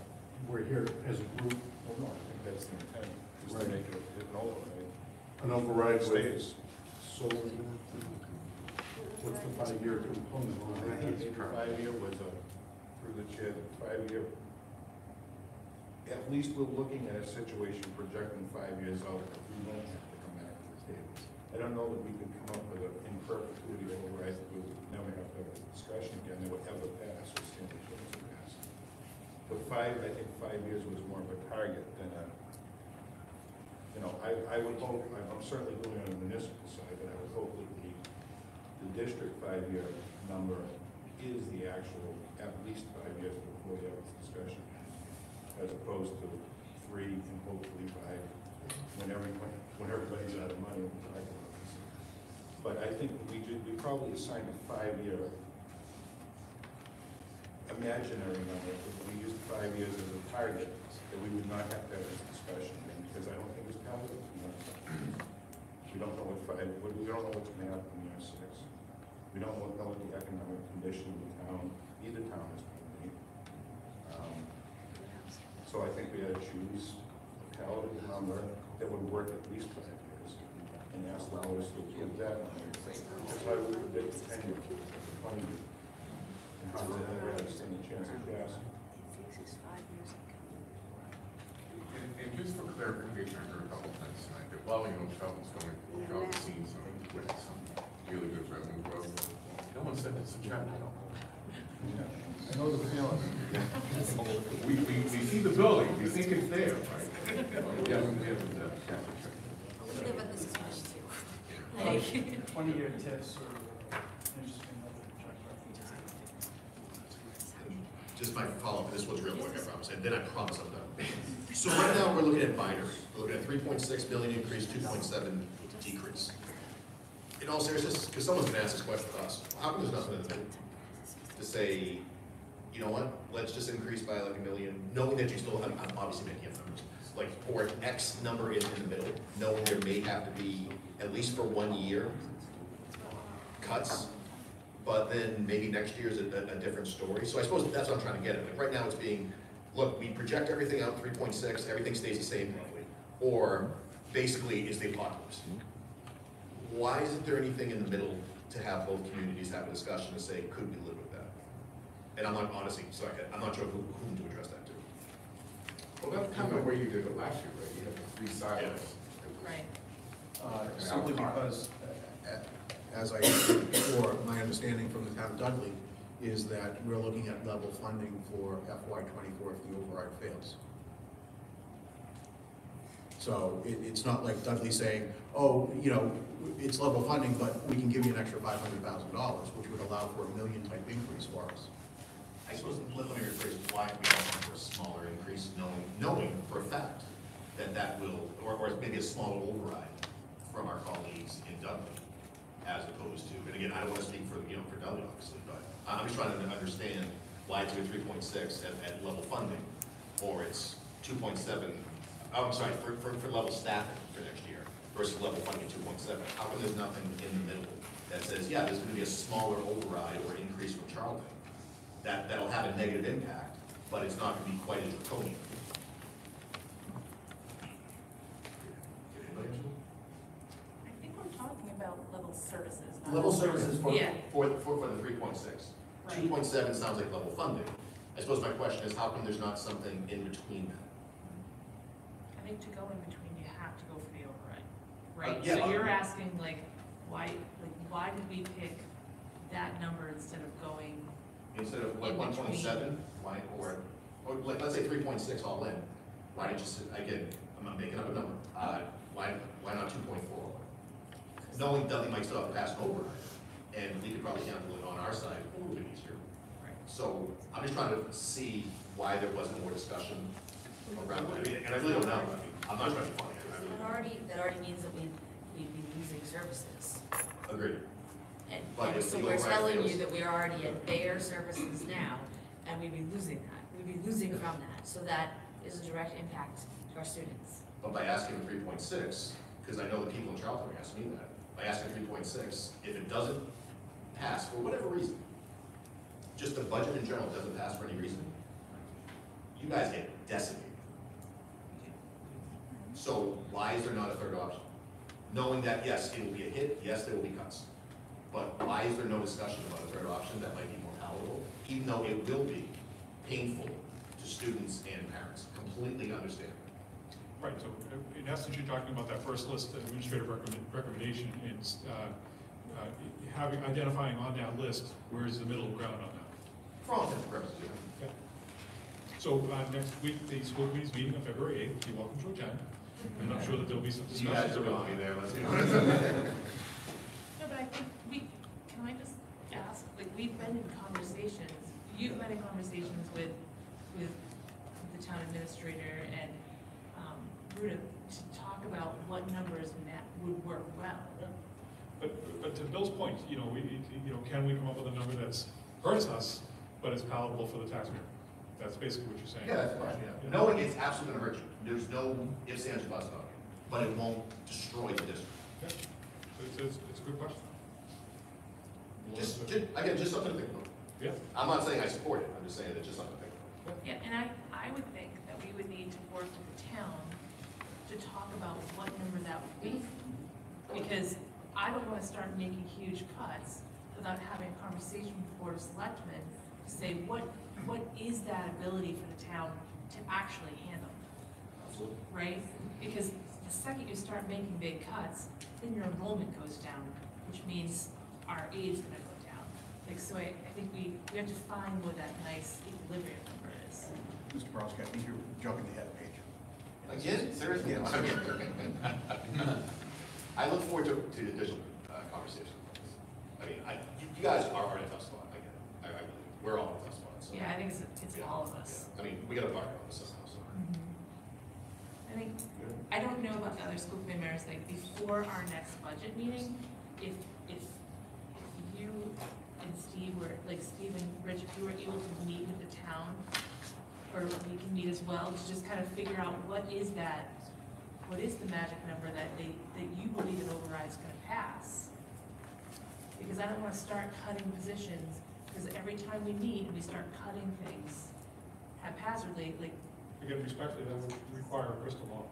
we're here as a group. Well, no, I think that's the intent, is to make it an override. An override Stays. So what's the 5-year component on I that? think the 5-year was through the chair, the 5-year, at least we're looking at a situation projecting 5 years out, that we won't have to come back to the table. I don't know that we could come up with an in perpetuity override that we would never have to have a discussion again, that would ever pass or stand a chance of passing. But I think 5 years was more of a target than a, I would hope, I'm certainly doing it on the municipal side, but I would hope that the district 5-year number is the actual, at least 5 years before we have this discussion, as opposed to 3 and hopefully 5 when everybody's out of money. But I think we probably assigned a 5-year imaginary number. If we used 5 years as a target, that we would not have to have this discussion, because I don't think it's palatable. We don't know we don't know what's going to happen in year 6. We don't know what the economic condition of the town, either town is going to be. So I think we had to choose a palatable number that would work at least 5 years, and ask the voters to approve that number. That's why we predict 10 years, 20 years. And how does that ever stand a chance of passing? And just for clarification, I heard a couple of things tonight, that while, Charlton's seen some really good revenue growth, no one said it's a trend. I know the feeling. We see the building, we think it's there, right? We haven't We live in this town too. Like 20-year tips or interesting. Just my follow-up, this was real quick, I promise, and then I promise I'm done. So right now, we're looking at minors. We're looking at 3.6 million increase, 2.7 decrease. In all seriousness, because someone's gonna ask this question to us, how come there's nothing in the middle? To say, you know what, let's just increase by like $1 million, knowing that you still, I'm obviously making up numbers, like, or X number is in the middle, knowing there may have to be, at least for 1 year, cuts, but then maybe next year is a different story. So I suppose that's what I'm trying to get at. Like right now it's being, look, we project everything out 3.6, everything stays the same roughly, or basically is the apocalypse. Why isn't there anything in the middle to have both communities have a discussion to say, could we live with that? And I'm not, honestly, so I'm not sure whom to address that to. Well, that's kind of the way you did it last year, right? You had the 3 silos. Right. Simply because, as I said before, my understanding from the town of Dudley is that we're looking at level funding for FY24 if the override fails. So it's not like Dudley saying, oh, you know, it's level funding, but we can give you an extra $500,000, which would allow for $1 million type increase for us. I suppose, let me rephrase, why we don't want for a smaller increase, knowing for a fact that that will, or maybe a smaller override from our colleagues in Dudley, as opposed to, and again, I don't want to speak for, you know, for Dudley, obviously, but I'm just trying to understand why it's at 3.6 at level funding, or it's 2.7, oh, I'm sorry, for level staffing for next year, versus level funding 2.7. How come there's nothing in the middle that says, yeah, there's going to be a smaller override or increase from Charlton that'll have a negative impact, but it's not going to be quite as draconian? I think we're talking about level services. not Level services for, Yeah. for the 3.6. Right. 2.7 sounds like level funding. I suppose my question is, how come there's not something in between that? I think to go in between, you have to go for the override, right? Yeah, So you're asking why did we pick that number instead of going? Instead of like In 127, why, or like, let's say 3.6 all in, why didn't you, again, I'm making up a number, why not 2.4 all in? Knowing Dudley might still have to pass an override, and we could probably handle it on our side a little bit easier. Right. So I'm just trying to see why there wasn't more discussion around that, and I really don't know, I mean, I'm not trying to be funny. That already means that we'd be losing services. Agreed. But And if so the we're override telling fails- you that we're already at bare services now, and we'd be losing that. We'd be losing from that. So that is a direct impact to our students. But by asking 3.6, because I know the people in Charlton are asking me that, by asking 3.6, if it doesn't pass for whatever reason, just the budget in general doesn't pass for any reason, you guys get decimated. So why is there not a third option? Knowing that, yes, it will be a hit, yes, there will be cuts. But why is there no discussion about a third option that might be more palatable, even though it will be painful to students and parents? Completely understand. Right, so in essence, you're talking about that first list, the administrative recommendation, and identifying on that list, where's the middle ground on that? For all intents and purposes, Okay. So next week, the school committee's meeting on February 8th, you're welcome to attend, and I'm sure that there'll be some You guys discussions are around going it. there, let's be honest. No, but I think can I just ask, like, we've been in conversations, you've been in conversations with the town administrator and, Ruta to talk about what numbers would work well. But to Bill's point, can we come up with a number that's hurts us, but is palatable for the taxpayer? That's basically what you're saying. Yeah, that's the question, yeah. Knowing it's absolutely gonna hurt you, there's no ifs, ands, or buts about it, but it won't destroy the district. Yeah. So it's a good question. Again, just something to think about. Yeah. I'm not saying I support it, I'm just saying it's just something to think about. Yeah, and I would think that we would need to work with the town to talk about what number that would be. Because I don't want to start making huge cuts without having a conversation with the Board of Selectmen to say, what is that ability for the town to actually handle? Absolutely. Right? Because the second you start making big cuts, then your enrollment goes down, which means our aid's gonna go down. Like, so I think we have to find what that nice equilibrium number is. Mr. Borowski, I think you're jumping ahead of page. Again, seriously? I look forward to the additional conversation. I mean, you guys are in a tough spot, I get it. I believe, we're all in a tough spot, so. Yeah, I think it's all of us. I mean, we gotta partner on this somehow, so. I think, I don't know about the other school committee members, like, before our next budget meeting, if you and Steve were, like, Steve and Rich, if you were able to meet with the town, or we can meet as well, to just kind of figure out what is the magic number that you believe an override's gonna pass? Because I don't wanna start cutting positions, because every time we meet, we start cutting things haphazardly, like, Again, respectfully, that would require a crystal ball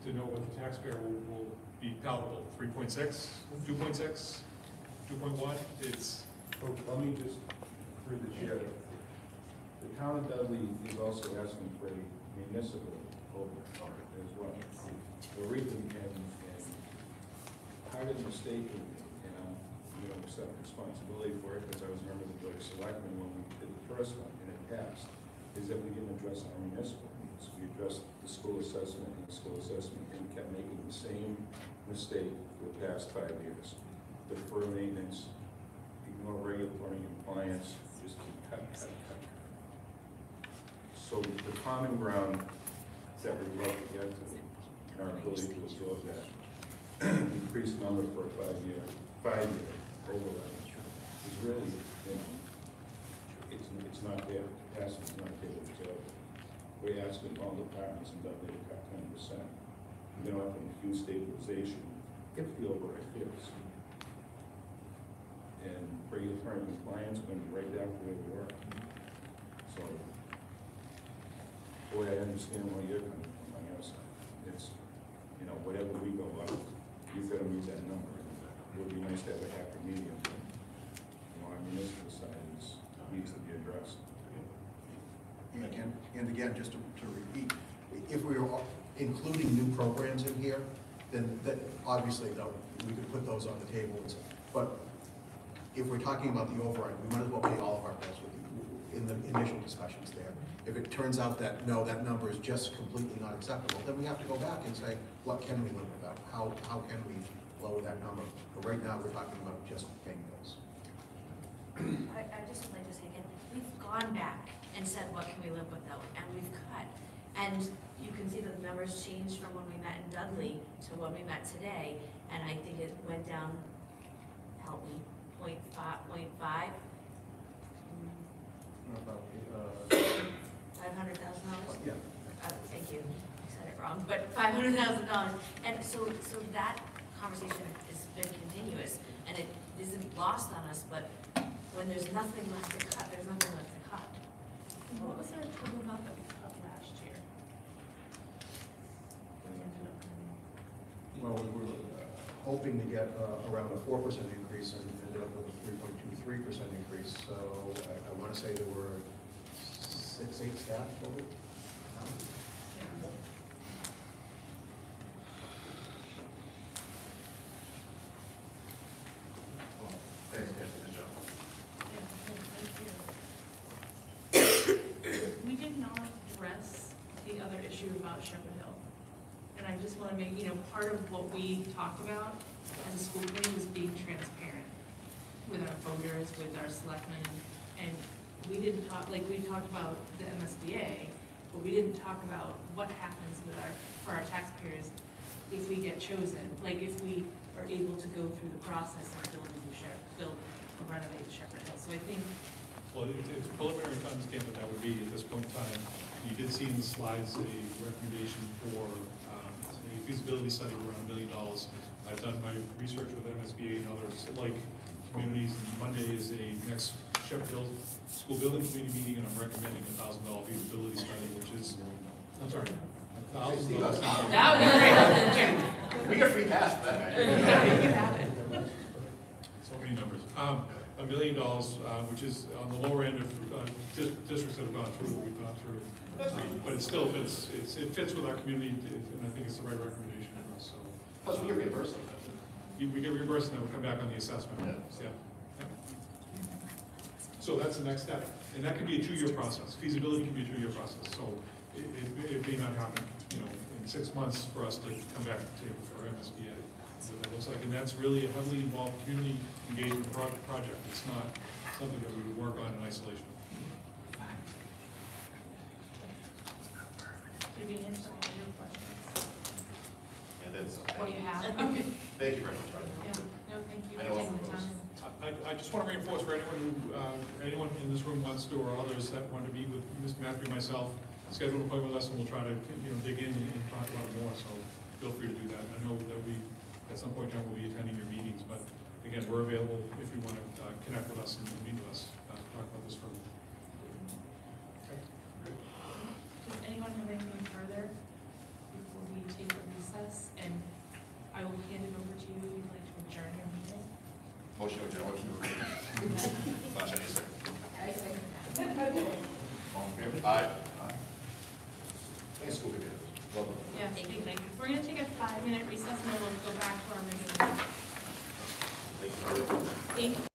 to know what the taxpayer will be palatable. 3.6, 2.6, 2.1, it's. So let me just, through the chair, the town of Dudley is also asking for a municipal override as well. The reason, and part of the mistake, and I'm, accept responsibility for it, because I was a member of the Board of Selectmen when we did the first one, and it passed, is that we didn't address our municipal needs. We addressed the school assessment and the school assessment, and we kept making the same mistake for the past 5 years. Defer maintenance, ignore regulatory compliance, just keep cut. So the common ground that we'd love to get to, and our ability to absorb that increased number for a five-year override is really, it's not there. Capacity's not there to absorb it. We're asking all departments in Dudley to cut 10%. We're going to have a huge stabilization if the override hits. And regulatory compliance going to be right down to where we were. So, boy, I understand where you're coming from on your side. It's, whatever we go up, you've got to meet that number. It would be nice to have a happy medium. Our municipal side needs to be addressed. And again, just to repeat, if we are including new programs in here, then that obviously though we could put those on the table. But if we're talking about the override, we might as well pay all of our bills in the initial discussions there. If it turns out that no, that number is just completely not acceptable, then we have to go back and say, what can we live without? How can we lower that number? But right now, we're talking about just paying bills. I just would like to say again, we've gone back and said, what can we live without? And we've cut. And you can see that the numbers changed from when we met in Dudley to when we met today. And I think it went down, help me, 0.5. $500,000? Yeah. Thank you. I said it wrong, but $500,000. And so that conversation has been continuous, and it isn't lost on us, but when there's nothing left to cut, there's nothing left to cut. what was our total amount that we cut last year? Well, we were hoping to get around a 4% increase and ended up with a 3.23% increase. So I want to say there were 8 staff total. Thanks, guys, good job. We did not address the other issue about Shepherd Hill. And I just want to make, part of what we talked about as a school committee was being transparent with our voters, with our selectmen. And we didn't talk, we talked about the MSBA, but we didn't talk about what happens for our taxpayers if we get chosen, if we are able to go through the process and build or renovate Shepherd Hill. So I think. Well, it's preliminary to understand what that would be at this point in time. You did see in the slides a recommendation for a feasibility study of around $1 million. I've done my research with MSBA and others like communities, and Monday is a next Shepherd Hill School Building Committee meeting, and I'm recommending a $1,000 feasibility study, which is, I'm sorry, $1,000. That would be great. We get free pass for that. So many numbers. $1 million, which is on the lower end of districts that have gone through what we've gone through. But it still fits. It fits with our community, and I think it's the right recommendation for us. So. Plus, we get reimbursed. We get reimbursed, and then we come back on the assessment. Yeah. Yeah. So that's the next step, and that can be a 2-year process. Feasibility can be a 2-year process, so it may not happen, you know, in 6 months for us to come back to the table for MSBA. So that looks like, and that's really a heavily involved community engagement project. It's not something that we would work on in isolation. Did we answer all your questions? And that's. What you have? Thank you very much, Brian. Yeah, no, thank you I for know taking the time. I just want to reinforce for anyone who, anyone in this room wants to, or others that want to meet with Mr. Matthew and myself, schedule an appointment with us, and we'll try to, you know, dig in and talk about it more, so feel free to do that. I know that we, at some point, John, will be attending your meetings, but again, we're available if you want to connect with us and meet with us, talk about this further. Okay, great. Does anyone have anything further before we take a recess? And I will hand it over to you. You'd like to adjourn your meeting? Motion to adjourn. Flash, I need a second. I second. All in favor? Aye. Thanks, school committee. Well done. Yeah, thank you. We're going to take a 5-minute recess and then we'll go back to our meeting. Thank you. Thank you.